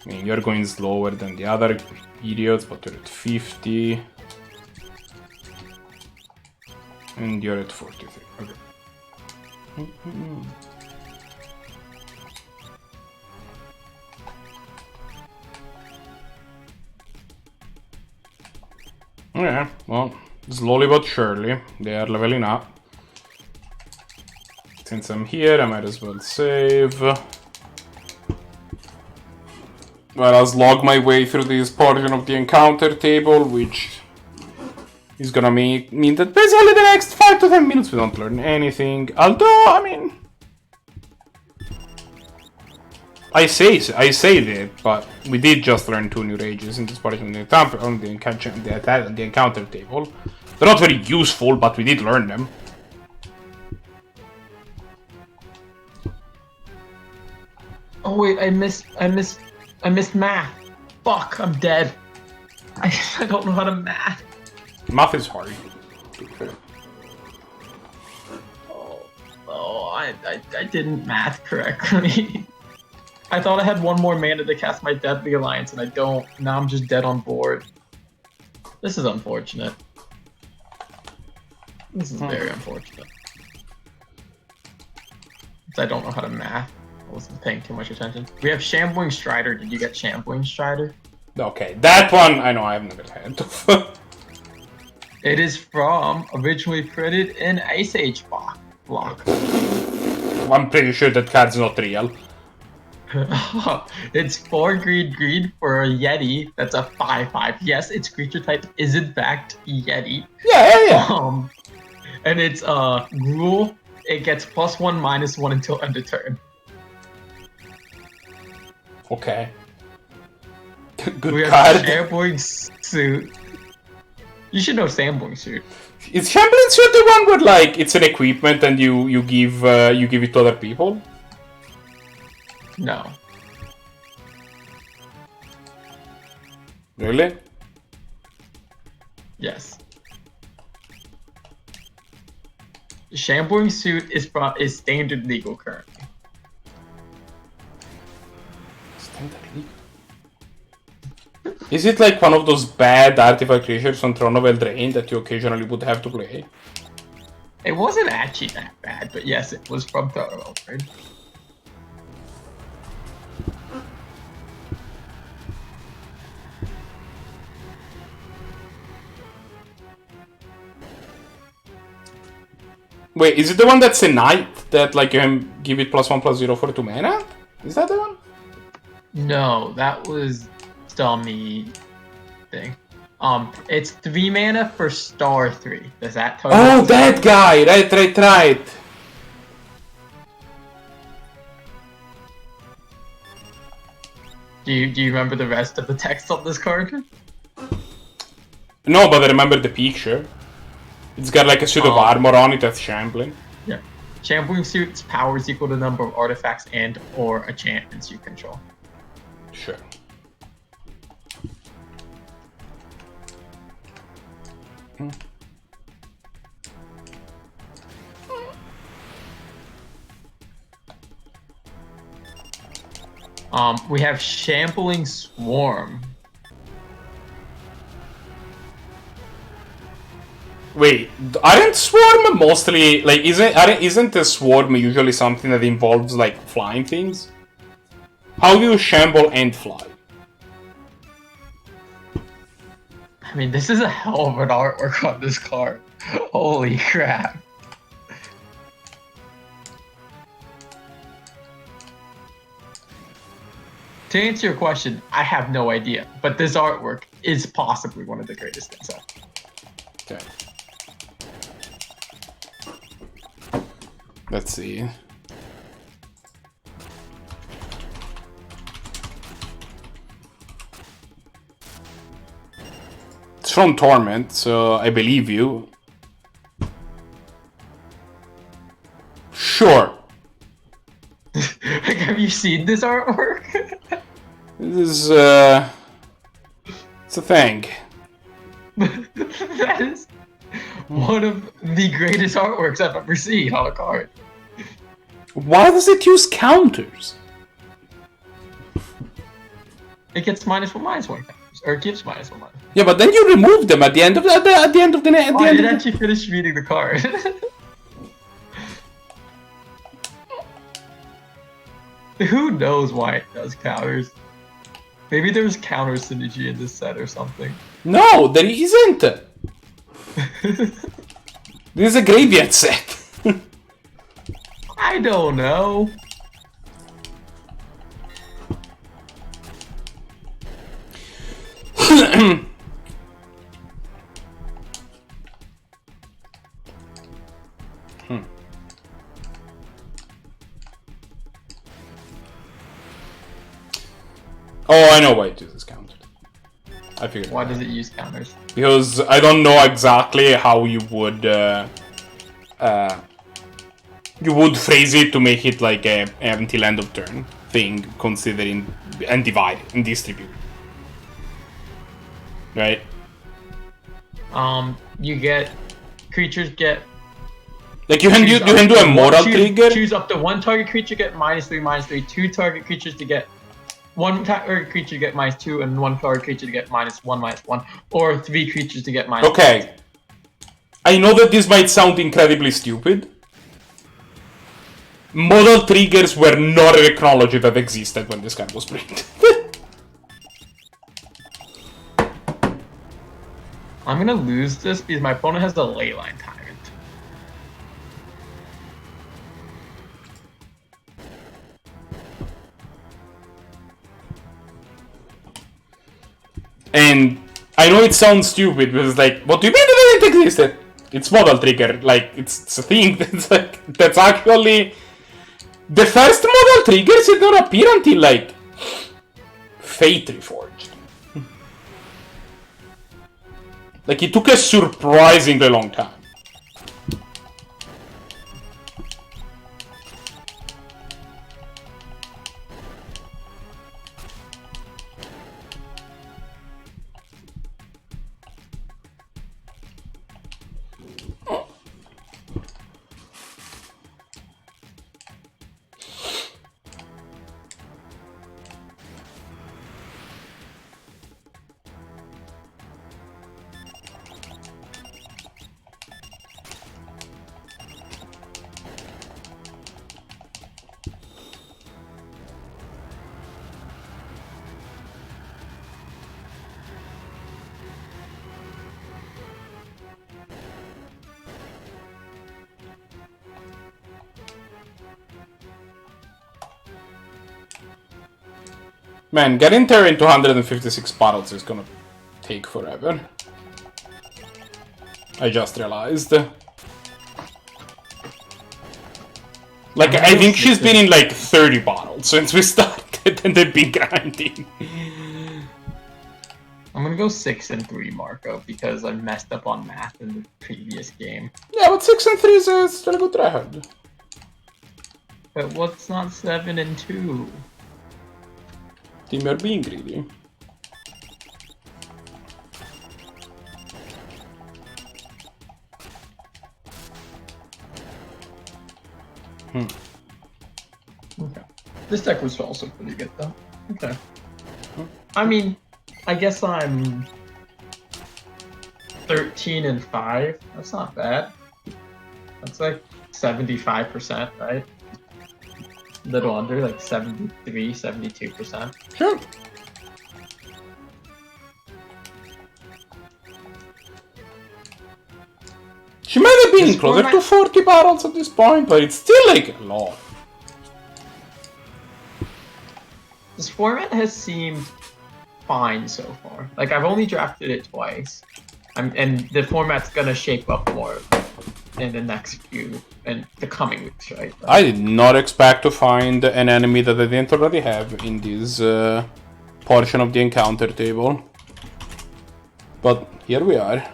mean, you're going slower than the other idiots, but you're at 50. And you're at 43. Okay. Yeah, well, slowly but surely, they are leveling up. Since I'm here, I might as well save. Well, I'll log my way through this portion of the encounter table, which is gonna mean that basically the next 5 to 10 minutes we don't learn anything. Although, I mean, I say that, but we did just learn 2 new rages in this portion of the encounter table. They're not very useful, but we did learn them. oh wait, I missed math. Fuck, I'm dead. I don't know how to math. Math is hard. I didn't math correctly. I thought I had one more mana to cast my Deadly Alliance, and I don't. Now I'm just dead on board. This is unfortunate. This is very unfortunate. I don't know how to math. I wasn't paying too much attention. We have Shambling Strider. Did you get Shambling Strider? Okay, that one I know I've never had. It is from originally printed in Ice Age block. I'm pretty sure that card's not real. It's 4 green for a Yeti. That's a 5/5. Yes, its creature type is in fact Yeti. Yeah. And it's Gruul. It gets +1/-1 until end of turn. Okay. Good We have card. Shambling Suit. You should know Shambling Suit. Is Shambling Suit the one where like it's an equipment and you give it to other people? No. Really? Yes. Shambling Suit is standard legal currently. Is it like one of those bad artifact creatures on Throne of Eldraine that you occasionally would have to play? It wasn't actually that bad, but yes, it was from Throne of Eldraine. Wait, is it the one that's a knight that like you can give it +1/+0 for 2 mana? Is that the one? No, that was still on the thing. It's 3 mana for star 3. Does that tell you? Oh, that guy! Right. Do you remember the rest of the text on this card? No, but I remember the picture. It's got like a suit of armor on it that's shambling. Yeah. Shambling Suit's power is equal to the number of artifacts and or enchantments you control. Sure. We have Shambling Swarm. Wait, aren't swarm mostly like isn't a swarm usually something that involves like flying things? How do you shamble and fly? I mean, this is a hell of an artwork on this card. Holy crap. To answer your question, I have no idea, but this artwork is possibly one of the greatest things ever. Okay. Let's see. It's from Torment, so I believe you. Sure. Like, have you seen this artwork? This is, it's a thing. That is one of the greatest artworks I've ever seen on a card. Why does it use counters? It gets -1/-1 counters, or it gives -1/-1. Yeah, but then you remove them at the end of the I didn't actually finish reading the card. Who knows why it does counters? Maybe there's counter synergy in this set or something. No, there isn't. This is a graveyard set. I don't know. Oh, I know why it uses counters. I figured. Why does it use counters? Because I don't know exactly how you would phrase it to make it like a until end of turn thing, considering and divide and distribute. Right? You get creatures get. Like you can do a moral trigger. Choose up to one target creature get -3/-3. Two target creatures to get one target creature to get -2, and one target creature to get -1/-1, or three creatures to get -1. Okay. I know that this might sound incredibly stupid. Modal triggers were not a technology that existed when this card was printed. I'm gonna lose this because my opponent has the Leyline Tyrant. And I know it sounds stupid, but it's like, what do you mean it didn't exist? It's modal trigger, like, it's a thing that's like, that's actually... The first modal triggers did not appear until, like, Fate Reforged. Like, it took a surprisingly long time. Man, getting there in 256 battles is gonna take forever. I just realized. Like, I think she's been in like 30 battles since we started and they've been grinding. I'm gonna go 6-3, Marco, because I messed up on math in the previous game. Yeah, but 6-3 is still a good tryhard. But what's not 7-2? Team, you're being greedy. Okay. This deck was also pretty good though. Okay. I mean, I guess I'm 13-5. That's not bad. That's like 75%, right? A little under, like 73, 72%. Sure. She might have been This closer format- to 40 battles at this point, but it's still like a lot. This format has seemed fine so far. Like, I've only drafted it twice. And the format's gonna shape up more in the next few, and the coming weeks, right? I did not expect to find an enemy that I didn't already have in this portion of the encounter table. But here we are.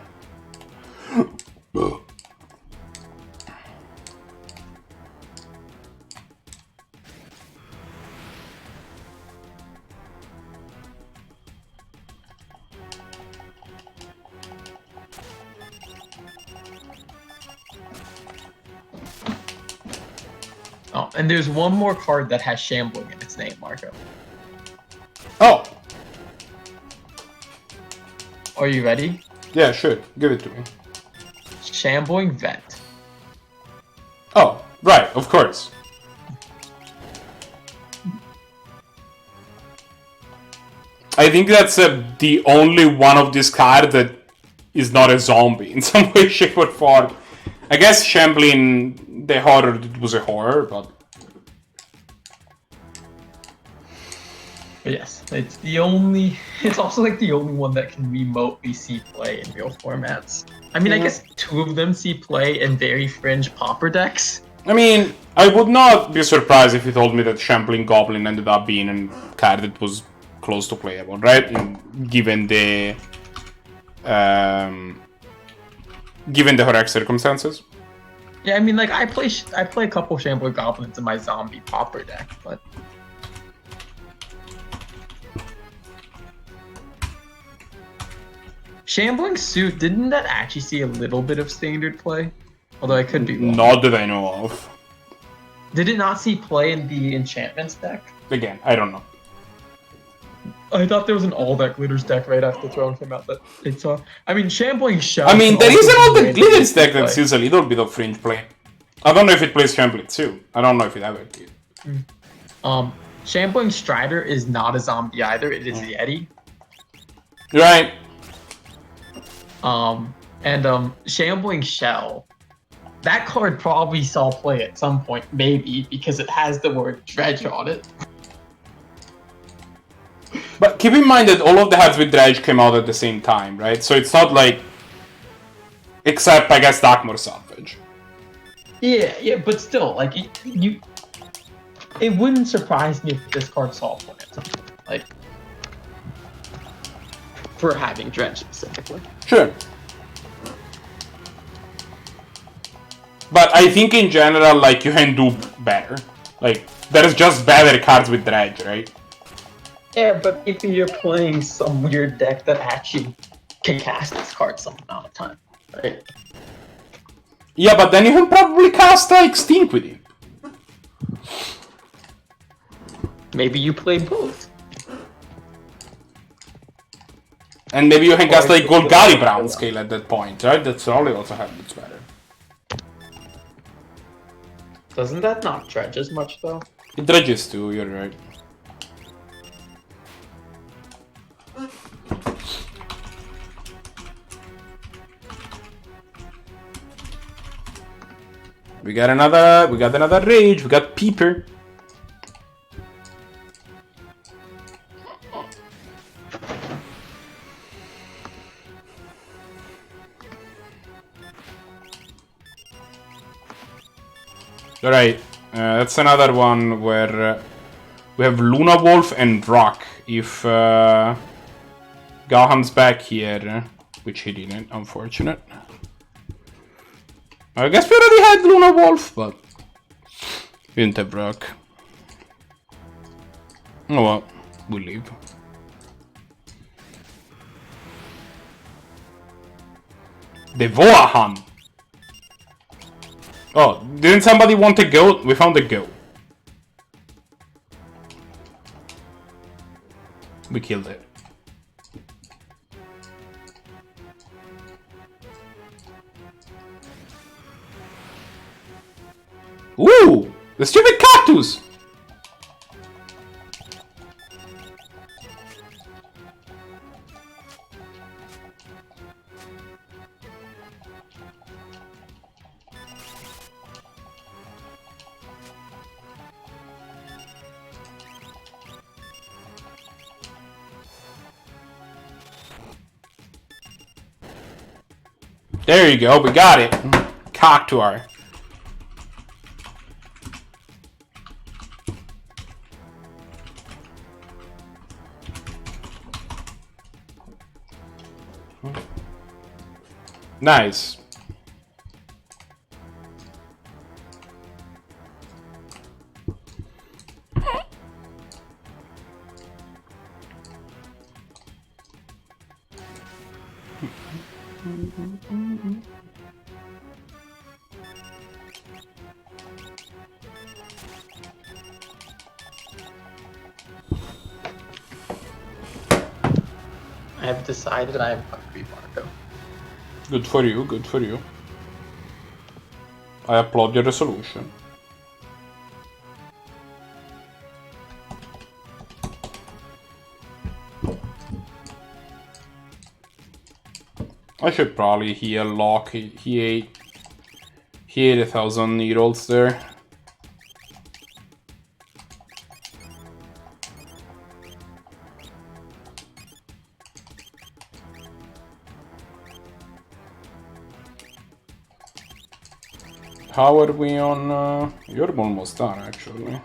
Oh, and there's one more card that has Shambling in its name, Marco. Oh, Are you ready? yeah, sure. Give it to me. Shambling Veldt. Oh, right, of course. I think that's the only one of this card that is not a zombie in some way, shape, or form. I guess Shambling, the horror, it was a horror, but... But yes, it's the only. It's also like the only one that can remotely see play in real formats. I mean, I guess two of them see play in very fringe pauper decks. I mean, I would not be surprised if you told me that Shambling Goblin ended up being a card that was close to playable, right? Given the correct circumstances. Yeah, I mean, like I play a couple Shambling Goblins in my zombie pauper deck, but Shambling Suit, didn't that actually see a little bit of standard play? Although I could be wrong. Not that I know of. Did it not see play in the Enchantments deck? Again, I don't know. I thought there was an all that glitters deck right after Throne came out that it saw. I mean, Shambling Shell. I mean, there is an all the glitters glitters deck that sees a little bit of fringe play. I don't know if it plays Shambling too. I don't know if it ever did. Shambling Strider is not a zombie either. It is Yeti. Right. Shambling Shell. That card probably saw play at some point, maybe, because it has the word Dredge on it. But keep in mind that all of the cards with Dredge came out at the same time, right? So it's not like... Except, I guess, Darkmoor Salvage. Yeah, but still, like, it wouldn't surprise me if this card saw play at some point. Like, for having Dredge specifically. Sure. But I think in general, like, you can do better. Like, there's just better cards with Dredge, right? Yeah, but maybe you're playing some weird deck that actually can cast this card some amount of time, right? Yeah, but then you can probably cast, like, Stink with it. Maybe you play both. And maybe you can cast, like, Golgari Brown Scale at that point, right? That's probably also happens better. Doesn't that not dredge as much, though? It dredges too, you're right. We got another rage, we got Peeper. Alright, that's another one where we have Luna Wolf and Rock. If Gahan's back here, which he didn't, unfortunate. I guess we already had Luna Wolf, but we didn't have Rock. Oh well, we'll leave. The Voahan! Oh, didn't somebody want a goat? We found a goat. We killed it. Ooh! The stupid cactus! There you go, we got it. Cactuar. Nice. I have decided I'm hungry, Marco. Good for you, good for you. I applaud your resolution. I should probably heal Locke. He ate 1,000 needles there. How are we on? You're almost done, actually.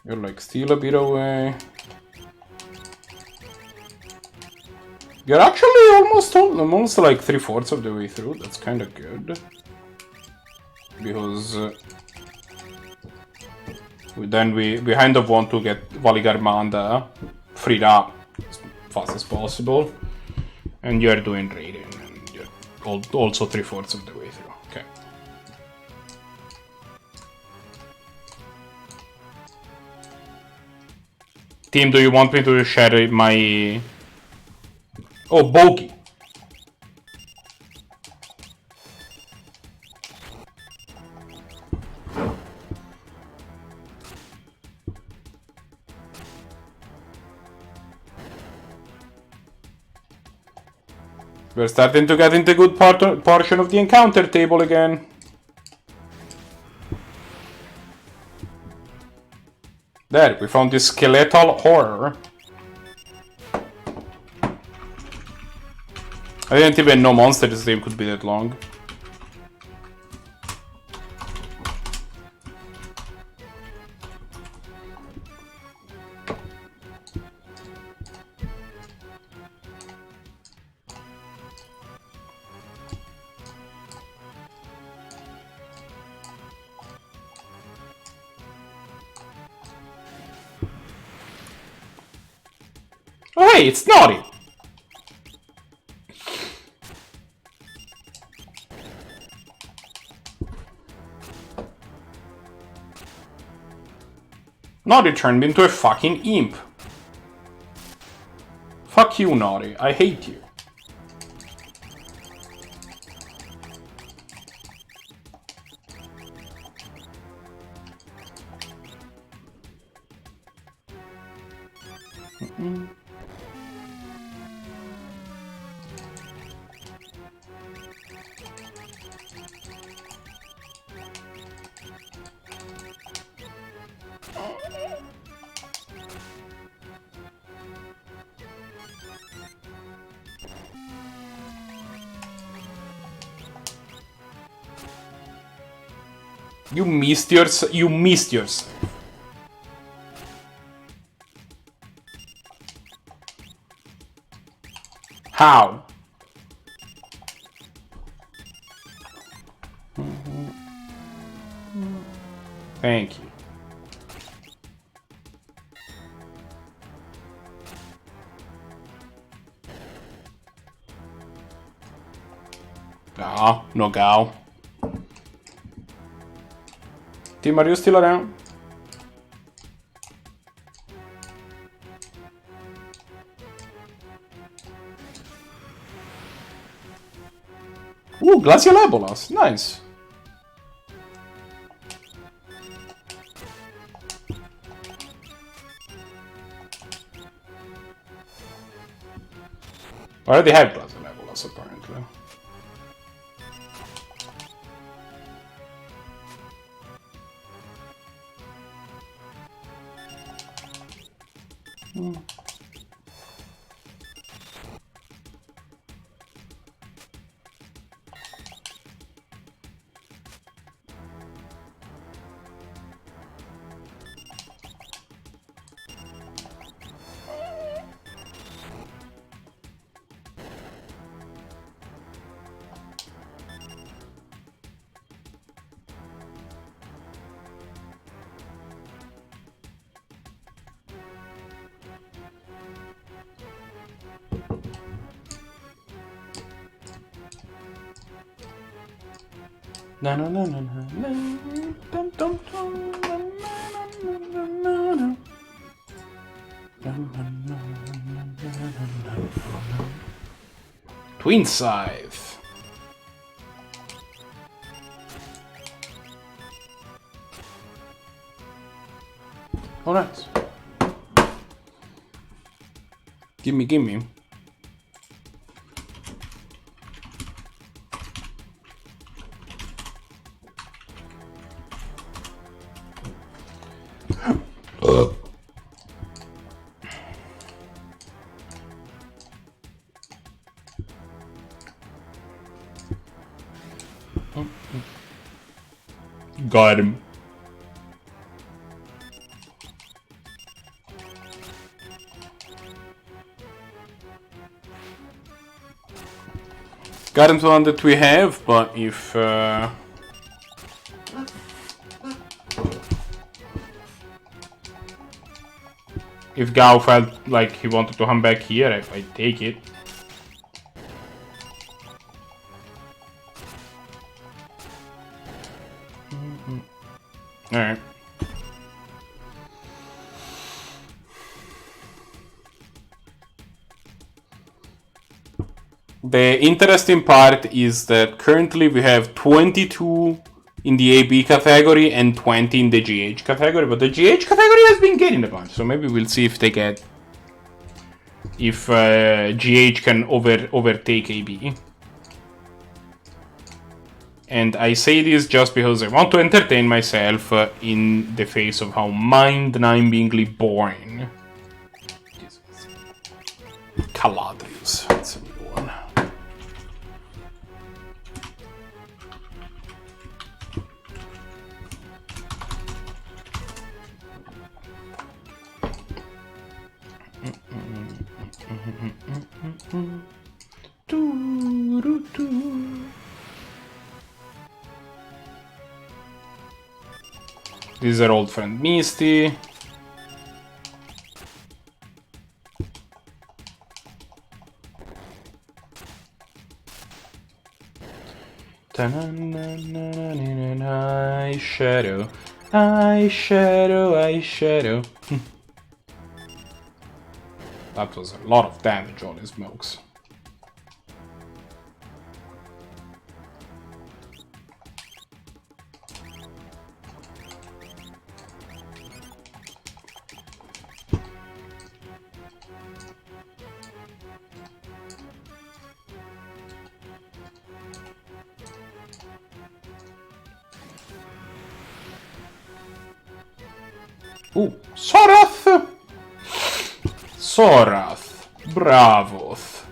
You're like still a bit away. You're actually almost like 3/4 of the way through. That's kind of good. Because we kind of want to get Valigarmanda freed up as fast as possible. And you're doing raiding, and you're also 3/4 of the way through. Okay. Team, do you want me to share my... Oh, bogey. We're starting to get into good portion of the encounter table again. There, we found this skeletal horror. I didn't even know Monsters game could be that long. Oh hey, it's Naughty! Naughty turned me into a fucking imp. Fuck you, Naughty. I hate you. You missed yourself. You missed yourself. How? Thank you. Ah, no gal. Tim, are you still around? Ooh, glacial ebolas. Nice. I already have glacial ebolas, apparently. Na na na na na na dum dum dum na na na na na Twin Scythe. Oh, nice. Gimme, gimme. Got him. Got him to one that we have, but if Gao felt like he wanted to come back here, I take it. Alright. The interesting part is that currently we have 22 in the AB category and 20 in the GH category, but the GH category has been getting a bunch, so maybe we'll see if they get... if GH can overtake AB. And I say this just because I want to entertain myself in the face of how mind-numbingly boring. Caladrius, that's a new one. This is our old friend Misty. Eyeshadow, eyeshadow, eyeshadow. That was a lot of damage, holy smokes. Ooh, Sorath! Sorath. Bravoth.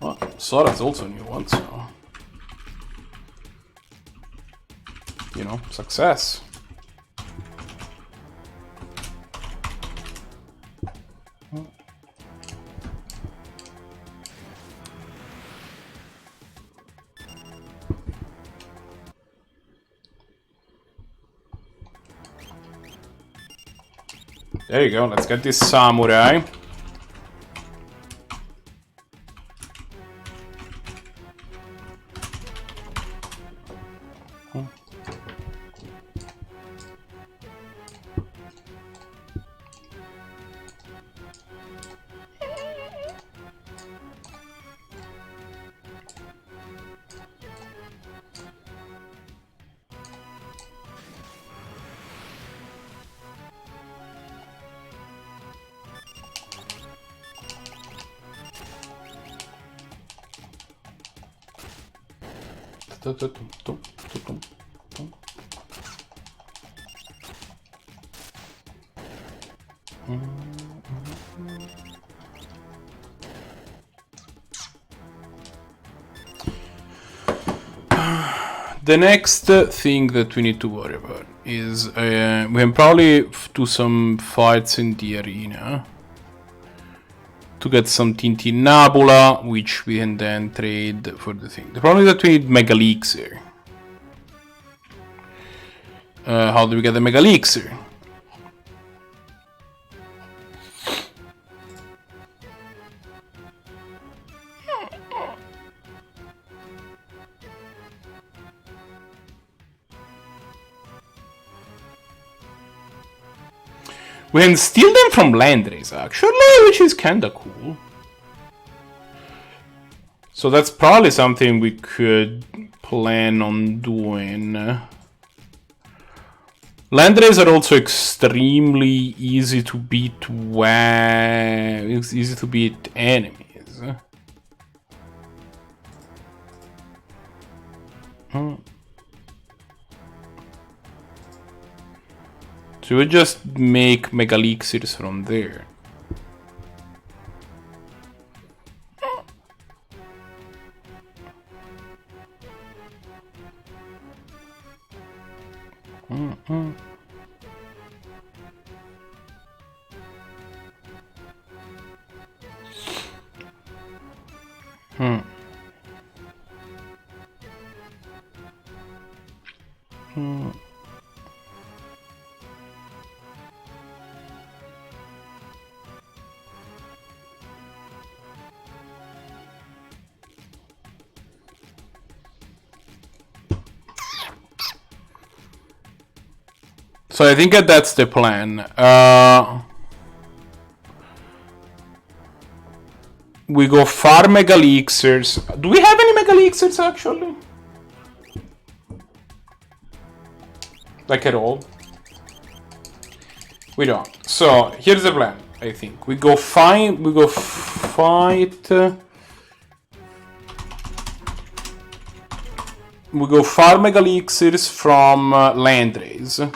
Well, Sorath's also a new one, so... you know, success. There you go, let's get this samurai. The next thing that we need to worry about is we can probably do some fights in the arena to get some Tintinnabula, which we can then trade for the thing. The problem is that we need Mega Elixir. How do we get the Mega Elixir? We can steal them from Landrace, actually, which is kinda cool. So that's probably something we could plan on doing. Landrace are also extremely easy to beat it's easy to beat enemies. So we just make Mega Elixirs from there. So I think that's the plan. We go farm Mega Elixirs. Do we have any Mega Elixirs actually? Like at all? We don't. So here's the plan. I think we go fight. We go farm Mega Elixirs from Landrace.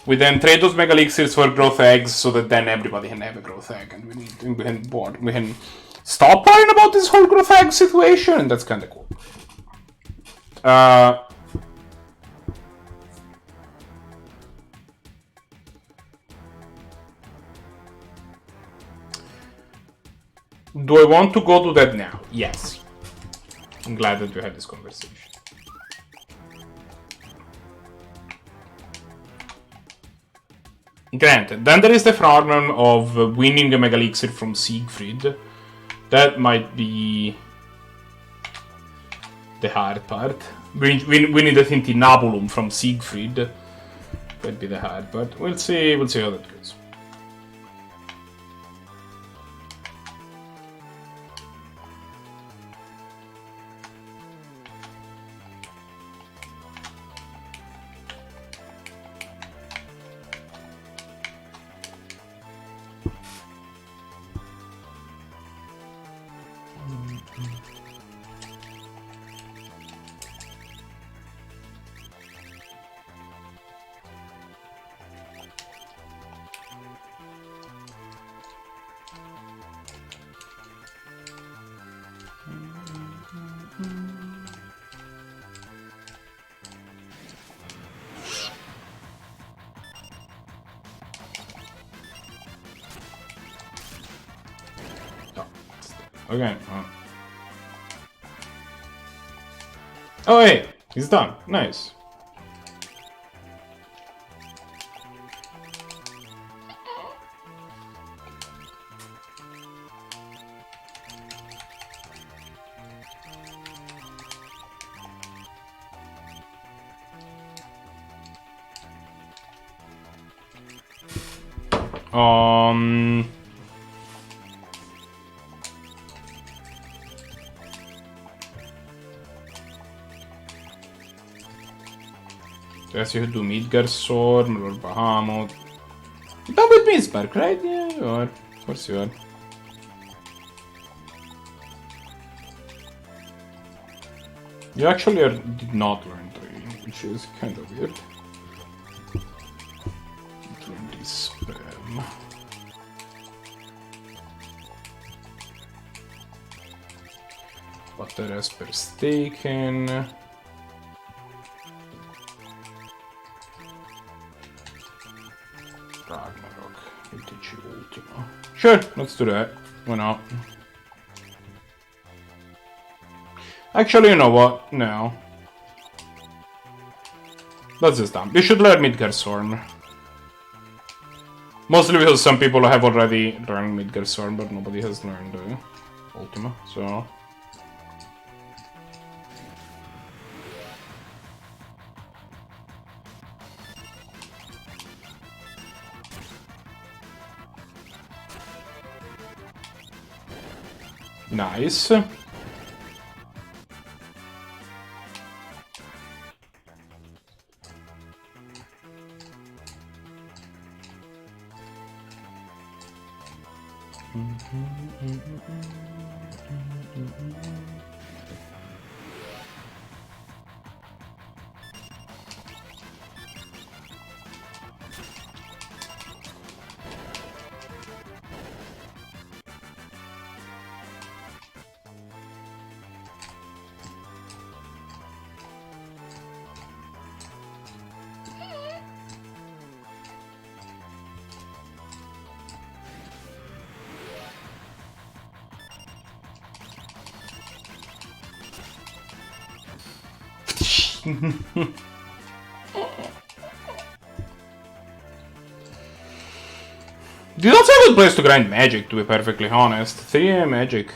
We then trade those Mega Elixirs for growth eggs so that then everybody can have a growth egg, and we can stop worrying about this whole growth egg situation, and that's kind of cool. Do I want to go to that now? Yes. I'm glad that we had this conversation. Granted, then there is the problem of winning a Mega Elixir from Siegfried. That might be the hard part. Winning the Tintinnabulum from Siegfried might be the hard part. We'll see how that goes. Okay. Oh, hey! He's done. Nice. Guess you could do Midgard or Bahamut. You're done with Minspark, right? Yeah, you are. Of course you are. You actually did not learn 3, which is kind of weird. Learn this spell. But the rest per taken. Ragnarok, UTG Ultima. Sure, let's do that. Why not? Actually, you know what? No. That's just dumb. We should learn Midgardsorn. Mostly because some people have already learned Midgardsorn, but nobody has learned Ultima, so... Nice. Dude, that's a good place to grind magic, to be perfectly honest. 3 magic.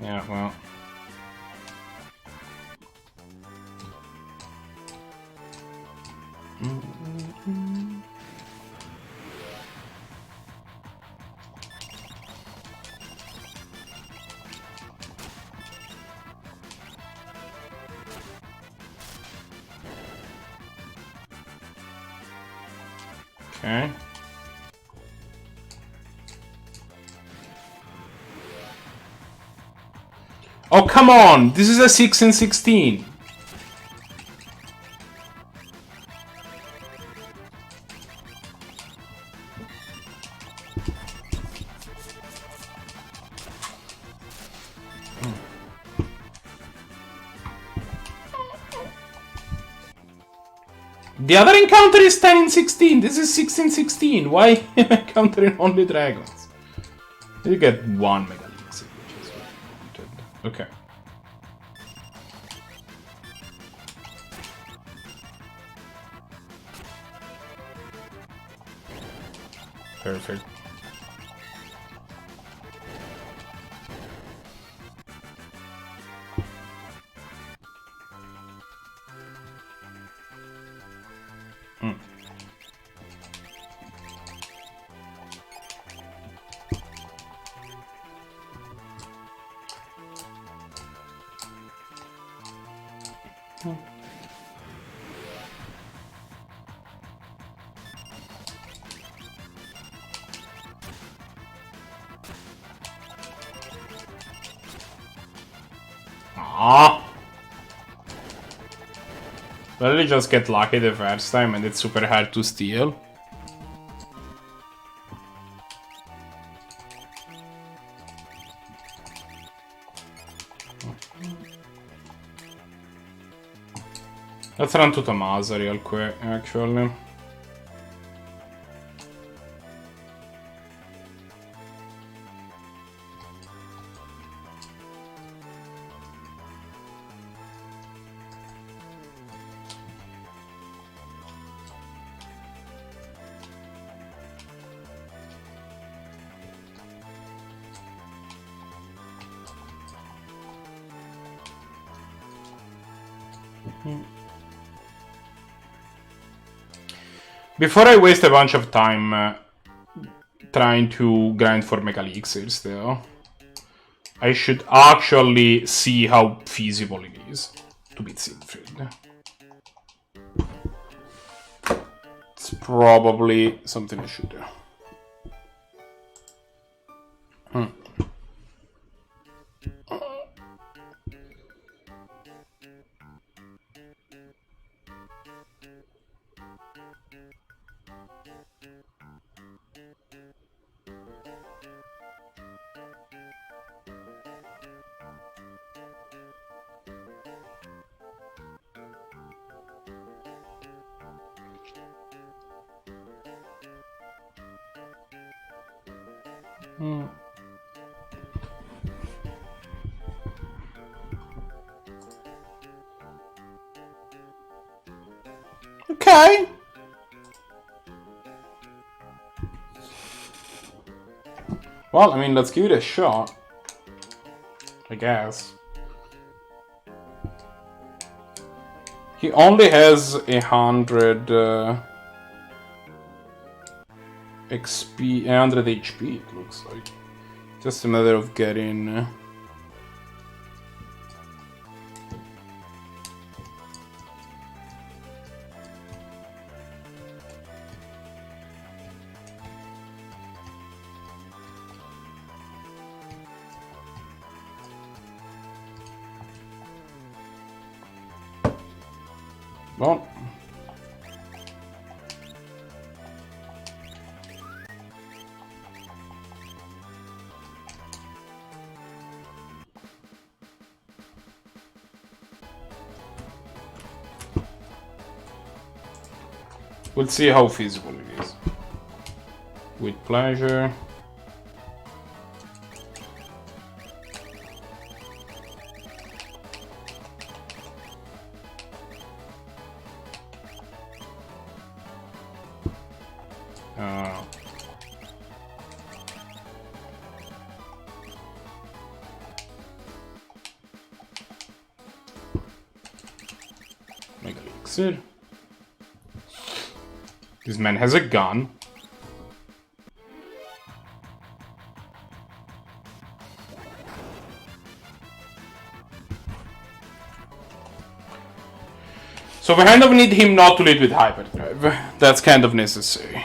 Yeah, well. Okay. Oh, come on! This is a 6 and 16. The other encounter is 10 and 16. This is 6 and 16. Why am I encountering only dragons? You get 1 Mega Elixir, which is what I wanted. Okay. Perfect. Aww. Well, you just get lucky the first time and it's super hard to steal. Let's run to Tomasa real quick, actually. Before I waste a bunch of time trying to grind for Mega Elixirs, though, I should actually see how feasible it is to beat Siegfried. It's probably something I should do. Okay. Well, I mean, let's give it a shot, I guess. He only has 100 XP, 100 HP, it looks like. Just a matter of getting... Well... We'll see how feasible it is. With pleasure. Mega Elixir. This man has a gun. So we kind of need him not to lead with hyperdrive. That's kind of necessary.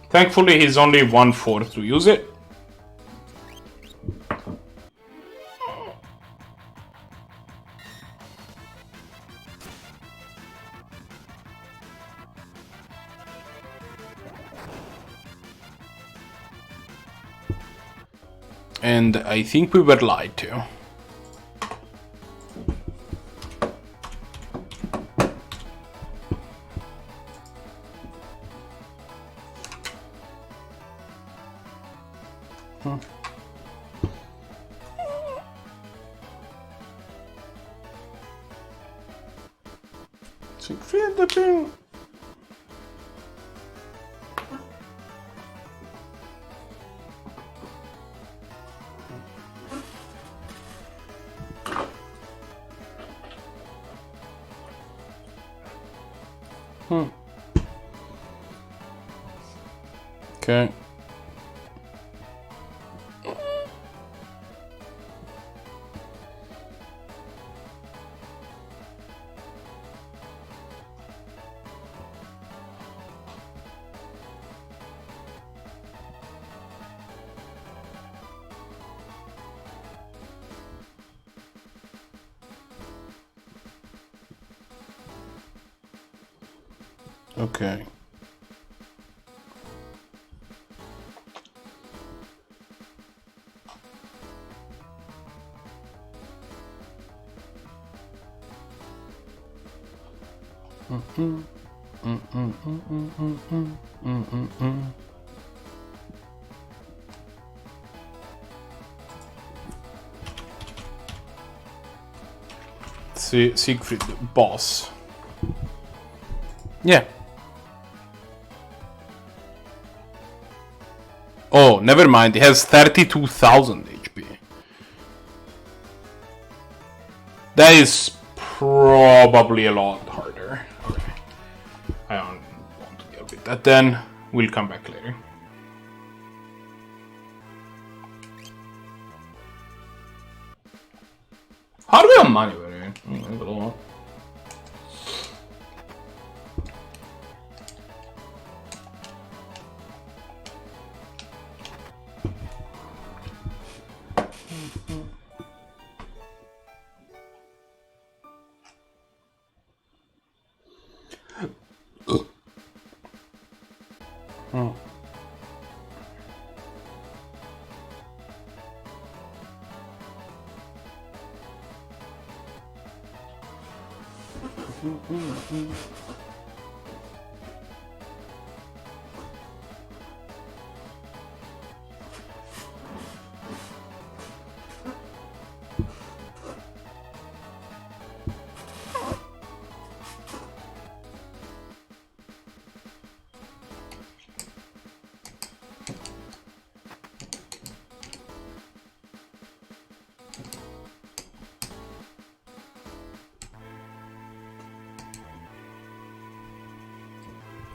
Thankfully, he's only 1/4 to use it. And I think we were lied to. Siegfried the ping. Okay. Okay. Siegfried, boss. Yeah. Oh, never mind. He has 32,000 HP. That is probably a lot harder. Okay. I don't want to deal with that then. We'll come back later. How do we have money, by the way? I have a lot.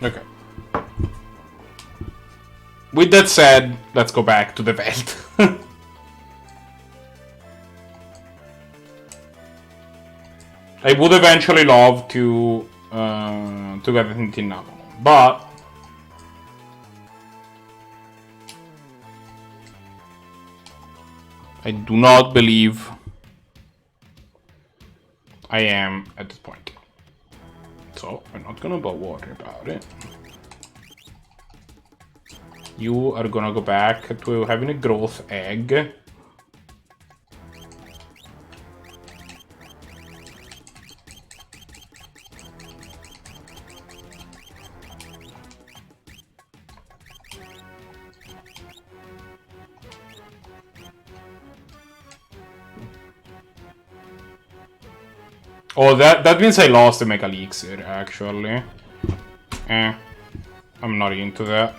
Okay. With that said, let's go back to the Veldt. I would eventually love to get it in Nano, but I do not believe I am at this point. So I'm not gonna worry about it. You are gonna go back to having a growth egg. Oh, that means I lost the Mega Elixir, actually. I'm not into that.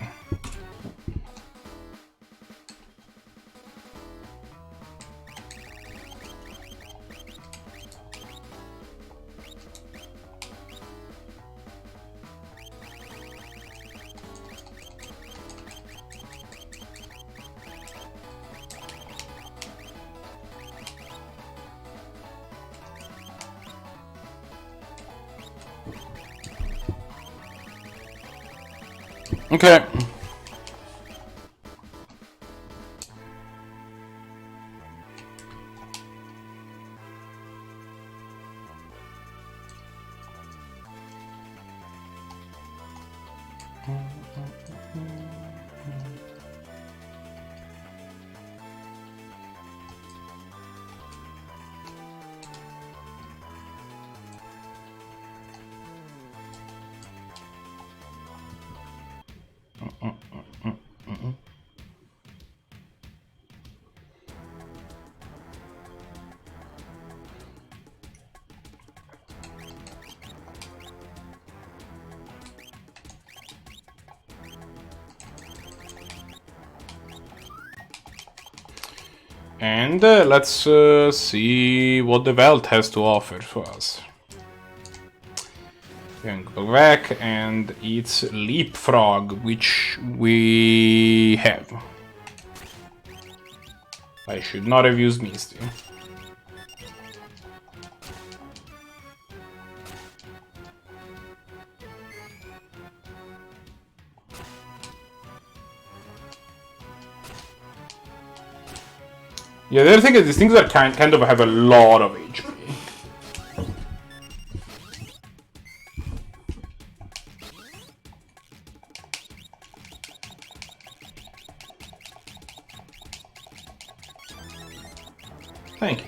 Okay. And let's see what the Veldt has to offer for us. We can go back and it's Leapfrog, which we have. I should not have used Misty. Yeah, the other thing is these things are kind of have a lot of HP. Thank you.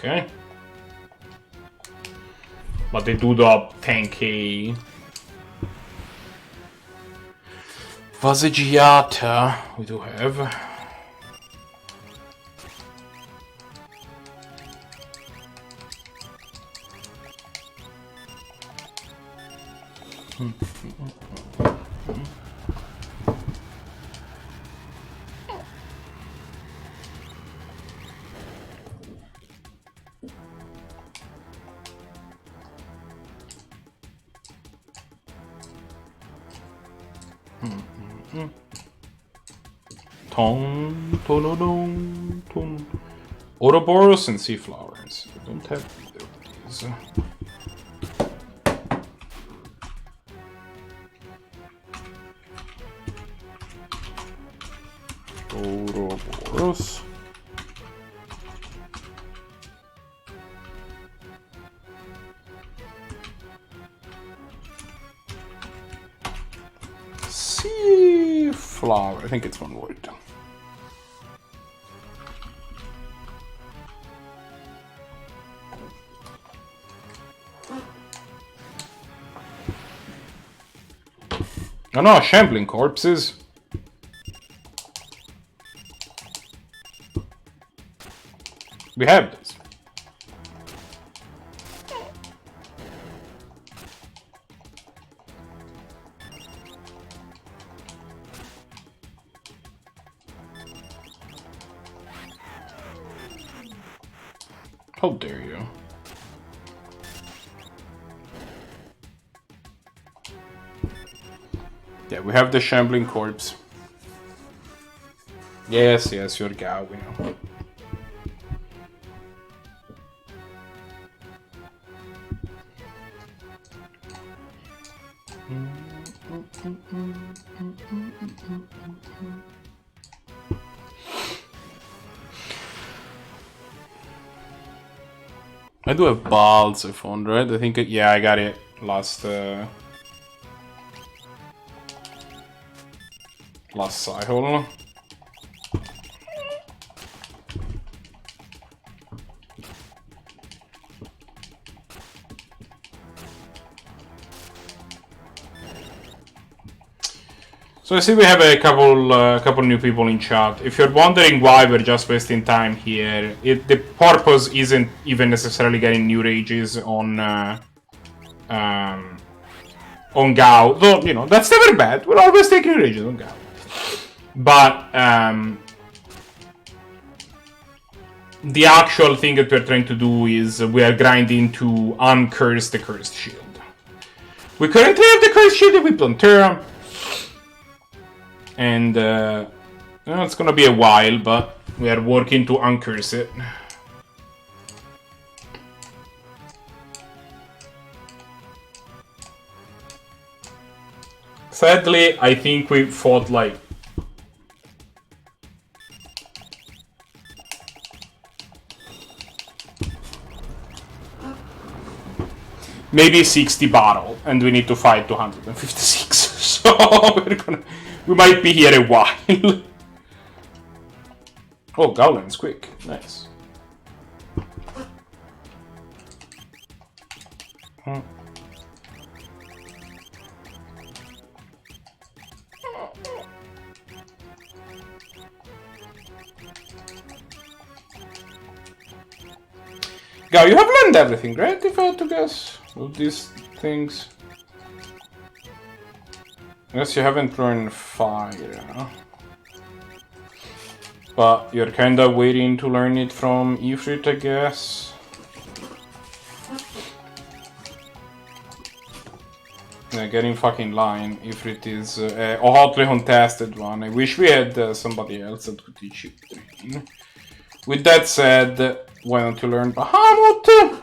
Okay. But they do drop 10k. Vasegiata we do have. Ton. Ouroboros and sea flowers. I don't have either of these. Ouroboros. Sea flower. I think it's one word. Oh no, shambling corpses. We have this. How dare you? Yeah, we have the shambling corpse. Yes, you're Gao, we know. I do have balls I found, right? I think, yeah, I got it last cycle. So I see we have a couple new people in chat. If you're wondering why we're just wasting time here, the purpose isn't even necessarily getting new rages on Gao. Though, you know, that's never bad. We're always taking rages on Gao. But the actual thing that we're trying to do is we are grinding to uncurse the cursed shield. We currently have the cursed shield with Plantera. And it's gonna be a while, but we are working to uncurse it. Sadly, I think we fought like maybe 60 battle, and we need to fight 256. So we might be here a while. Oh, Gowland's quick. Nice. Gao, you have learned everything, right? If I had to guess of these things. Guess you haven't learned fire. But you're kinda waiting to learn it from Ifrit, I guess. Yeah, get in fucking line. Ifrit is a hotly contested one. I wish we had somebody else that could teach you green. With that said, why don't you learn Bahamut?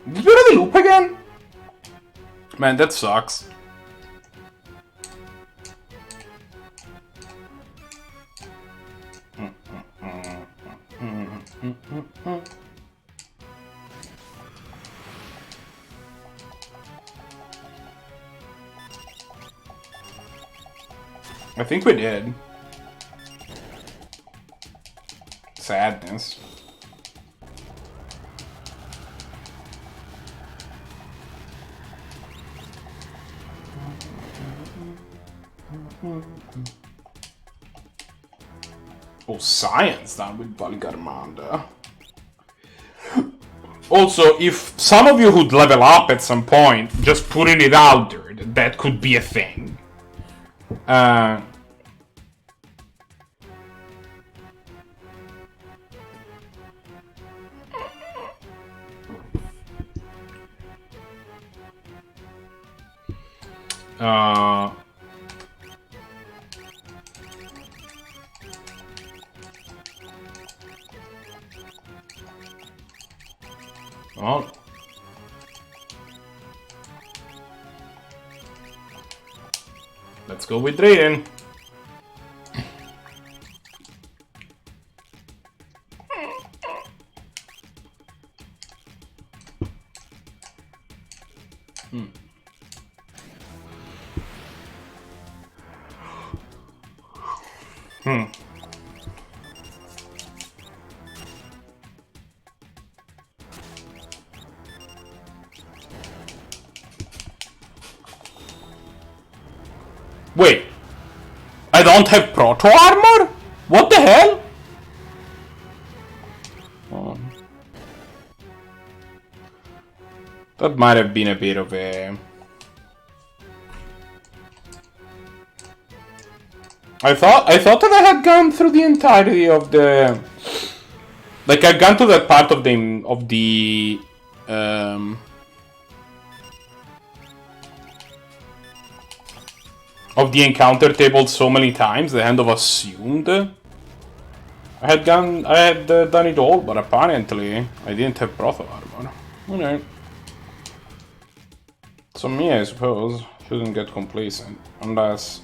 Did we again? Man, that sucks. I think we did. Sadness. Oh, science done with Valgarmanda. Also, if some of you would level up at some point, just putting it out there, that could be a thing. Well, let's go with Drayden. Wait, I don't have proto armor? What the hell? Oh. That might have been a bit of a... I thought that I had gone through the entirety of the... Like, I've gone to that part of the encounter table so many times, the hand of assumed I had done it all, but apparently I didn't have proto armor. Alright. So me, I suppose, shouldn't get complacent, unless...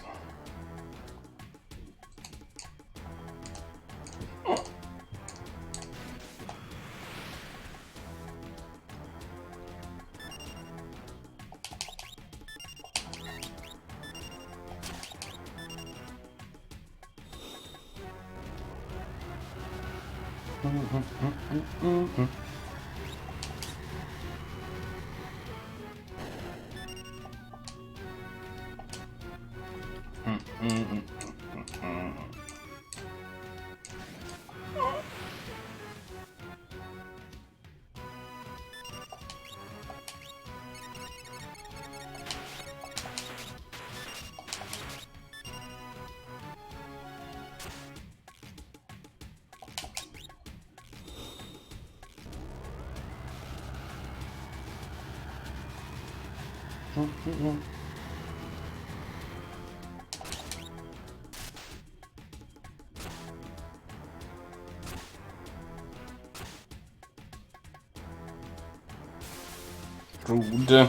Rude.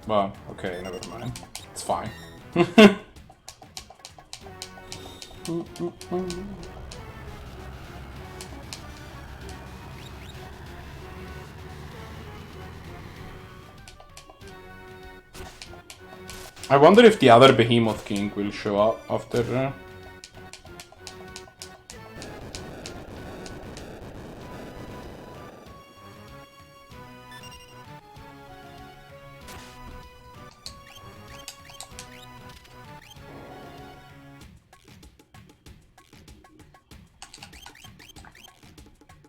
Well, okay, never mind. It's fine. I wonder if the other Behemoth King will show up after...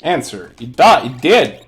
Answer. It did.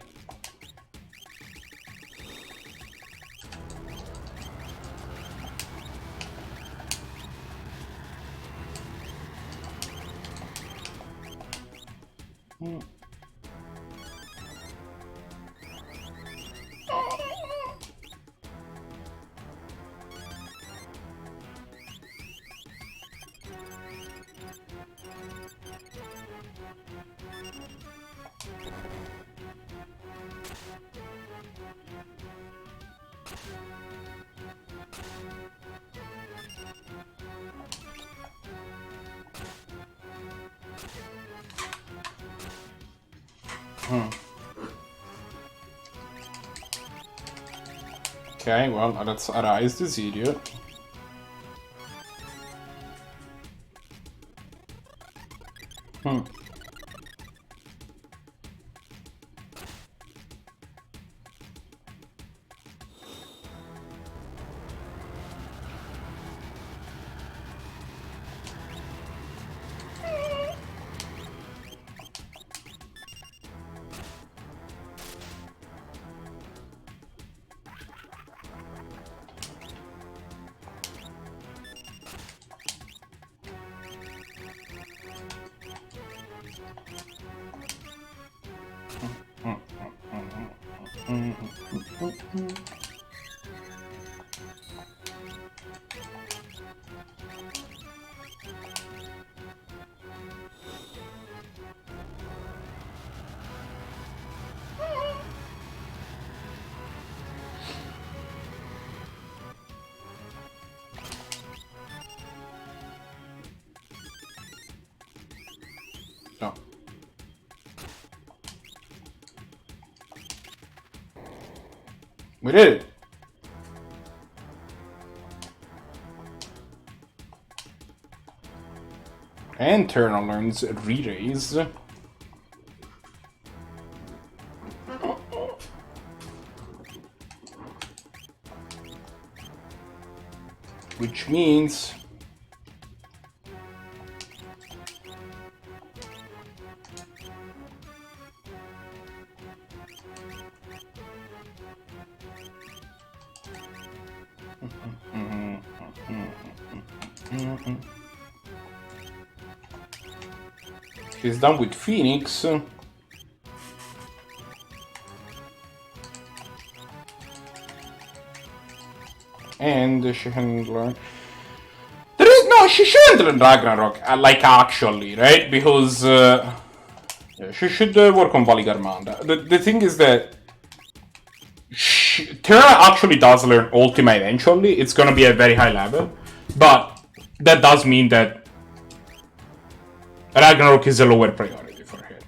Okay, well, let's arise this idiot. No. We did it. And Turner learns re-raise. Which means... She's done with Phoenix. And she can learn... she shouldn't learn Ragnarok, like actually, right? Because she should work on Valigarmanda. The thing is that Terra actually does learn Ultima eventually. It's gonna be a very high level, but that does mean that Ragnarok is a lower priority for her.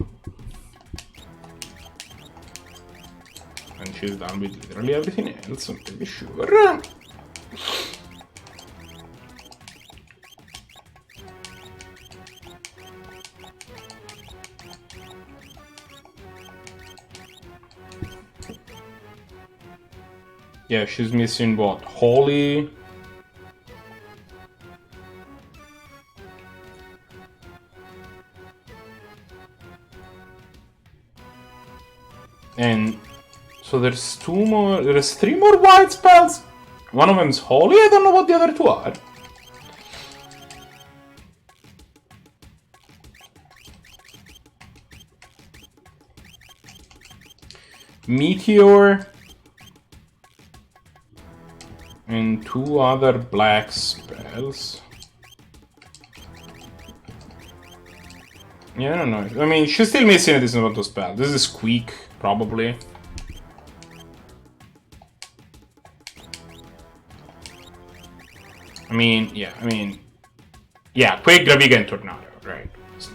And she's done with literally everything else, I'm pretty sure. Yeah, she's missing what? Holy? And so there's three more white spells. One of them's Holy, I don't know what the other two are. Meteor. And two other black spells. Yeah, I don't know. I mean, she's still missing a decent amount of spell. This is Squeak, probably. I mean, yeah, Quake, Graviga, and Tornado, right? So.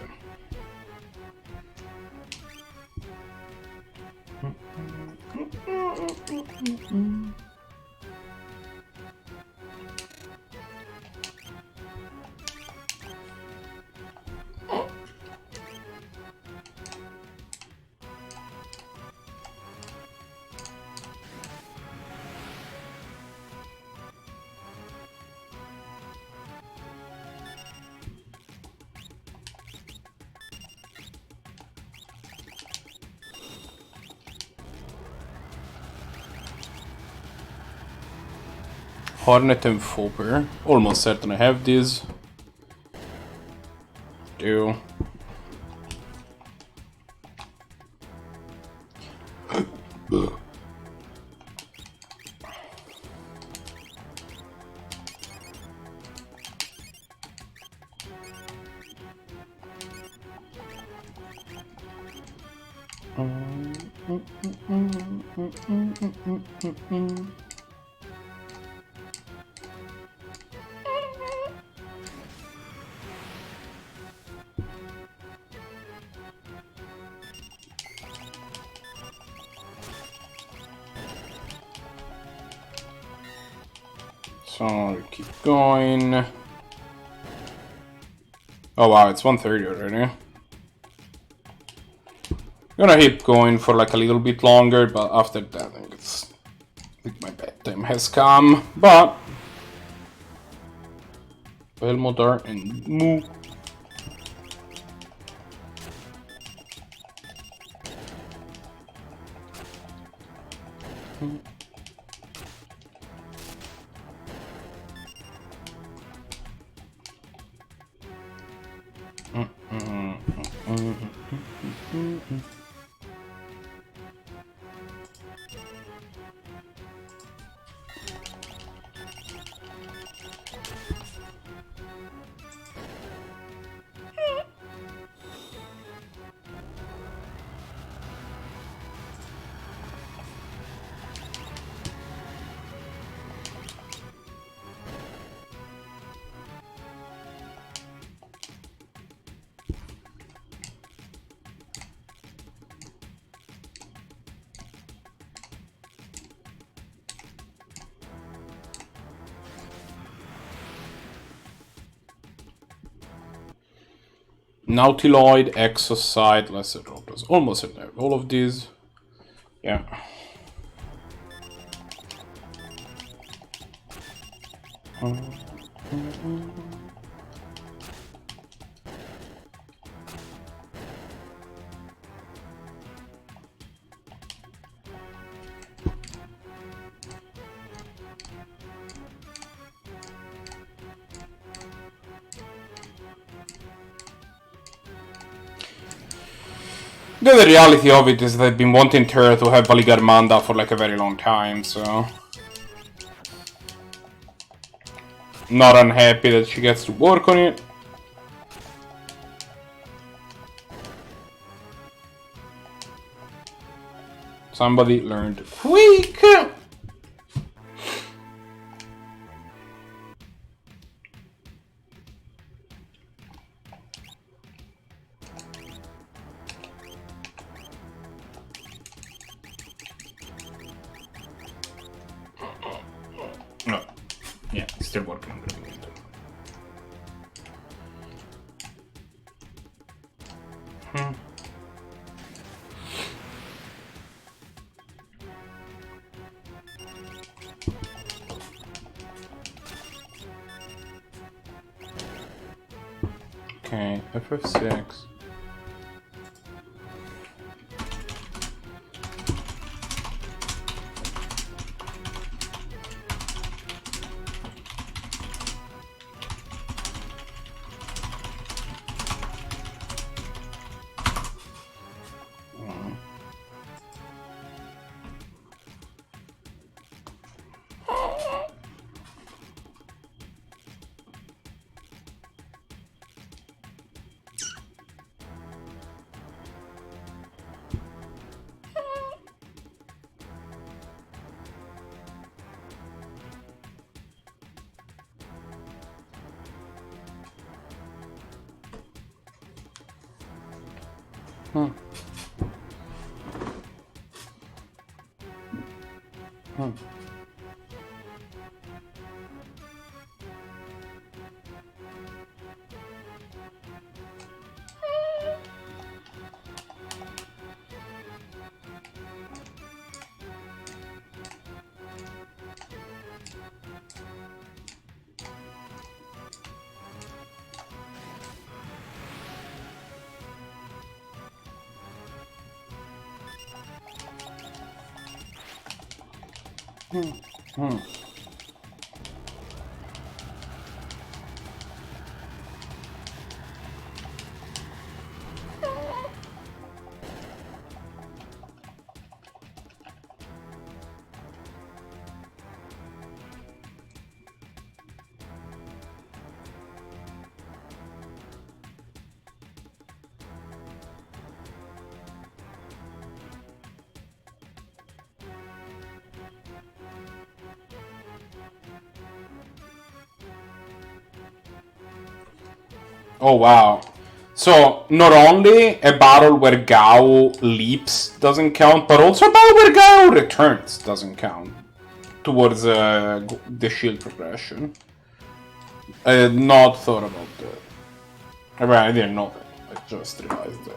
Hornet and Fopper. Almost certain I have these. Do. So, keep going. Oh wow, it's 1:30 already. Gonna keep going for like a little bit longer, but after that I think my bedtime has come. But Belmodar and Moo. Nautiloid, Exocyte, Lesser Robbers. Almost at all of these. Yeah. The other reality of it is that I've been wanting her to have Valigarmanda for like a very long time, so... Not unhappy that she gets to work on it. Somebody learned quick! No. Yeah, still working on it. Okay, FF6. Oh wow. So, not only a battle where Gao leaps doesn't count, but also a battle where Gao returns doesn't count. towards the shield progression. I had not thought about that. I mean, I didn't know that. I just realized that.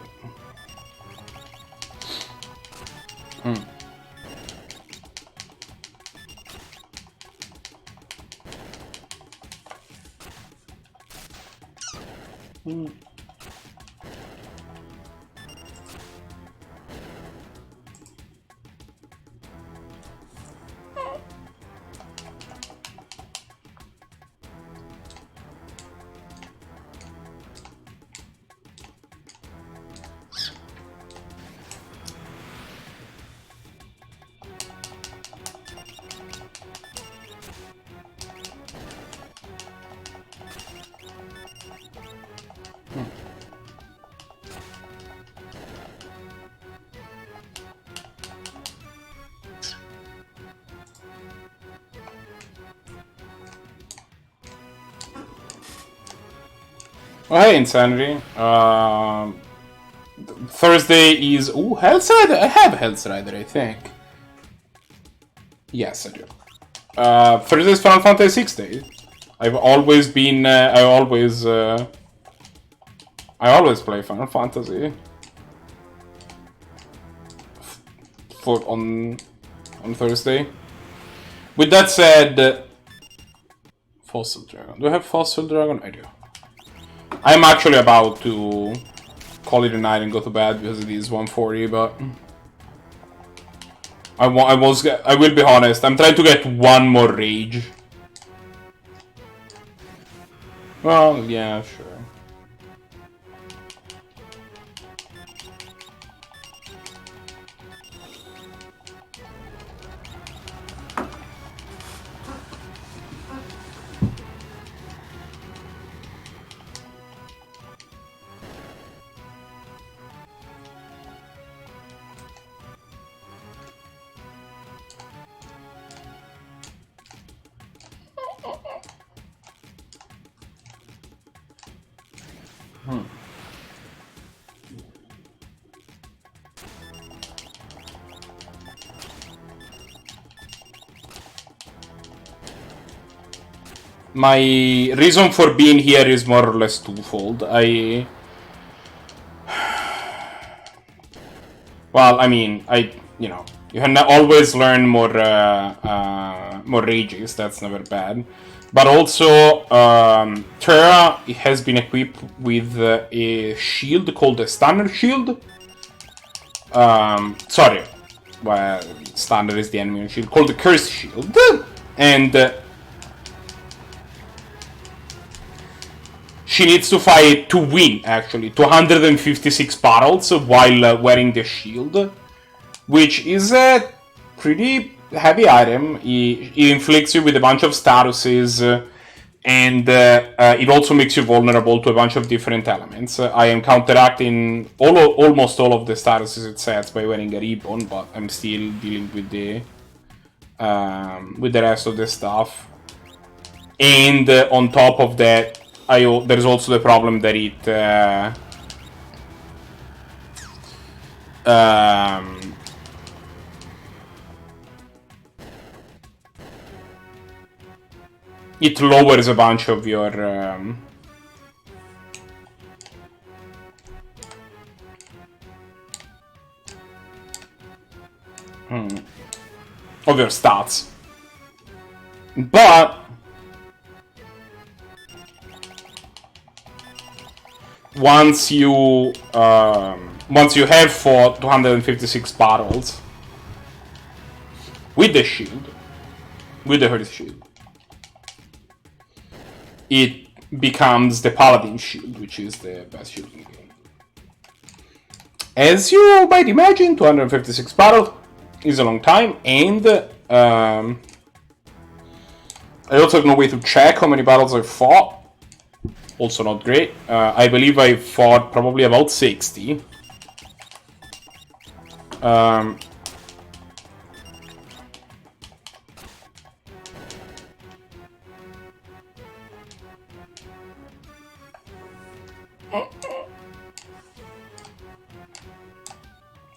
Oh, hey, Insanity. Thursday is... Ooh, Health Rider. I have Health Rider, I think. Yes, I do. Thursday is Final Fantasy 6 day. I've always been... I always play Final Fantasy. On Thursday. With that said... Fossil Dragon. Do I have Fossil Dragon? I do. I'm actually about to call it a night and go to bed because it is 1:40, but I will be honest, I'm trying to get one more rage. Well, yeah, sure. My reason for being here is more or less twofold. Well, I mean, you can always learn more rages. That's never bad. But also, Terra has been equipped with a shield called the Standard Shield. Sorry, well, Standard is the enemy shield, called the Cursed Shield, and she needs to fight to win, actually, 256 battles while wearing the shield, which is a pretty heavy item. It inflicts you with a bunch of statuses, and it also makes you vulnerable to a bunch of different elements. I am counteracting almost all of the statuses it sets by wearing a ribbon, but I'm still dealing with the rest of the stuff. And on top of that, there's also the problem that it lowers a bunch of your stats, but once you have fought 256 battles with the shield, with the Earth Shield, it becomes the Paladin Shield, which is the best shield in the game. As you might imagine, 256 battles is a long time, and I also have no way to check how many battles I've fought. Also not great. I believe I fought probably about 60.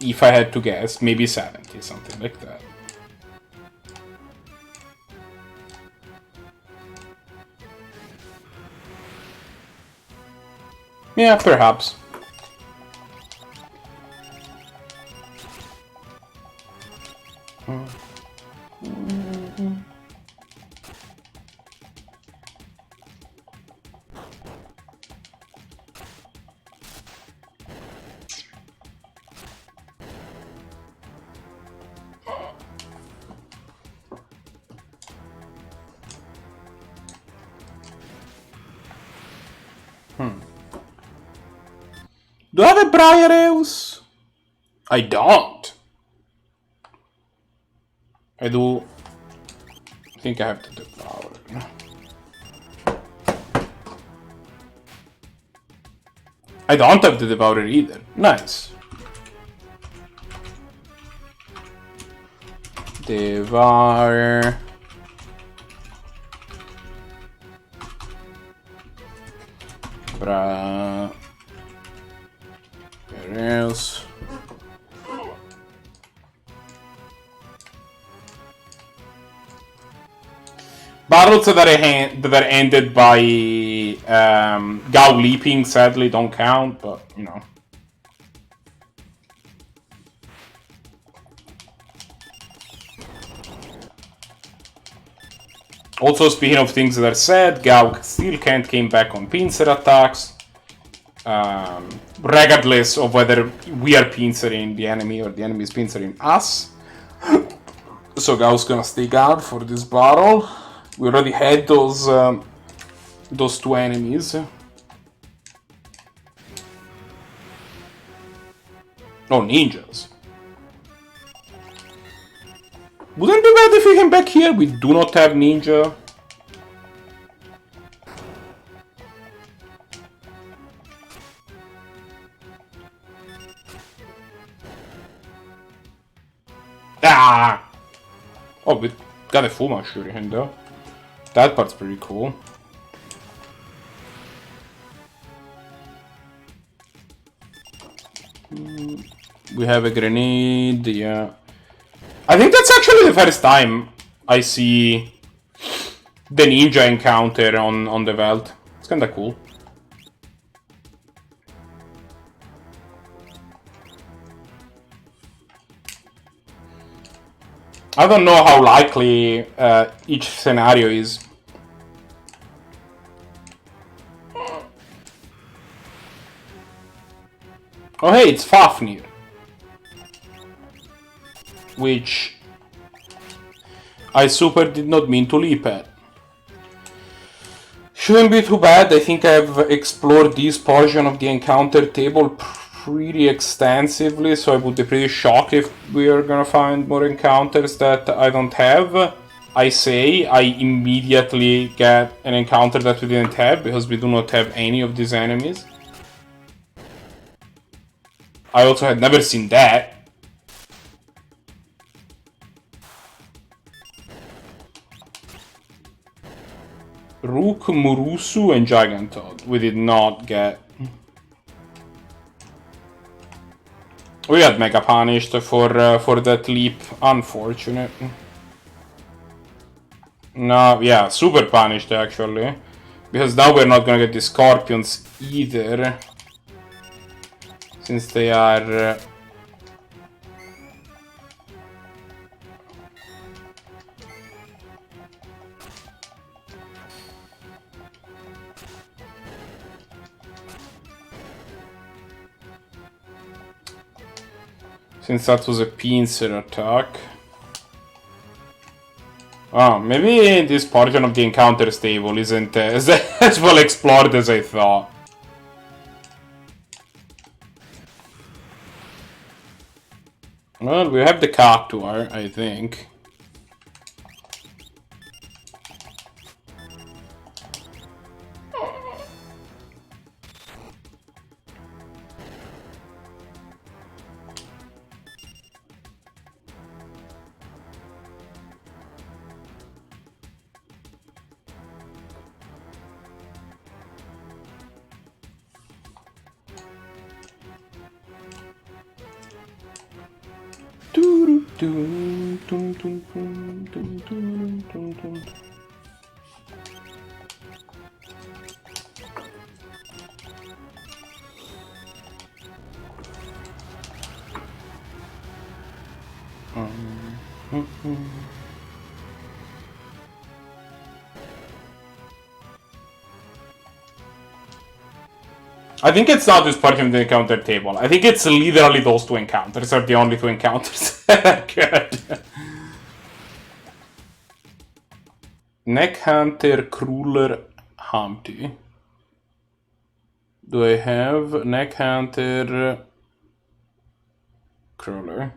If I had to guess, maybe 70, something like that. Yeah, perhaps. Do I have a Briareus? I don't. I do. I think I have to devour it. I don't have to devour it either. Nice. Devour. Briareus. Battles that are ended by Gao leaping sadly don't count, but you know. Also, speaking of things that are said, Gao still can't came back on pincer attacks, regardless of whether we are pincering the enemy or the enemy is pincering us. So Gao's gonna stay guard for this battle. We already had those two enemies. Oh, ninjas. Wouldn't be bad if we came back here. We do not have ninja. Ah! Oh, we got a Fuma Shuriken though. That part's pretty cool. We have a grenade, yeah. I think that's actually the first time I see the ninja encounter on the Veldt. It's kinda cool. I don't know how likely each scenario is. Oh hey, it's Fafnir. Which I super did not mean to leap at. Shouldn't be too bad. I think I've explored this portion of the encounter table pretty extensively, so I would be pretty shocked if we are gonna find more encounters that I don't have. I say I immediately get an encounter that we didn't have because we do not have any of these enemies. I also had never seen that. Rook, Murusu, and Gigantod. We did not get. We got mega punished for that leap. Unfortunate. No, yeah, super punished actually. Because now we're not gonna get the scorpions either. Since they are... Since that was a pincer attack. Oh, maybe this portion of the encounter table isn't as well explored as I thought. Well, we have the Cactuar, I think. I think it's not just part of the encounter table. I think it's literally those two encounters are the only two encounters. Good. Neck Hunter, Cruller, Humpty. Do I have Neck Hunter, Cruller?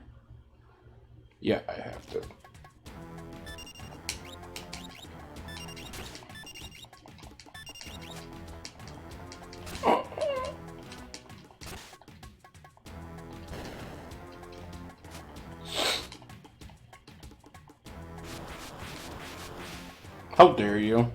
Yeah, I have that. How dare you?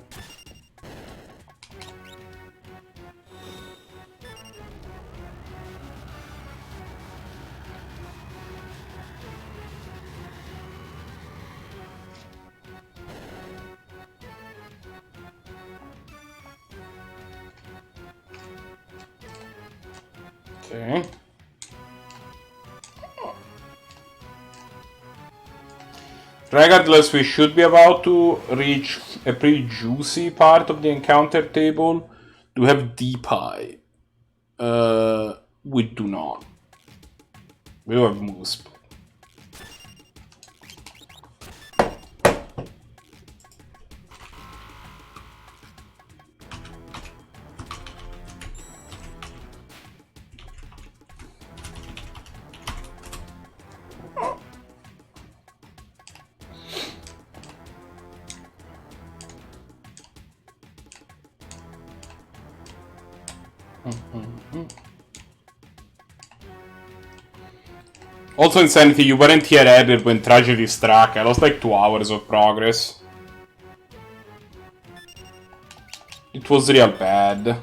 Okay. Regardless, we should be about to reach a pretty juicy part of the encounter table. Do we have deep high? We do not. We do have moose. Also, Insanity, you weren't here either when tragedy struck. I lost like 2 hours of progress. It was real bad.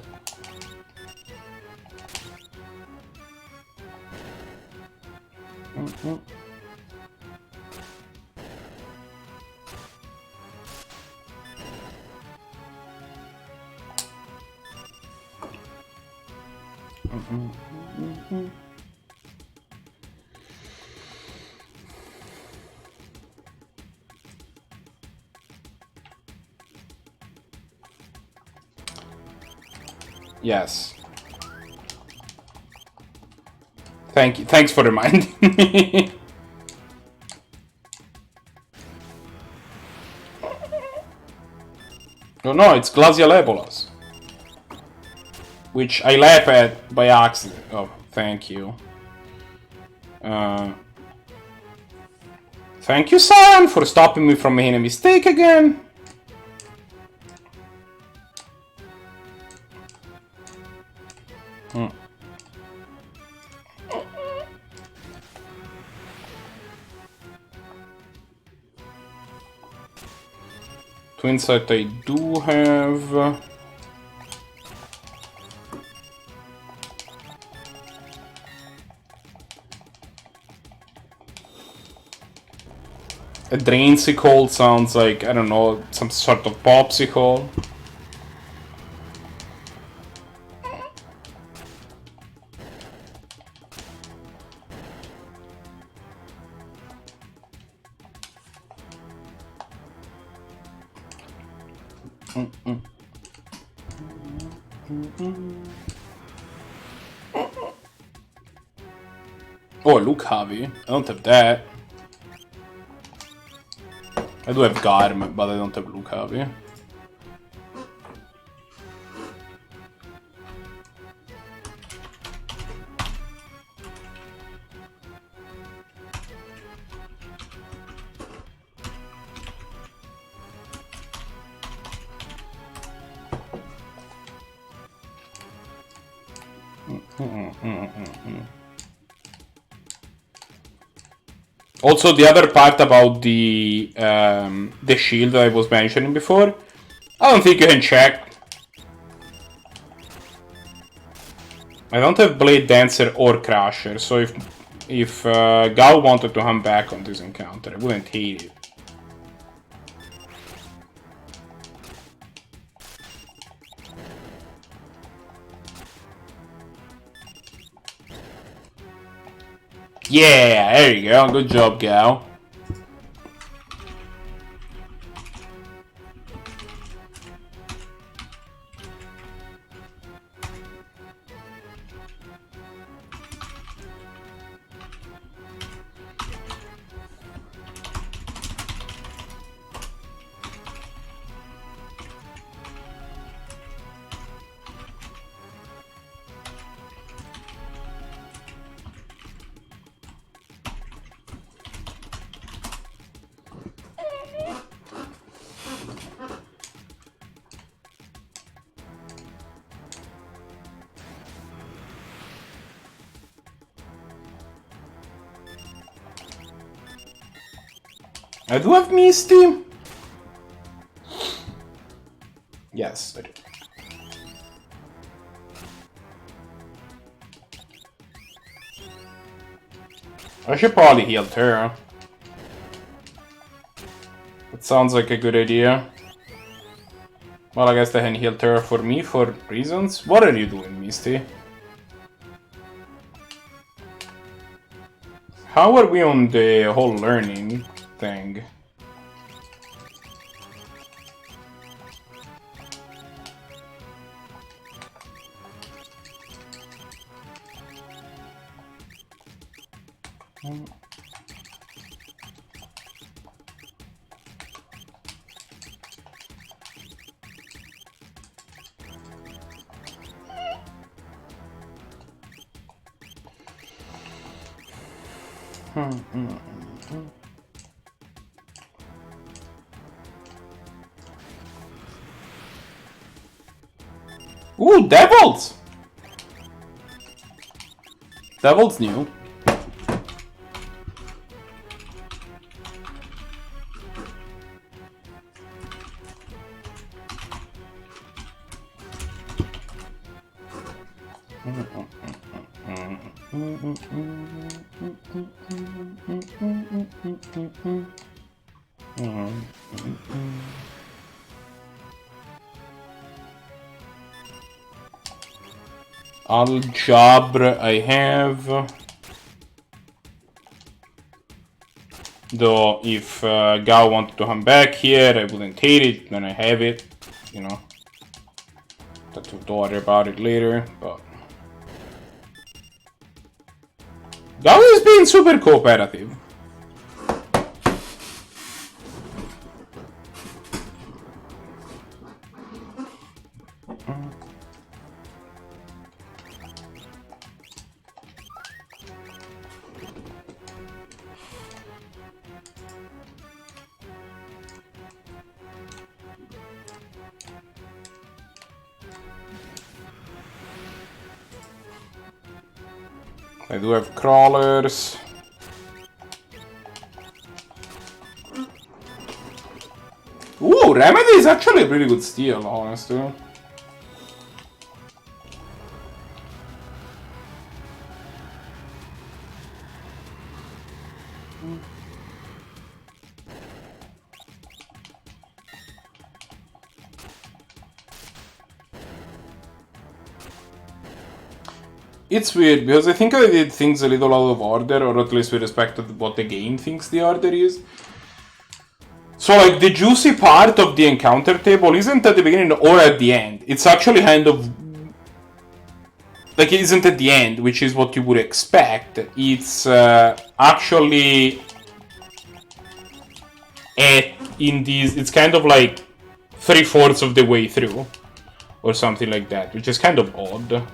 Yes. Thank you. Thanks for reminding me. Oh no, it's Glaciolebolas. Which I laugh at by accident. Oh, thank you. Thank you, Sam, for stopping me from making a mistake again. Twin sight I do have. A drainsicle sounds like, I don't know, some sort of popsicle. Oh, look heavy. I don't have that. I do have Garm, but I don't have look heavy. Also, the other part about the shield that I was mentioning before, I don't think you can check. I don't have Blade Dancer or Crusher, so if Gao wanted to come back on this encounter, I wouldn't hate it. Yeah, there you go. Good job, gal. I do have Misty. Yes, I do. I should probably heal her. That sounds like a good idea. Well, I guess they can heal her for me for reasons. What are you doing, Misty? How are we on the whole learning thing? Ooh, devils! Devils new. Al-Jabr I have. Though if Gao wanted to come back here, I wouldn't hate it, then I have it, you know. Have to worry about it later, but... Gao is being super cooperative. I do have crawlers. Ooh, Remedy is actually a pretty good steal, honestly. It's weird, because I think I did things a little out of order, or at least with respect to what the game thinks the order is. So, like, the juicy part of the encounter table isn't at the beginning or at the end. It's actually kind of... Like, it isn't at the end, which is what you would expect. It's actually... It's kind of like 3/4 of the way through. Or something like that, which is kind of odd.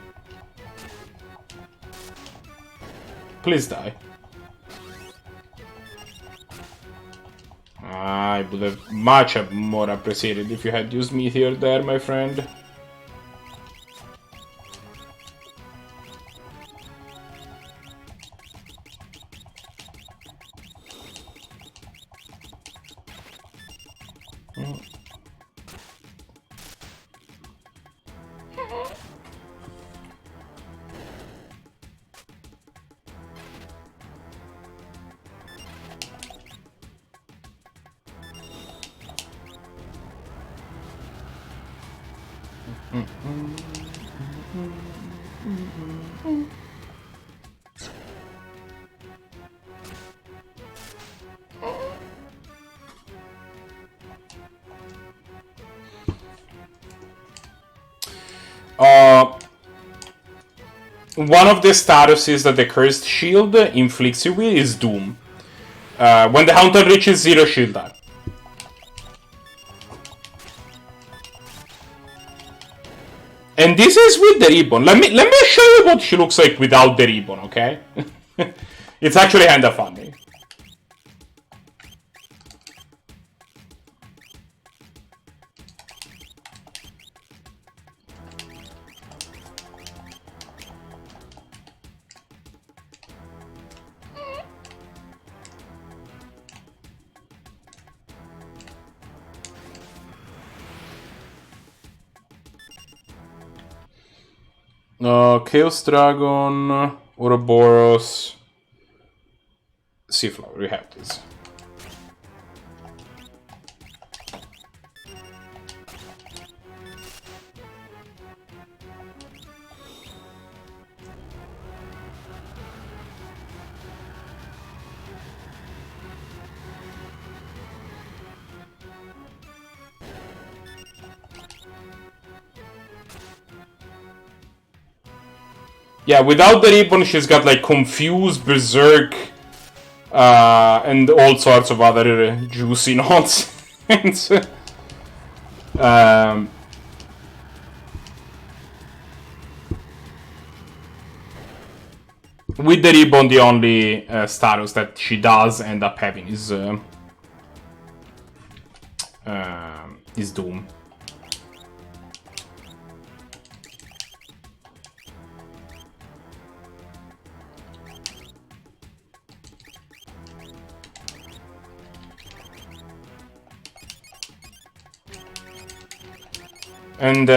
Please die. I would have much more appreciated if you had used Meteor there, my friend. one of the statuses that the Cursed Shield inflicts you with is Doom. When the Haunter reaches 0 shield up. And this is with the ribbon. Let me show you what she looks like without the ribbon, okay? It's actually kinda funny. Chaos Dragon, Ouroboros, Seaflower, we have this. Yeah, without the ribbon, she's got like Confused, Berserk, and all sorts of other juicy nonsense. With the ribbon, the only status that she does end up having is Doom. And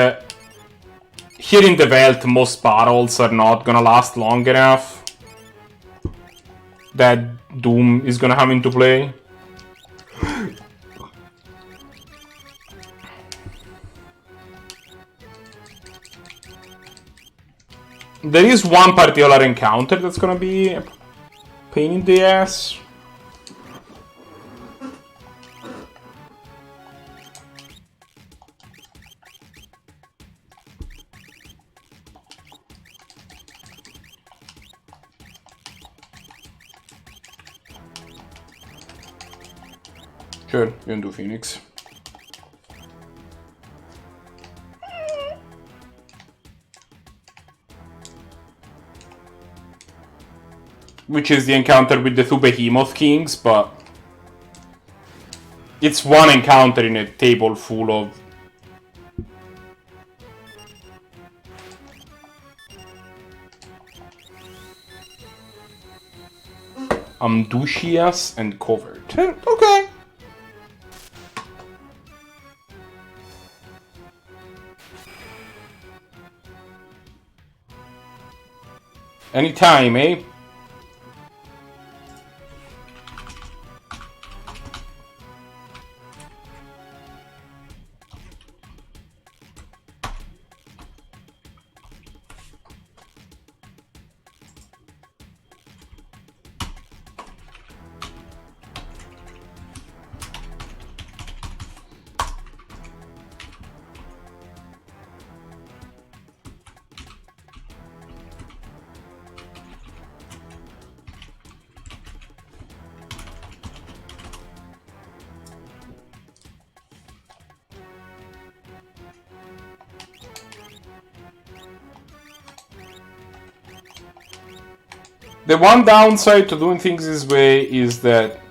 here in the Veldt, most battles are not gonna last long enough that Doom is gonna come into play. There is one particular encounter that's gonna be a pain in the ass. Sure, you can do Phoenix. Which is the encounter with the two Behemoth Kings, but it's one encounter in a table full of Amdusias and Covered. Okay. Anytime, eh? The one downside to doing things this way is that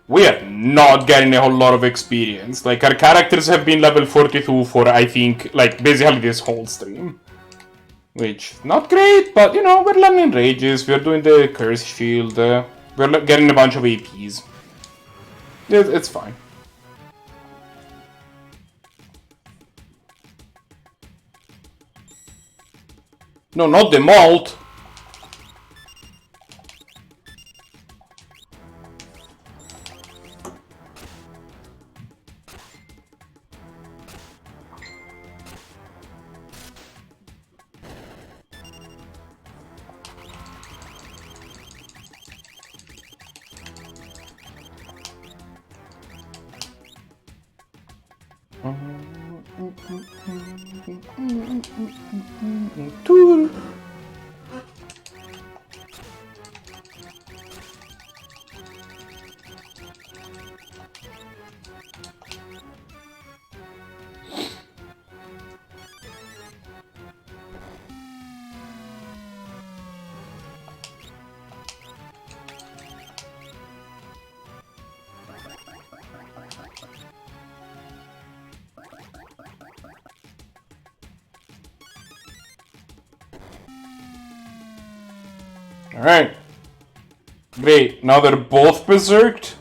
we are not getting a whole lot of experience. Like, our characters have been level 42 for, I think, like, basically this whole stream. Which, not great, but, you know, we're learning rages, we're doing the Curse Shield, we're getting a bunch of APs. It's fine. No, not the malt. Alright. Great, now they're both berserked.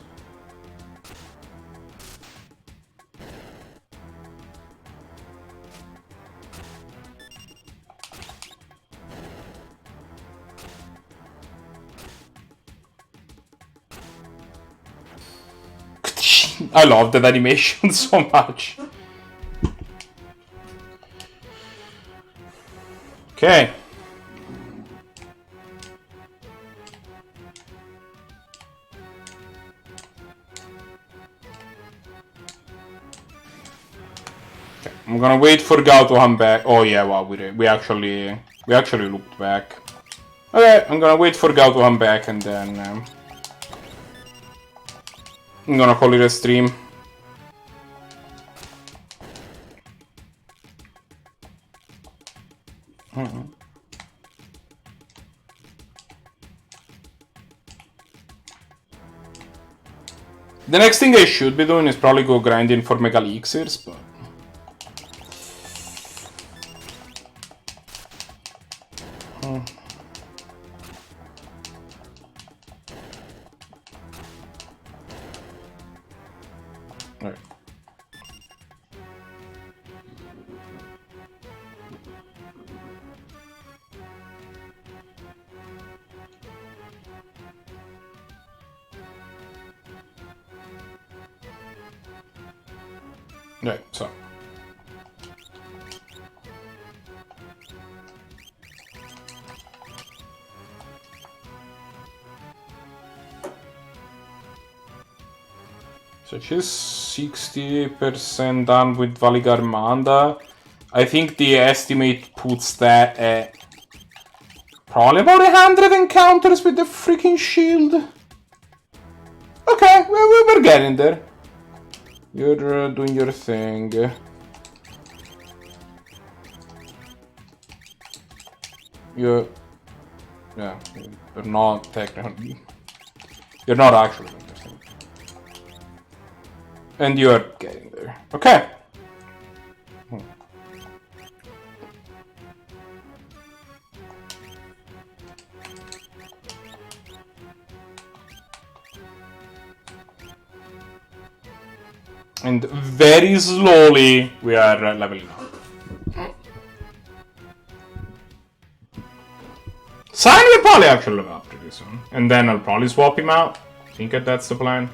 I love that animation so much. Okay. I'm gonna wait for Gao to come back. Oh yeah, wow, we actually looked back. Okay, I'm gonna wait for Gao to come back and then I'm gonna call it a stream. The next thing I should be doing is probably go grinding for Mega Elixirs, but... Right. Right, so... So she's 60% done with Valigarmanda. I think the estimate puts that at probably about 100 encounters with the freaking shield. Okay, we're getting there. You're doing your thing. Yeah, you're not technically. You're not actually doing your thing. And you're getting there. Okay. And very slowly we are leveling up. Sign will probably actually level up pretty soon. And then I'll probably swap him out. I think that's the plan.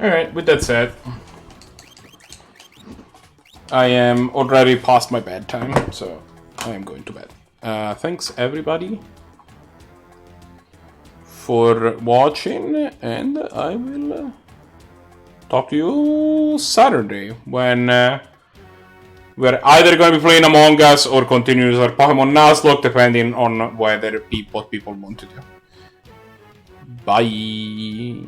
Alright, with that said, I am already past my bedtime, so I am going to bed. Thanks everybody for watching, and I will talk to you Saturday when we're either going to be playing Among Us or continuing our Pokemon Nuzlocke, depending on what people want to do. Bye!